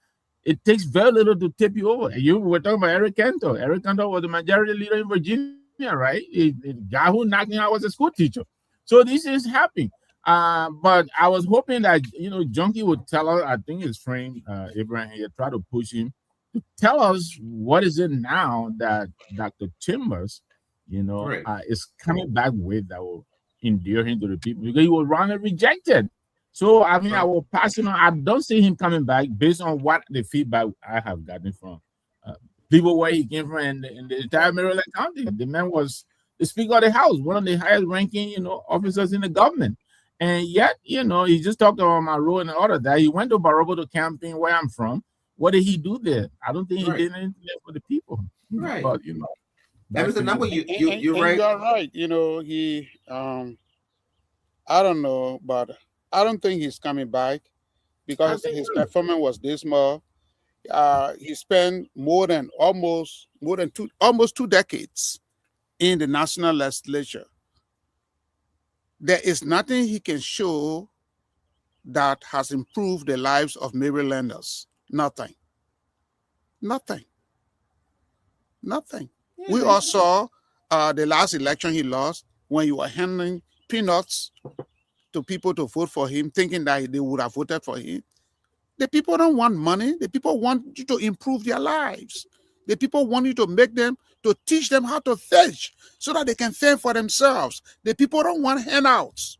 it takes very little to tip you over. You were talking about Eric Cantor. Eric Cantor was the majority leader in Virginia, right? The guy who knocked him out was a school teacher. So this is happening. But I was hoping that Junkie would tell us. I think his friend Abraham here tried to push him to tell us what is it now that Dr. Chambers, is coming back with that will endear him to the people, because he was wrongly rejected. So I mean, I will pass it on. I don't see him coming back based on what the feedback I have gotten from people where he came from in the entire Maryland County. The man was the Speaker of the House, one of the highest ranking officers in the government. And yet, he just talked about my role and all of that. He went to Barobo to campaign where I'm from. What did he do there? I don't think he did anything for the people. Right. But, that was the number you're right. You're right. He, I don't know, but I don't think he's coming back because his performance was dismal. He spent almost 2 decades in the national legislature. There is nothing he can show that has improved the lives of Marylanders. Nothing. We all saw the last election he lost when you were handing peanuts to people to vote for him, thinking that they would have voted for him. The people don't want money. The people want you to improve their lives. The people want you to teach them how to fish so that they can fend for themselves. The people don't want handouts.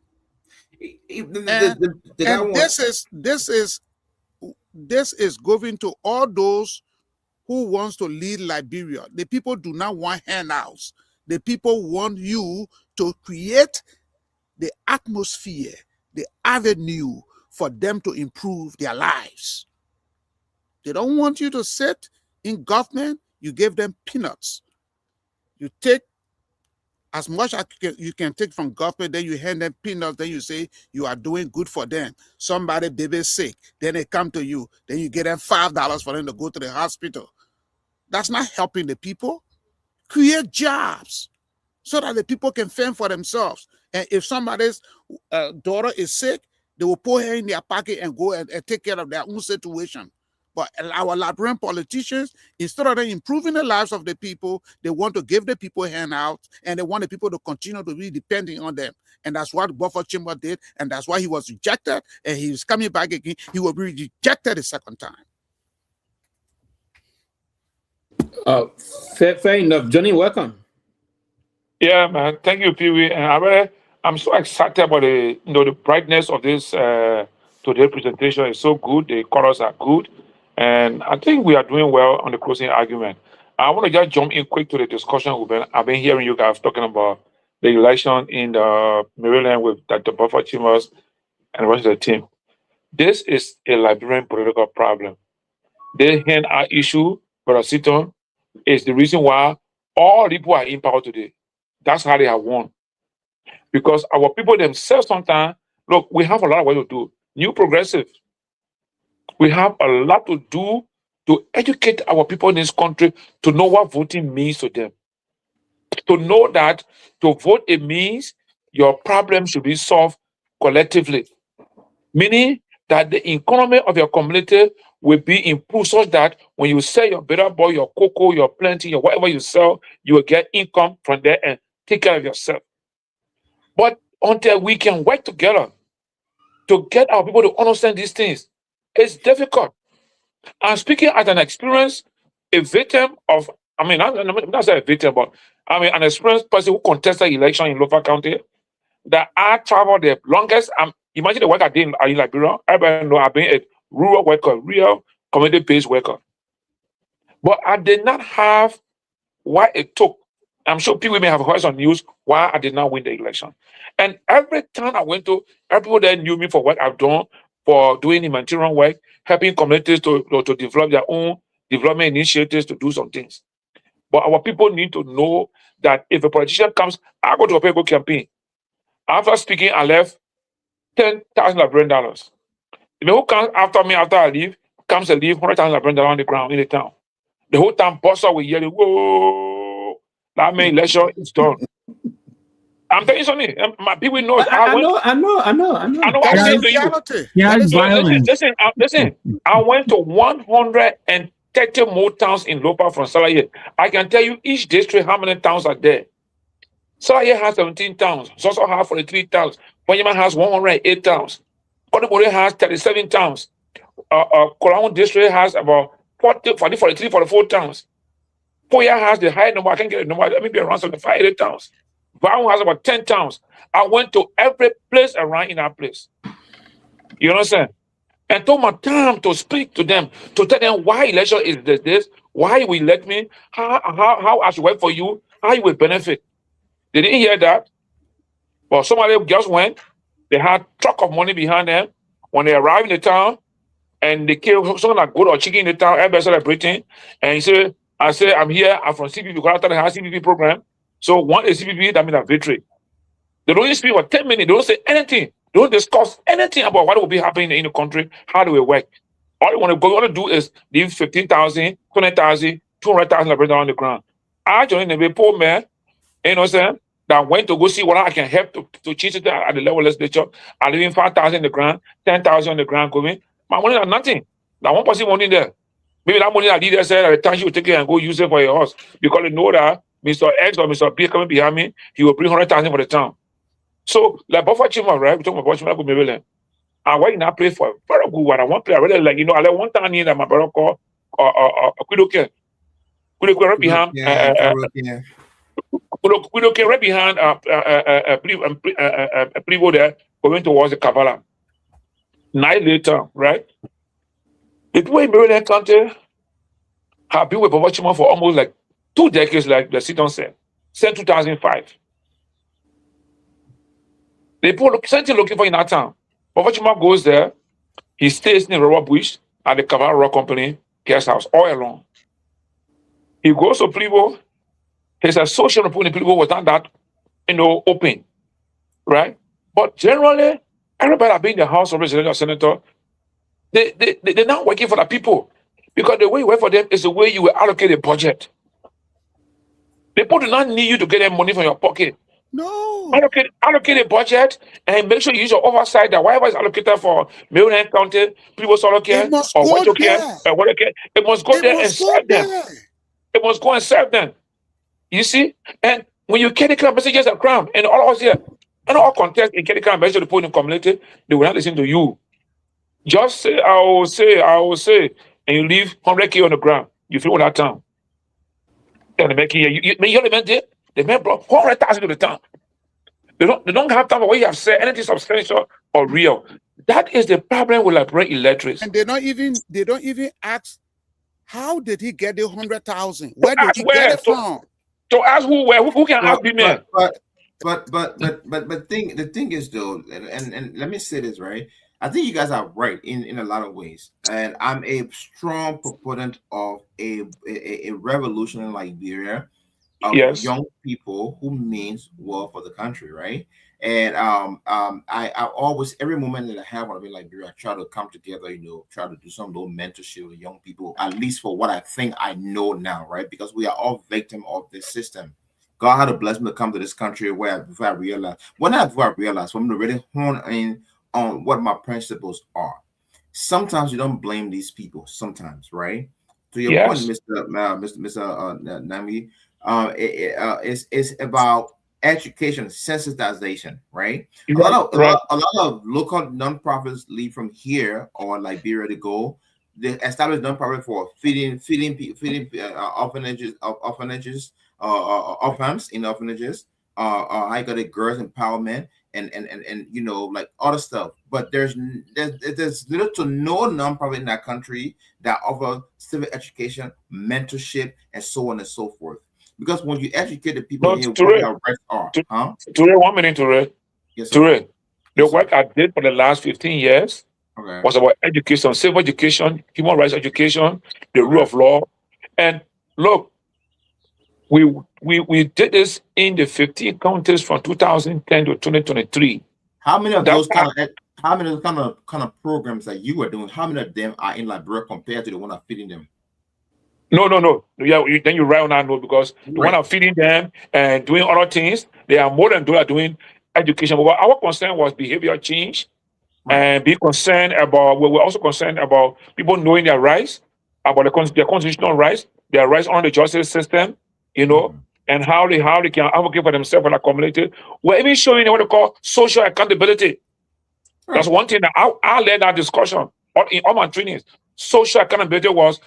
This is going to all those who wants to lead Liberia. The people do not want handouts. The people want you to create the atmosphere, the avenue for them to improve their lives. They don't want you to sit in government. You give them peanuts. You take as much as you can take from government, then you hand them peanuts, then you say you are doing good for them. Somebody baby sick, then they come to you, then you get them $5 for them to go to the hospital. That's not helping the people. Create jobs so that the people can fend for themselves. And if somebody's daughter is sick, they will put her in their pocket and go and take care of their own situation. But our Liberian politicians, instead of them improving the lives of the people, they want to give the people handouts, and they want the people to continue to be depending on them. And that's what Buffer Chimba did, and that's why he was rejected, and he's coming back again. He will be rejected a second time. Fair enough. Johnny, welcome. Yeah, man. Thank you, Pewee. And I'm so excited about the brightness of this today's presentation is so good. The colors are good. And I think we are doing well on the closing argument. I want to just jump in quick to the discussion. I've been hearing you guys talking about the election in Maryland with Dr. Buffer Chambers and the rest of the team. This is a Liberian political problem. The hand-out issue, Brother Seaton, is the reason why all people are in power today. That's how they have won. Because our people themselves sometimes, look, we have a lot of work to do. New progressive. We have a lot to do to educate our people in this country to know what voting means to them. to know that to vote it means your problem should be solved collectively. Meaning that the economy of your community will be improved such that when you sell your bitter boy, your cocoa, your plantain, your whatever you sell, you will get income from there and take care of yourself. But until we can work together to get our people to understand these things, it's difficult. I'm speaking as an experience, a victim of, I mean, I'm not say a victim, but I mean, an experienced person who contested election in local county, that I traveled the longest. Imagine the work I did in Liberia. Everybody know I've been a rural worker, real community-based worker. But I did not have what it took. I'm sure people may have heard on news why I did not win the election. And every time I went to, everyone there knew me for what I've done, for doing humanitarian work, helping communities to develop their own development initiatives to do some things. But our people need to know that if a politician comes, I go to a people campaign. After speaking, I left $10,000. The who comes after me after I leave comes and leave $100,000 on the ground in the town. The whole town busts out with yelling, "Whoa! That means election is done." I'm telling you something. My people know. I know. I know. I'm That's saying the to you. reality. Yeah, That is violence. Listen. I went to 130 more towns in Lopa from Seleke. I can tell you each district how many towns are there. Seleke has 17 towns. Soso has 43 towns. Myean has 108 towns. Kontebore has 37 towns. Kolango district has about 40, 43, 44 towns. Poya has the high number. I can't get a number. Maybe around 75, 80 towns. Brown has about 10 towns. I went to every place around in that place. You understand? And took my time to speak to them, to tell them why election is this, why you will elect me, how I should work for you, how you will benefit. They didn't hear that. But somebody just went. They had truck of money behind them. When they arrived in the town, and they killed something like goat or chicken in the town, everybody celebrating. And he said, I said, I'm here, I'm from CPP, because after they have CPP program. So one is CPP, that means a victory. They don't speak for 10 minutes, they don't say anything. They don't discuss anything about what will be happening in the country, how do we work. All you want to do is leave 15,000, 20,000, 200,000 on the ground. I joined the poor man, you know what I'm saying, that went to go see what I can help to change it at the level legislature. I leaving 5,000 in the ground, 10,000 on the ground going. My money is nothing. Now one person money there. Maybe that money that leader said at the time she will take it and go use it for your house. Because they know that Mr. X or Mr. B coming behind me, he will bring 100,000 for the town. So like Buffer Chima, right? We talk about Chima with Maryland. And why not play for a very good one? I want to play. I really like, I like one time that my brother called Kudoke. Kudoke right behind Kudoke right behind Peabody there, going towards the Kavala. Night later, right? The people in Maryland County have been with Baba Chima for almost like 2 decades, like the sit-down said. Since 2005. The people looking for in that town. Baba Chima goes there, he stays in the rubber bush at the Kamara Rock Company guest house all along. He goes to Peabody, his association with Peabody was not that, open, right? But generally, everybody that been in the House of Representatives or Senator, they're not working for the people. Because the way you work for them is the way you will allocate a budget. People do not need you to get them money from your pocket. No. Allocate a budget and make sure you use your oversight that whatever is allocated for Myean County, people solo care, or what you care, or what you care, it must go there and serve them. It must go and serve them. You see? And when you carry the messages at crown, and all of us here, and all contest in carry the message to the point in community, they will not listen to you. Just say, I will say, and you leave 100K on the ground. You feel that town. And they make it, they make brought 100,000 to the town. They don't have time for what you have said, anything substantial or real. That is the problem with Liberian electorates. And they don't even ask, how did he get the 100,000? Where did he get it from? To ask who can ask me, man. But the thing is though, and let me say this, right? I think you guys are right in a lot of ways, and I'm a strong proponent of a revolution in Liberia of young people who means well for the country, right? And I always, every moment that I have when I'm in Liberia, I try to come together, try to do some little mentorship with young people, at least for what I think I know now, right? Because we are all victim of this system. God had to bless me to come to this country where before I realized, when I realized, for me to really hone in on what my principles are. Sometimes you don't blame these people. Sometimes, right? To your point, Yes. Mr. Nami, it's about education, sensitization, right? A lot Right. of Right. a lot of local nonprofits leave from here or Liberia to go. They establish nonprofit for feeding orphanages, orphans in orphanages. I got a girls empowerment and you know, like other stuff. But there's little to no nonprofit in that country that offer civic education, mentorship, and so on and so forth. Because when you educate the people No, here what Toure. their rights are, huh? Toure, 1 minute, Toure. Yes, sir. Toure. The Yes, sir. work I did for the last 15 years Okay. was about education, civil education, human rights education, the rule Okay. of law. And look, we did this in the 15 counties from 2010 to 2023. How many of That those kind of programs that you are doing? How many of them are in Liberia compared to the one that's feeding them? no. Yeah, then you write on that note because the one Right. I'm feeding them and doing other things, they are more than those are doing education. But our concern was behavior change Right. and be concerned about. We're also concerned about people knowing their rights, about their constitutional rights, their rights on the justice system, you know, and how they can advocate for themselves and their community. We're even showing what they call social accountability. That's Right. one thing that I led that discussion in all my trainings. Social accountability was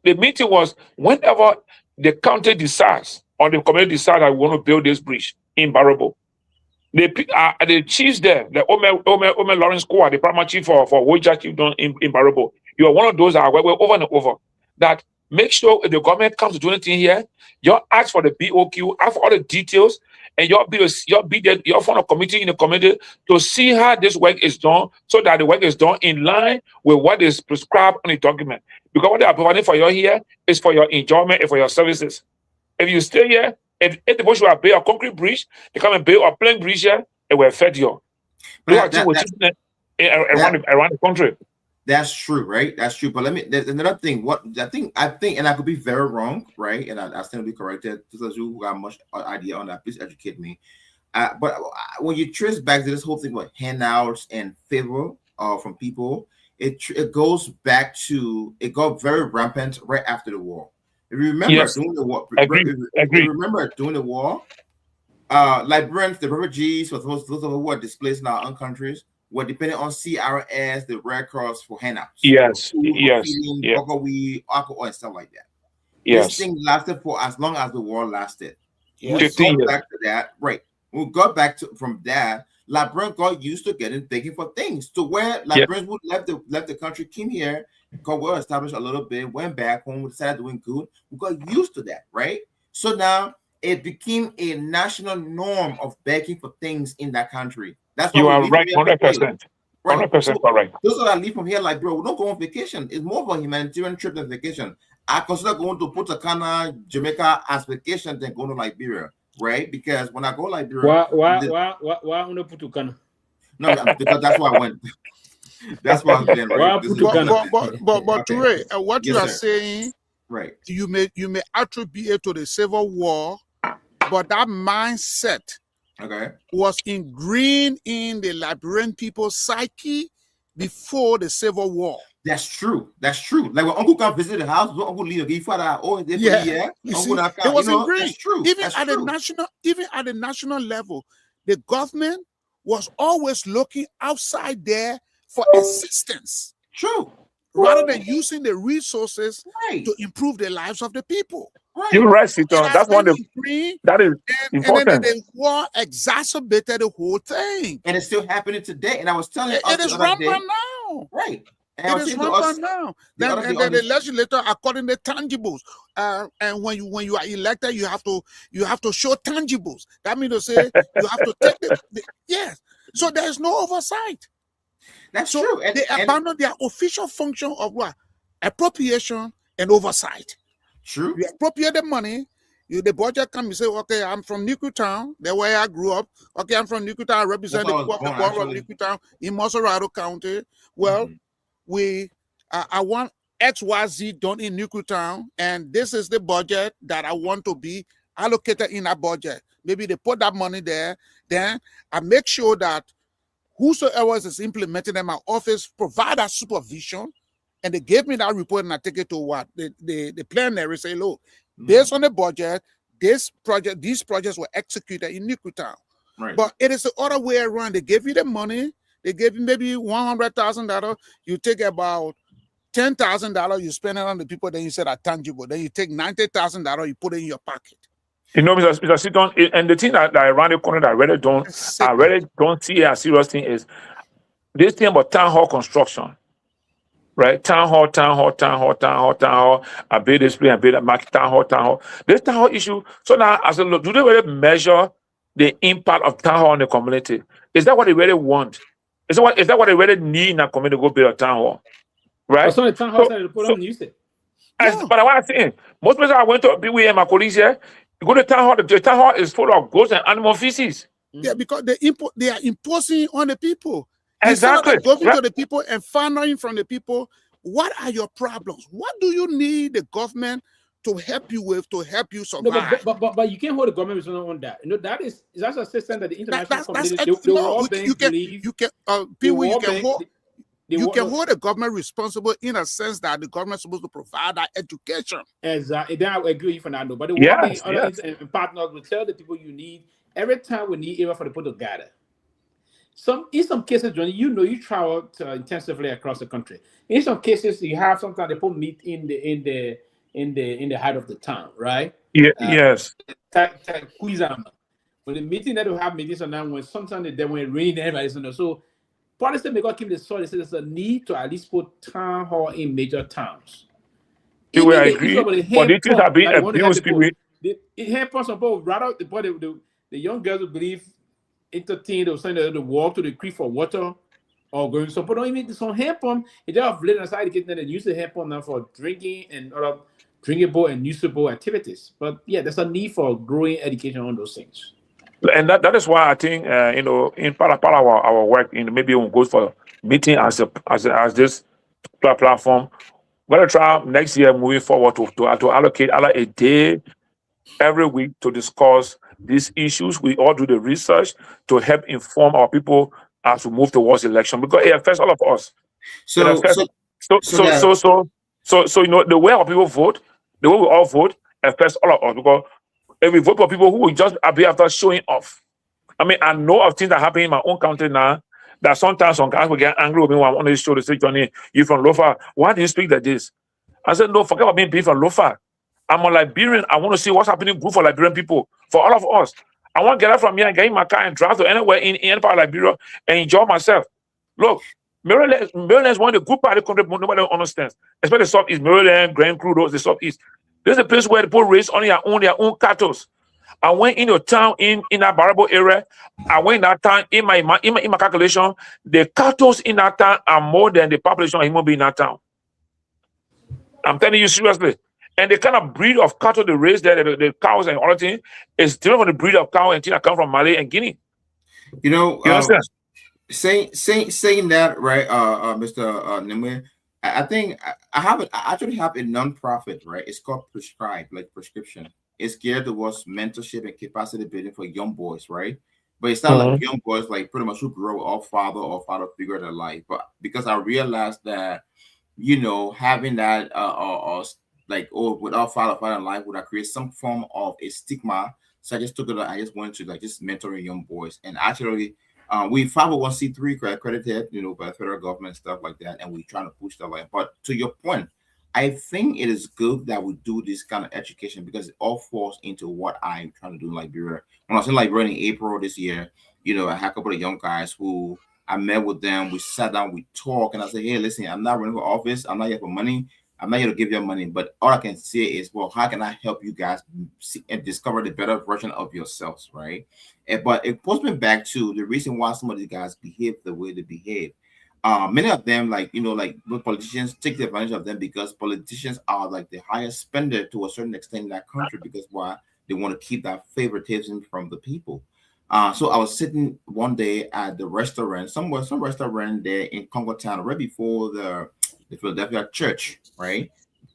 the meeting was whenever the county decides or the community decides that we want to build this bridge in Barabo. The chiefs there, the Ome Lawrence Kowa, the primary chief for Woja Chief done in Barabo. You are one of those that I work with over and over. That make sure if the government comes to do anything here, you ask for the BOQ, ask for all the details, and you'll form a committee in the committee to see how this work is done, so that the work is done in line with what is prescribed on the document. Because what they are providing for you here is for your enjoyment and for your services. If you stay here, if the bush will build a concrete bridge, they come and build a plain bridge here, it will fed you. Around the country. That's true, right? That's true. But there's another thing. What I think, and I could be very wrong, right? And I stand to be corrected. Those who got much idea on that, please educate me. But when you trace back to this whole thing about handouts and favor from people, it goes back to, it got very rampant right after the war. If you remember during the war, remember during the war, Liberians, the refugees, for those who were displaced in our own countries, were depending on CRS, the Red Cross, for handouts. Yes, for food, yes, for feeding, yeah. alcohol, and stuff like that. Yes. This thing lasted for as long as the war lasted. Yes. 15 years. Back to that, right? We got back to from that. Liberians got used to begging for things, to where Liberians would left the country, came here, got well established a little bit, went back home, we started doing good. We got used to that, right? So now it became a national norm of begging for things in that country. That's why you are right, 100%. Right. 100% correct. Those that leave from here, like, bro, we don't go on vacation. It's more of a humanitarian trip than vacation. I consider going to Punta Cana, Jamaica as vacation than going to Liberia, right? Because when I go to Liberia, why on Punta Cana? No, because that's why I went. That's why I've been, right? But Toure, what you are saying, right? You may attribute it to the Civil War, but that mindset, was ingrained in the Liberian people's psyche before the Civil War. That's true. That's true. Like when Uncle come visit the house, Uncle leave the father. You see, it was ingrained. That's true. Even at the national level, the government was always looking outside there for assistance. True. Rather than using the resources to improve the lives of the people. Right. You're right, Siton. That's one of that is important. And then the war exacerbated the whole thing. And it's still happening today. And I was telling you, it is rampant now. Right. And it is rampant now. And then the legislator, according to tangibles, and when you are elected, you have to show tangibles. That means to say you have to take the yes. So there is no oversight. That's true. They abandon their official function of what? Appropriation and oversight. True. You appropriate the money, the budget comes, you say, okay, I'm from Niku Town, that's where I grew up. Okay, I'm from Niku Town, I represent the people of the borough of Niku Town in Maserado County. Well, I want XYZ done in Niku Town, and this is the budget that I want to be allocated in that budget. Maybe they put that money there. Then I make sure that whosoever is implementing in my office provide that supervision. And they gave me that report and I take it to what? The plenary say, look, based on the budget, these projects were executed in Nikutown. Right. But it is the other way around. They gave you the money. They gave you maybe $100,000. You take about $10,000, you spend it on the people, then you said are tangible. Then you take $90,000, you put it in your pocket. You know, Mr. Seaton, and the thing that around the corner that I really don't see a serious thing is this thing about town hall construction. Right, town hall, a big display, a big market, town hall. This town hall issue. So now, as a look, do they really measure the impact of town hall on the community? Is that what they really want? Is that what they really need in a community to go build a town hall? Right. So the town hall started to put on use it. But what I'm saying, most places I went to be with my colleagues here, you go to town hall. The town hall is full of goats and animal feces. Yeah, because they are imposing on the people. Exactly. Instead of going to the people and finding from the people, what are your problems? What do you need the government to help you with, to help you survive? No, but you can't hold the government on that. You know, that's a system that the international community you can hold the government responsible in a sense that the government is supposed to provide that education. Exactly. Then I will agree with you for that. But the other partners will tell the people you need every time we need area for the people to gather. In some cases, Johnny, you travel intensively across the country. In some cases, you have sometimes they put meet in the heart of the town, right? Yeah, yes. When the meeting that we have meetings on that when sometimes they when it rain, everybody's on there. So policy may God keep the soil. They say there's a need to at least put town hall in major towns. I agree. But the things are being abused. Hand pumps on both. Rather, the young girls who believe entertained or saying they walk to the creek for water or going so but don't even some hand pump. It just laid aside to get them and use the hand pump now for drinking and other drinkable and usable activities. But yeah, there's a need for growing education on those things. And that is why I think in part of our work, maybe we'll go for meeting as this platform. We're gonna try next year moving forward to allocate a day every week to discuss these issues. We all do the research to help inform our people as we move towards election because it affects all of us. So the way our people vote, the way we all vote affects all of us because if we vote for people who will just be after showing off. I mean, I know of things that happen in my own country now that sometimes some guys will get angry with me when I'm on this show. They say, Johnny, you from Lofa. Why do you speak like this? I said, no, forget about being from Lofa. I'm a Liberian. I want to see what's happening good for Liberian people, for all of us. I want to get out from here and get in my car and drive to anywhere in any part of Liberia and enjoy myself. Look, Maryland is one of the good part of the country nobody understands. Especially the Southeast, Maryland, Grand Crew, the Southeast. This is a place where the people raise on their own cattle. I went in your town in that Barabo area. I went in that town in my calculation. The cattle in that town are more than the population of human beings in that town. I'm telling you seriously. And the kind of breed of cattle they raise there, the cows and all that thing, is different from the breed of cow and things that come from Mali and Guinea. You know, you understand? Saying that, right, Mr. Nyenwolo, I think I actually have a non-profit, right? It's called Prescribe, like prescription. It's geared towards mentorship and capacity building for young boys, right? But it's not like young boys, like pretty much who grow up father figure in their life. But because I realized that, having that without father in life would have created some form of a stigma. So I just took it. I just wanted to just mentoring young boys, and actually, we 501c3 accredited, by the federal government, stuff like that, and we trying to push that way. But to your point, I think it is good that we do this kind of education because it all falls into what I'm trying to do in Liberia. When I was in Liberia in April this year, I had a couple of young guys who I met with them. We sat down, we talked, and I said, hey, listen, I'm not running for office. I'm not here for money. I'm not here to give you money, but all I can say is, well, how can I help you guys see and discover the better version of yourselves, right? But it pulls me back to the reason why some of these guys behave the way they behave. Many of them, politicians take advantage of them because politicians are like the highest spender to a certain extent in that country because why they want to keep that favoritism from the people. So I was sitting one day at the restaurant, some restaurant there in Congo Town, right before the Philadelphia church, right?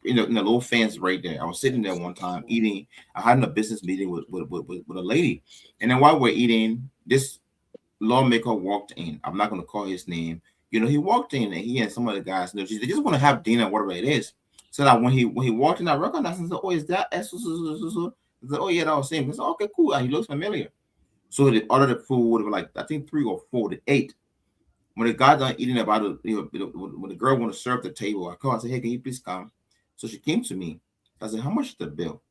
in the little fence right there. I was sitting there one time eating. I had a business meeting with a lady, and then while we're eating, this lawmaker walked in. I'm not going to call his name. He walked in, and he and some of the guys, they just want to have dinner, whatever it is. So that when he walked in, I recognized him. I said, "Oh, is that?" I said, "Oh yeah, that was him." I said, "Okay, cool." And he looks familiar. So they ordered the food, like I think 3 or 4 to 8. When the guy done eating about it, when the girl want to serve the table, I called. I said, "Hey, can you please come?" So she came to me. I said, "How much is the bill?"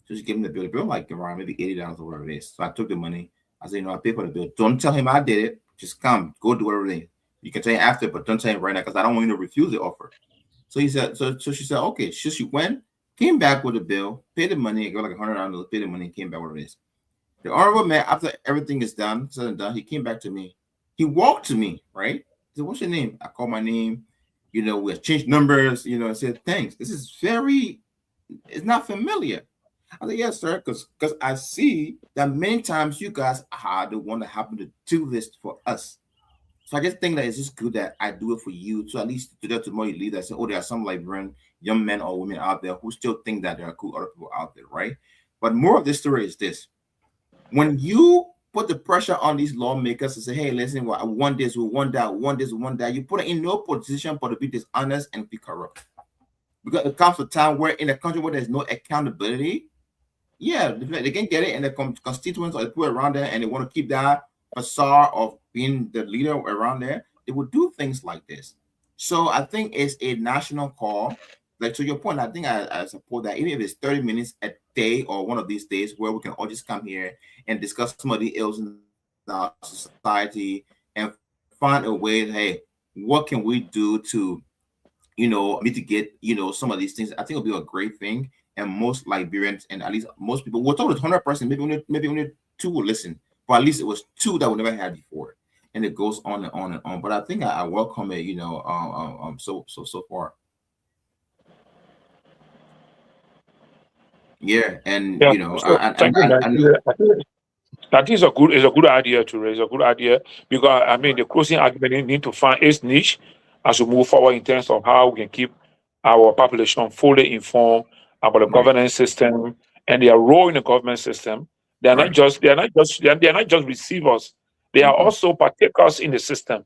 So she gave me the bill. The bill like around maybe $80 or whatever it is. So I took the money. I said, "I pay for the bill. Don't tell him I did it. Just come, go do everything. You can tell him after, but don't tell him right now because I don't want you to refuse the offer." So he said, so she said, "Okay." So she went, came back with the bill, paid the money, got like $100, paid the money, and came back with it. The honorable man, after everything is done, said and done, he came back to me. He walked to me, right? He said, "What's your name?" I called my name. We have changed numbers. I said, "Thanks. This is it's not familiar." I said, "Yes, sir," because I see that many times you guys are the one that happen to do this for us. So I just think that it's just good that I do it for you. So at least tomorrow you leave that say, "Oh, there are some Liberian young men or women out there who still think that there are cool other people out there," right? But more of this story is this. When you put the pressure on these lawmakers to say, "Hey, listen, well, I want this, we want that, we want this, we want that," you put it in no position for to be dishonest and be corrupt. Because it comes to a time where in a country where there's no accountability, yeah, they can get it, and the constituents or the people around there, and they want to keep that facade of being the leader around there, they will do things like this. So I think it's a national call. Like to your point, I think I support that. Even if it's 30 minutes a day or one of these days where we can all just come here and discuss some of the ills in our society and find a way, hey, what can we do to, mitigate, some of these things. I think it'll be a great thing. And most Liberians, and at least most people, we're told it's 100%, maybe only 2 will listen, but at least it was 2 that we never had before. And it goes on and on and on. But I think I welcome it, so far. Yeah, and Yeah, so thank you, man. I think it's a good idea to raise a good idea because I mean the closing argument need to find its niche as we move forward in terms of how we can keep our population fully informed about the governance system and their role in the government system. They are not just receivers. They are also partakers in the system,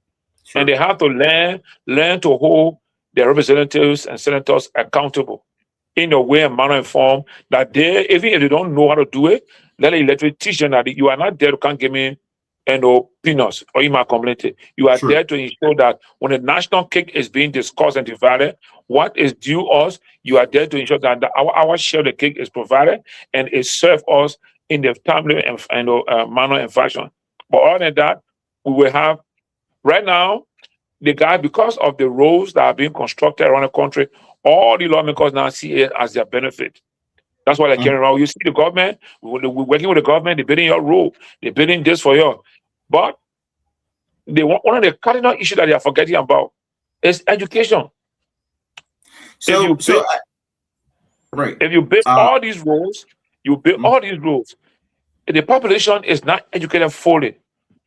and they have to learn to hold their representatives and senators accountable in a way and manner and form that they, even if they don't know how to do it, let the electorate teach them that you are not there to come give me peanuts or in my community. You are there to ensure that when the national cake is being discussed and divided, what is due us, you are there to ensure that our share of the cake is provided and it serves us in the timely and manner and fashion. But other than that, we will have right now the guy, because of the roads that are being constructed around the country, all the lawmakers now see it as their benefit. That's why they're carrying around. You see the government, we're working with the government, they're building your road, they're building this for you. But one of the cardinal issues that they are forgetting about is education. So, if you build all these roads, the population is not educated fully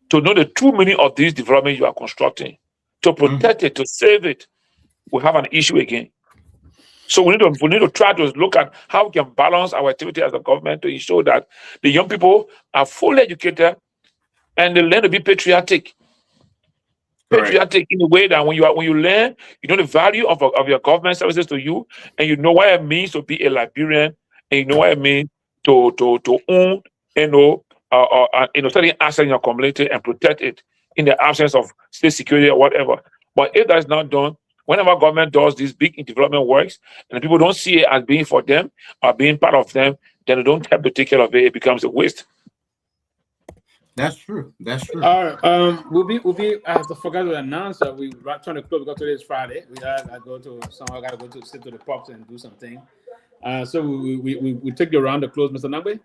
to know the true meaning of these developments you are constructing, to protect it, to save it. We have an issue again. So we need to try to look at how we can balance our activity as a government to ensure that the young people are fully educated and they learn to be patriotic. Patriotic in a way that when you learn, you know the value of your government services to you, and you know what it means to be a Liberian, and you know what it means to own, certain assets in your community and protect it in the absence of state security or whatever. But if that's not done, whenever government does these big development works and people don't see it as being for them or being part of them, then they don't have to take care of it. It becomes a waste. That's true. That's true. All right. We'll be. I forgot to announce that we are trying to close because today is Friday. I gotta go to sit to the pubs and do something. So we take you around the close, Mr. Nagbe.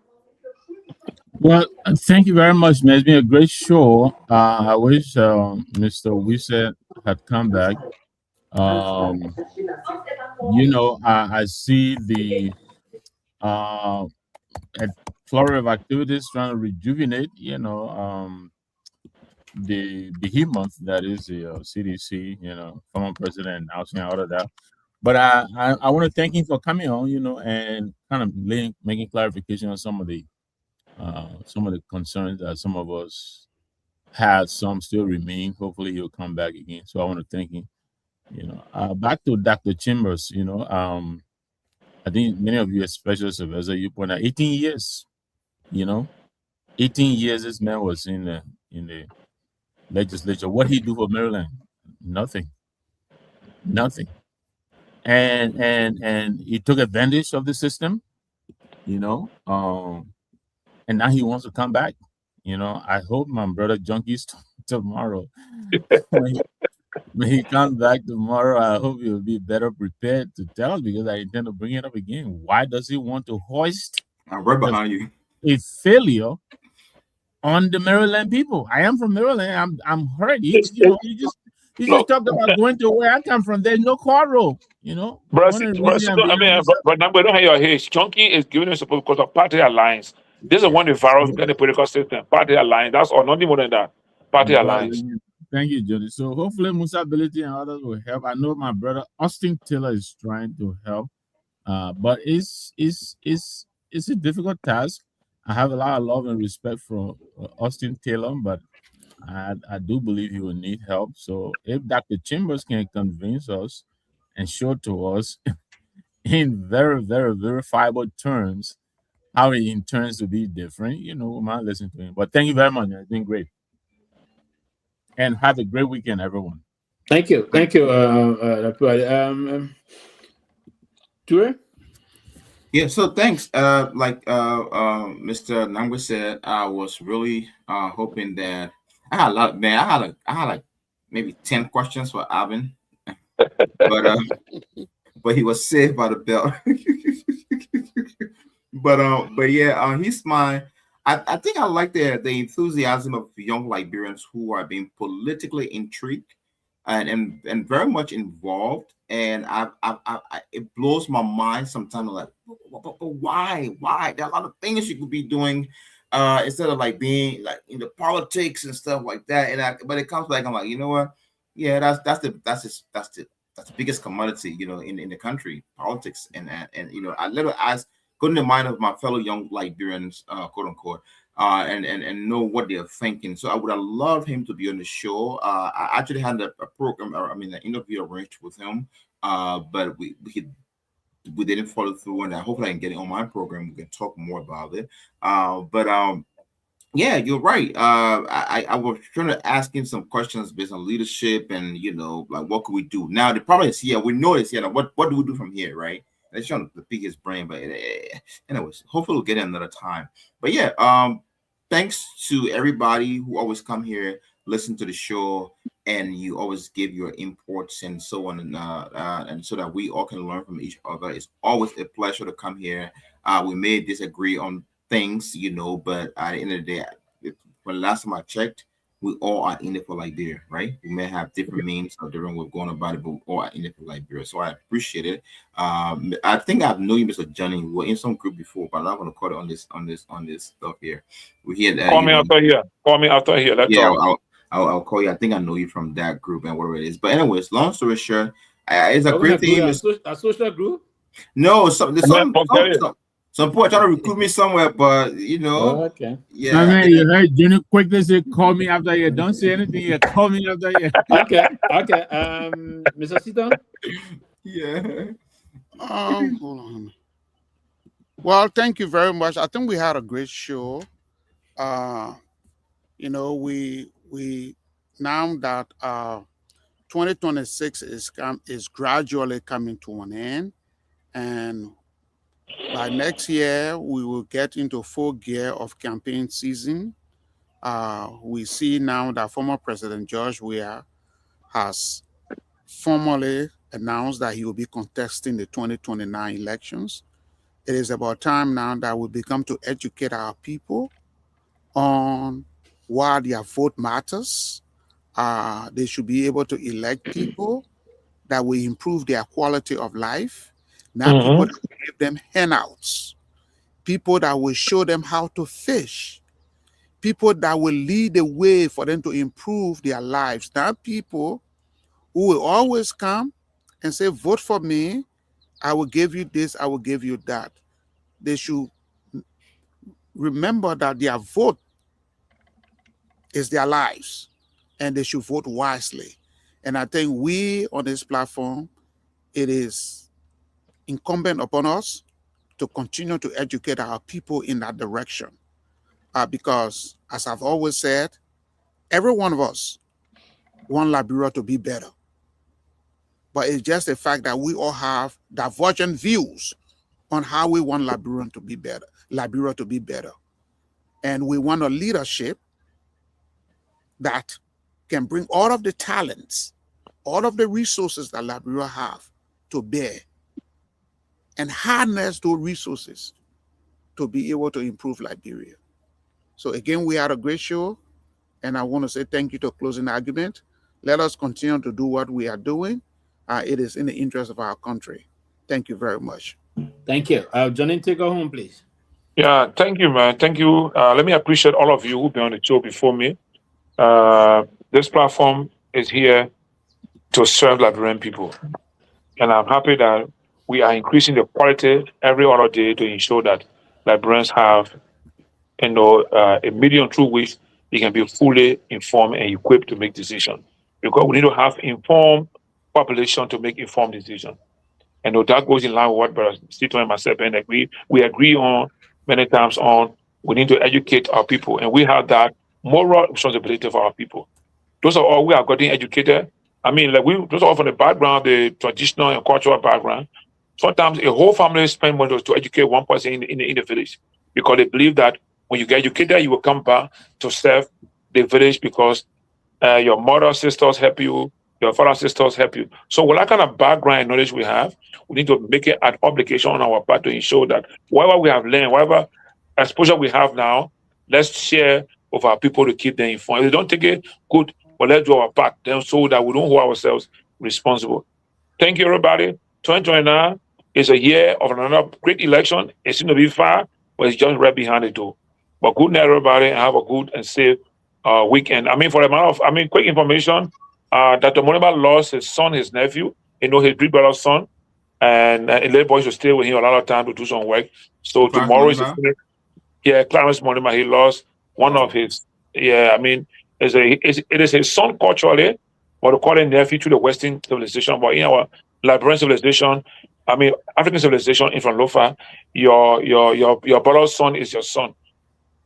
Well, thank you very much, man. It's been a great show. I wish Mr. Wise had come back. I see the flurry of activities trying to rejuvenate, the behemoth that is the CDC, former president announcing all of that. But I want to thank him for coming on, and kind of making clarification on some of the concerns that some of us had. Some still remain. Hopefully, he'll come back again. So I want to thank him. Back to Dr. Chambers. I think many of you, especially Sylvester, you point out 18 years. 18 years this man was in the legislature. What he do for Maryland? Nothing. And he took advantage of the system, and now he wants to come back. I hope my brother Junkies tomorrow when he comes back tomorrow, I hope he'll be better prepared to tell us, because I intend to bring it up again. Why does he want to hoist I'm right behind you. a failure on the Maryland people? I am from Maryland. I'm hurt. You just talked about going to where I come from. There's no quarrel. But Nagbe, don't have your haze. Chunky is giving us support because of party alliance. This is one of the virus in the political system. Party alliance. That's all. Nothing more than that. Party alliance. Thank you, Johnny. So hopefully Musa Ability and others will help. I know my brother Austin Taylor is trying to help, but it's a difficult task. I have a lot of love and respect for Austin Taylor, but I do believe he will need help. So if Dr. Chambers can convince us and show to us in very, very verifiable terms how he intends to be different, we might listen to him. But thank you very much. It's been great. And have a great weekend, everyone. Thank you. Ture? Yeah, so thanks. Like Mr. Nagbe said, I was really hoping that I had a lot, man. I had like maybe 10 questions for Alvin, but he was saved by the bell. but yeah, he's my. I think I like the enthusiasm of young Liberians who are being politically intrigued and very much involved. And it blows my mind sometimes. Like, but why? There are a lot of things you could be doing instead of like being like in the politics and stuff like that. But it comes back, I'm like, you know what? Yeah, that's the biggest commodity, in the country, politics, and I literally go in the mind of my fellow young Liberians, quote unquote, and know what they're thinking. So I would have loved him to be on the show. I actually had a program, an interview arranged with him, but we didn't follow through, and hopefully I can get it on my program. We can talk more about it. Yeah, you're right. I was trying to ask him some questions based on leadership and like what could we do. Now the problem is here. We know it's here. What do we do from here, right? Let's try to pick his brain, but anyways, hopefully we'll get it another time. But yeah, thanks to everybody who always come here, listen to the show, and you always give your imports and so on, and so that we all can learn from each other. It's always a pleasure to come here. We may disagree on things, but at the end of the day, when last time I checked, we all are in it for Liberia, right? We may have different means or different ways of going about it, but we all are in it for Liberia. So I appreciate it. I think I've known you, Mr. Johnny. We were in some group before, but I'm not going to call it on this stuff here. We hear that. Call me after here. Let's talk. I'll call you. I think I know you from that group and whatever it is. But anyways, long story short, it's a great thing. A social group? No, some people are trying to recruit me somewhere, but okay. Yeah. I mean, you heard Jenny quickly say, "Call me after you." Don't say anything. You call me after you. Okay. Mr. Sita. Yeah. Hold on. Well, thank you very much. I think we had a great show. We now that 2026 is gradually coming to an end, and by next year, we will get into full gear of campaign season. We see now that former President George Weah has formally announced that he will be contesting the 2029 elections. It is about time now that we become to educate our people on why their vote matters. They should be able to elect people that will improve their quality of life. Now, people that will give them handouts, people that will show them how to fish, people that will lead the way for them to improve their lives. Not people who will always come and say, vote for me, I will give you this, I will give you that. They should remember that their vote is their lives, and they should vote wisely. And I think we on this platform, it is incumbent upon us to continue to educate our people in that direction. Because, as I've always said, every one of us want Liberia to be better. But it's just the fact that we all have divergent views on how we want Liberia to be better. And we want a leadership that can bring all of the talents, all of the resources that Liberia have to bear, and harness those resources to be able to improve Liberia. So again, we had a great show, and I want to say thank you to Closing Argument. Let us continue to do what we are doing. It is in the interest of our country. Thank you very much. Thank you. Johnny, take us home, please. Yeah, thank you, man. Thank you. Let me appreciate all of you who've been on the show before me. This platform is here to serve Liberian people. And I'm happy that we are increasing the quality every other day to ensure that Liberians have, a medium through which they can be fully informed and equipped to make decisions. Because we need to have informed population to make informed decisions. And that goes in line with what Brother Stito and myself and we agree on many times on. We need to educate our people, and we have that moral responsibility for our people. Those are all we are getting educated. I mean, those are all from the background, the traditional and cultural background. Sometimes a whole family spend money to educate one person in the village, because they believe that when you get educated, you will come back to serve the village because your mother, sisters help you, your father, sisters help you. So with that kind of background and knowledge we have, we need to make it an obligation on our part to ensure that whatever we have learned, whatever exposure we have now, let's share with our people to keep them informed. If they don't take it, good, but let's do our part then so that we don't hold ourselves responsible. Thank you, everybody. 2029 is a year of another great election. It seems to be far, but it's just right behind the door. But good night, everybody, and have a good and safe weekend. I mean, for the amount of, quick information, Dr. Moniba lost his son, his nephew, his big brother's son, and little boy should stay with him a lot of time to do some work. So tomorrow is Clarence Moniba, he lost one of his, it is his son culturally, but we call him nephew to the Western civilization, but in our Liberian civilization, African civilization in from Lofa, your brother's son is your son.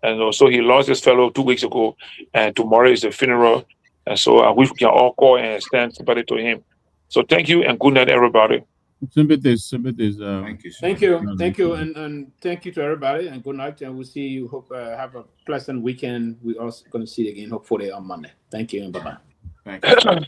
And so he lost this fellow 2 weeks ago, and tomorrow is the funeral. And so we can all call and extend sympathy to him. So thank you and good night, everybody. Sympathies. Thank you, and thank you to everybody, and good night. And we'll see you. Hope have a pleasant weekend. We're also going to see you again, hopefully on Monday. Thank you and bye bye. Thank you.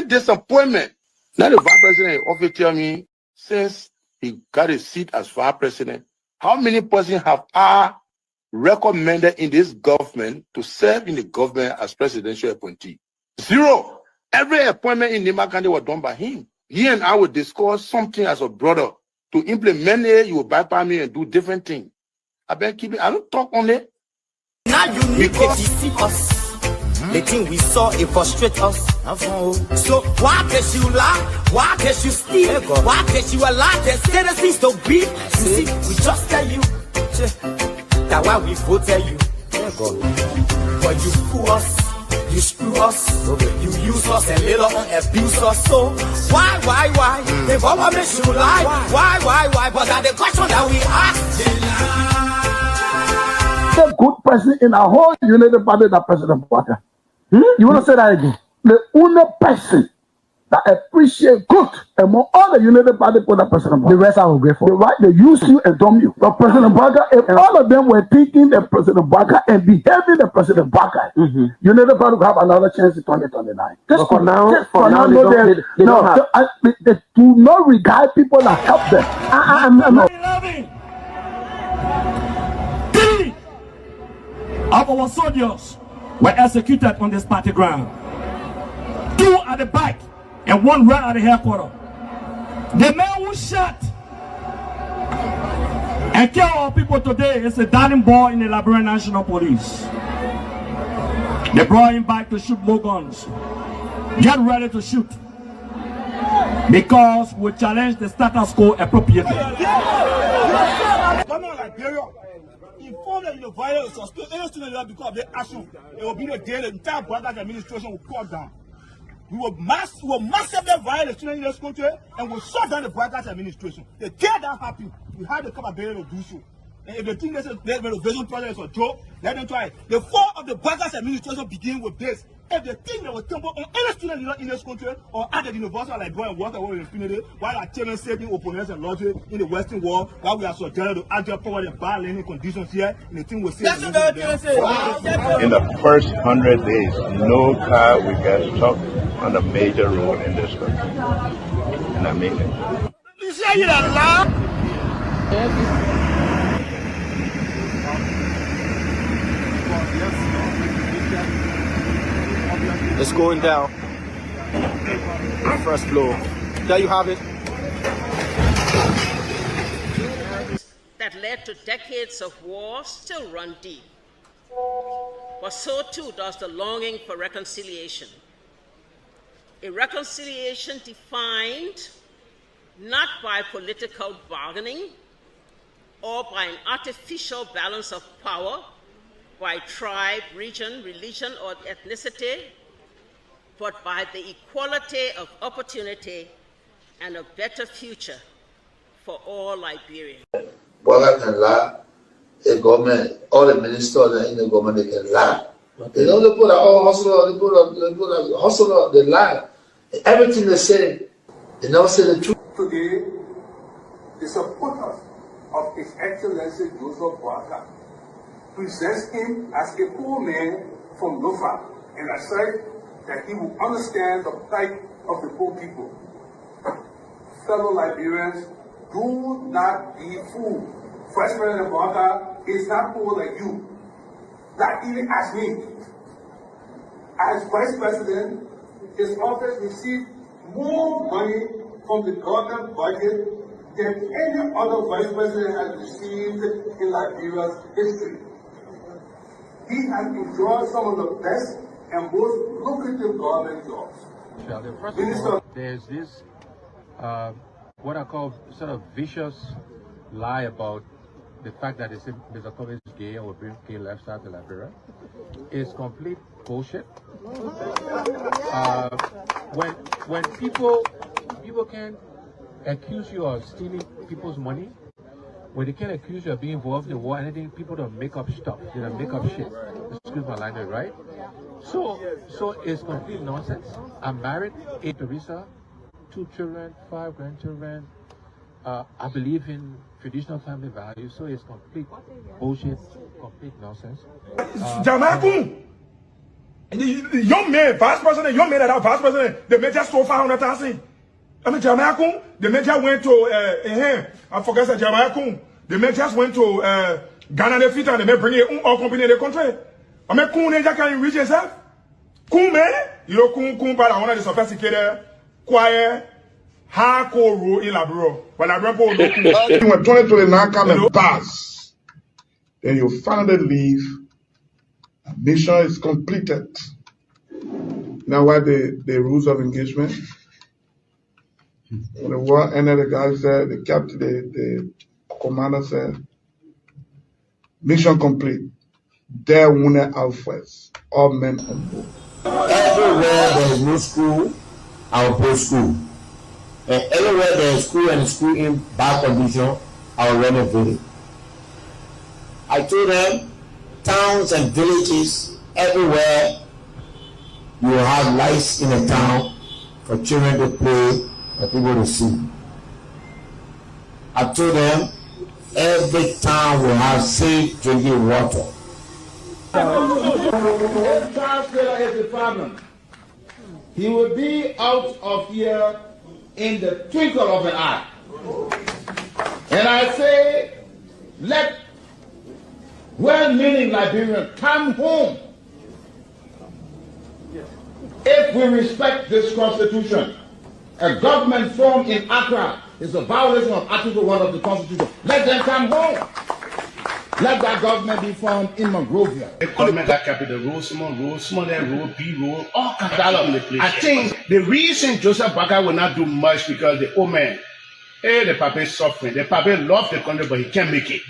Disappointment. Now the vice president often tell me since he got a seat as vice president, how many persons have I recommended in this government to serve in the government as presidential appointee? 0. Every appointment in Nima County was done by him. He and I would discuss something as a brother. To implement it, you will bypass me and do different things. I don't talk on it. Now you need to see us. The thing we saw, it frustrates us. So why can't you lie? Why can't you steal? Why can't you allow the citizens to be? You see, we just tell you that why we vote tell you. but you fool us. You screw us, you use us and later on abuse us. So why? The government should lie. Why? But that's the question that we ask. The good person in our whole United Party, that President Baka. You want to say that again? The only person that appreciate good among all the United Party for that President Baka. The rest are ungrateful. The right, they use you and dumb you. But President Baka, if all of them were thinking the President Baka and behaving the President Baka, United Party will have another chance in 2029. Just for now, they don't have. They do not regard people that help them. Three of our soldiers were executed on this party ground. 2 at the back and 1 right at the headquarters. The man who shot and killed our people today is a darling boy in the Liberia National Police. They brought him back to shoot more guns. Get ready to shoot. Because we challenge the status quo appropriately. Inform that the violence suspect any student that because of their action, it will be the day the entire Garguah administration will cut down. We will massively violate the students in this country and will shut down the Garguah administration. The day that happens, we have the capability to do so. And if they think this renovation project is a joke, let them try it. The fall of the Garguah administration begin with this. If they think they will temper on any student in this country or at the university like going and work away with impunity, while our children saving opponents and logic in the Western world, while we are subjected to agile power and bad learning conditions here, and the thing will say. In the first 100 days, no car will get stuck on a major road in this country. And I mean it. You say it out loud? It's going down. First floor. There you have it. That led to decades of war still run deep. But so too does the longing for reconciliation. A reconciliation defined not by political bargaining or by an artificial balance of power by tribe, region, religion, or ethnicity, but by the equality of opportunity and a better future for all Liberians. Boga can lie, the government, all the ministers in the government, they can lie. They don't put all hustle, they put a hustle, they lie. Everything they say, they never say the truth. Today, the supporters of His Excellency Joseph Boakai presents him as a poor man from Lofa and assert that he will understand the plight of the poor people. Fellow Liberians, do not be fooled. Vice President Boakai is not poor like you, not even as me. As Vice President, his office received more money from the government budget than any other Vice President has received in Liberia's history. He has enjoyed some of the best and most lucrative government jobs. First of all, there's this, what I call sort of vicious lie about the fact that Mr. Kobe is gay or bring gay lifestyle to Liberia. It's complete bullshit. When people can accuse you of stealing people's money, when they can accuse you of being involved in the war, anything, people don't make up stuff. They don't make up shit. Excuse my language, right? So it's complete nonsense. I'm married, 8 Teresa, 2 children, 5 grandchildren. I believe in traditional family values, so it's complete bullshit, complete nonsense. Jamaku, the young man, vice president, young man that vice president, the major so 500,000. I mean, Jamaku, the major went to I forgot that Jamaku. The majors went to Ghana, the fit, and they may bring it all company in the country. I mean, Kun can reach yourself. Kun man, you know, Kun, but I want to sophisticated, quiet, hardcore rule in Liberia. But Liberia, when 2029 come and pass, then you finally leave. Mission is completed. Now, what the rules of engagement? When the war ended, the guy said, the captain, the commander said, mission complete. there wune Alphas, all men of both. Everywhere there is no school, I will put school. And everywhere there is school and school in bad condition, I will renovate it. I told them, towns and villages, everywhere you will have lights in a town for children to play and people to see. I told them, every town will have safe drinking water. If Charles Taylor is the problem, he will be out of here in the twinkle of an eye. And I say, let well-meaning Liberians come home. If we respect this constitution, a government formed in Accra is a violation of Article 1 of the Constitution. Let them come home. Let that government be formed in Monrovia. The government that capital road, small there road, B road, all kinds of. I think the reason Joseph Boakai will not do much because the old man, the papa is suffering. The papa loves the country, but he can't make it.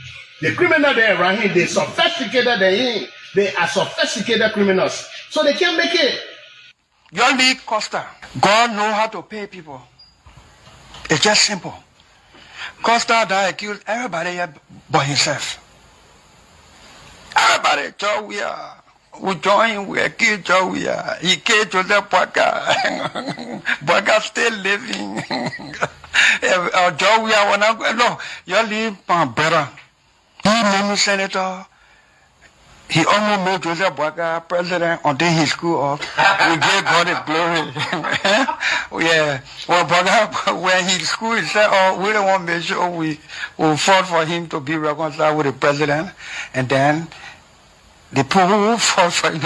The criminal there around him, they sophisticated than him. They are sophisticated criminals, so they can't make it. Your league Costa, God know how to pay people. It's just simple. Costa that accused everybody here but himself. Everybody, we join, we accuse Joe, he killed Joseph Boakai. Boakai still living. Joe, no, you leave my brother. He made me senator. He almost made Joseph Boakai president until he screwed up. We gave God the glory. Yeah. Well, Boakai, when he screwed, he said, oh, we don't want to make sure we will fought for him to be reconciled with the president. And then the people who fought for him.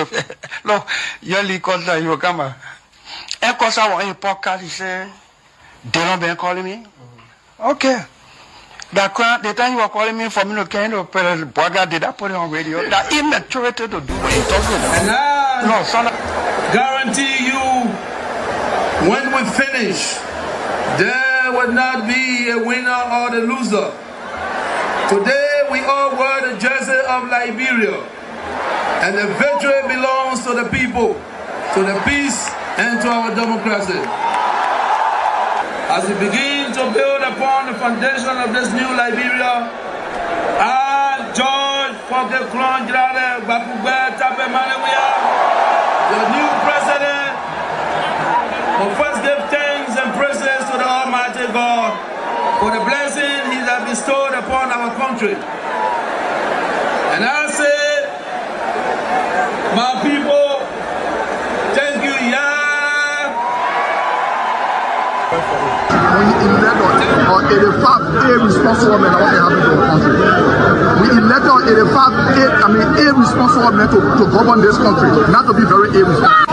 Look, your league Costa, you will come. And Costa on a podcast, he said, they don't been calling me. Okay. The time you were calling me for me to kind of Boakai, did I put it on radio? That immaturity to do what he talks about. And I guarantee you, when we finish, there will not be a winner or the loser. Today we all wear the jersey of Liberia, and the victory belongs to the people, to the peace and to our democracy. As we begin to build upon the foundation of this new Liberia, I, George Seleke Kromah, the new president, will first give thanks and praises to the Almighty God for the blessing He has bestowed upon our country. And I say, my people, thank you, We elect on 85 irresponsible men what they happen to the country. We elect on 85 irresponsible men to govern this country, not to be very irresponsible.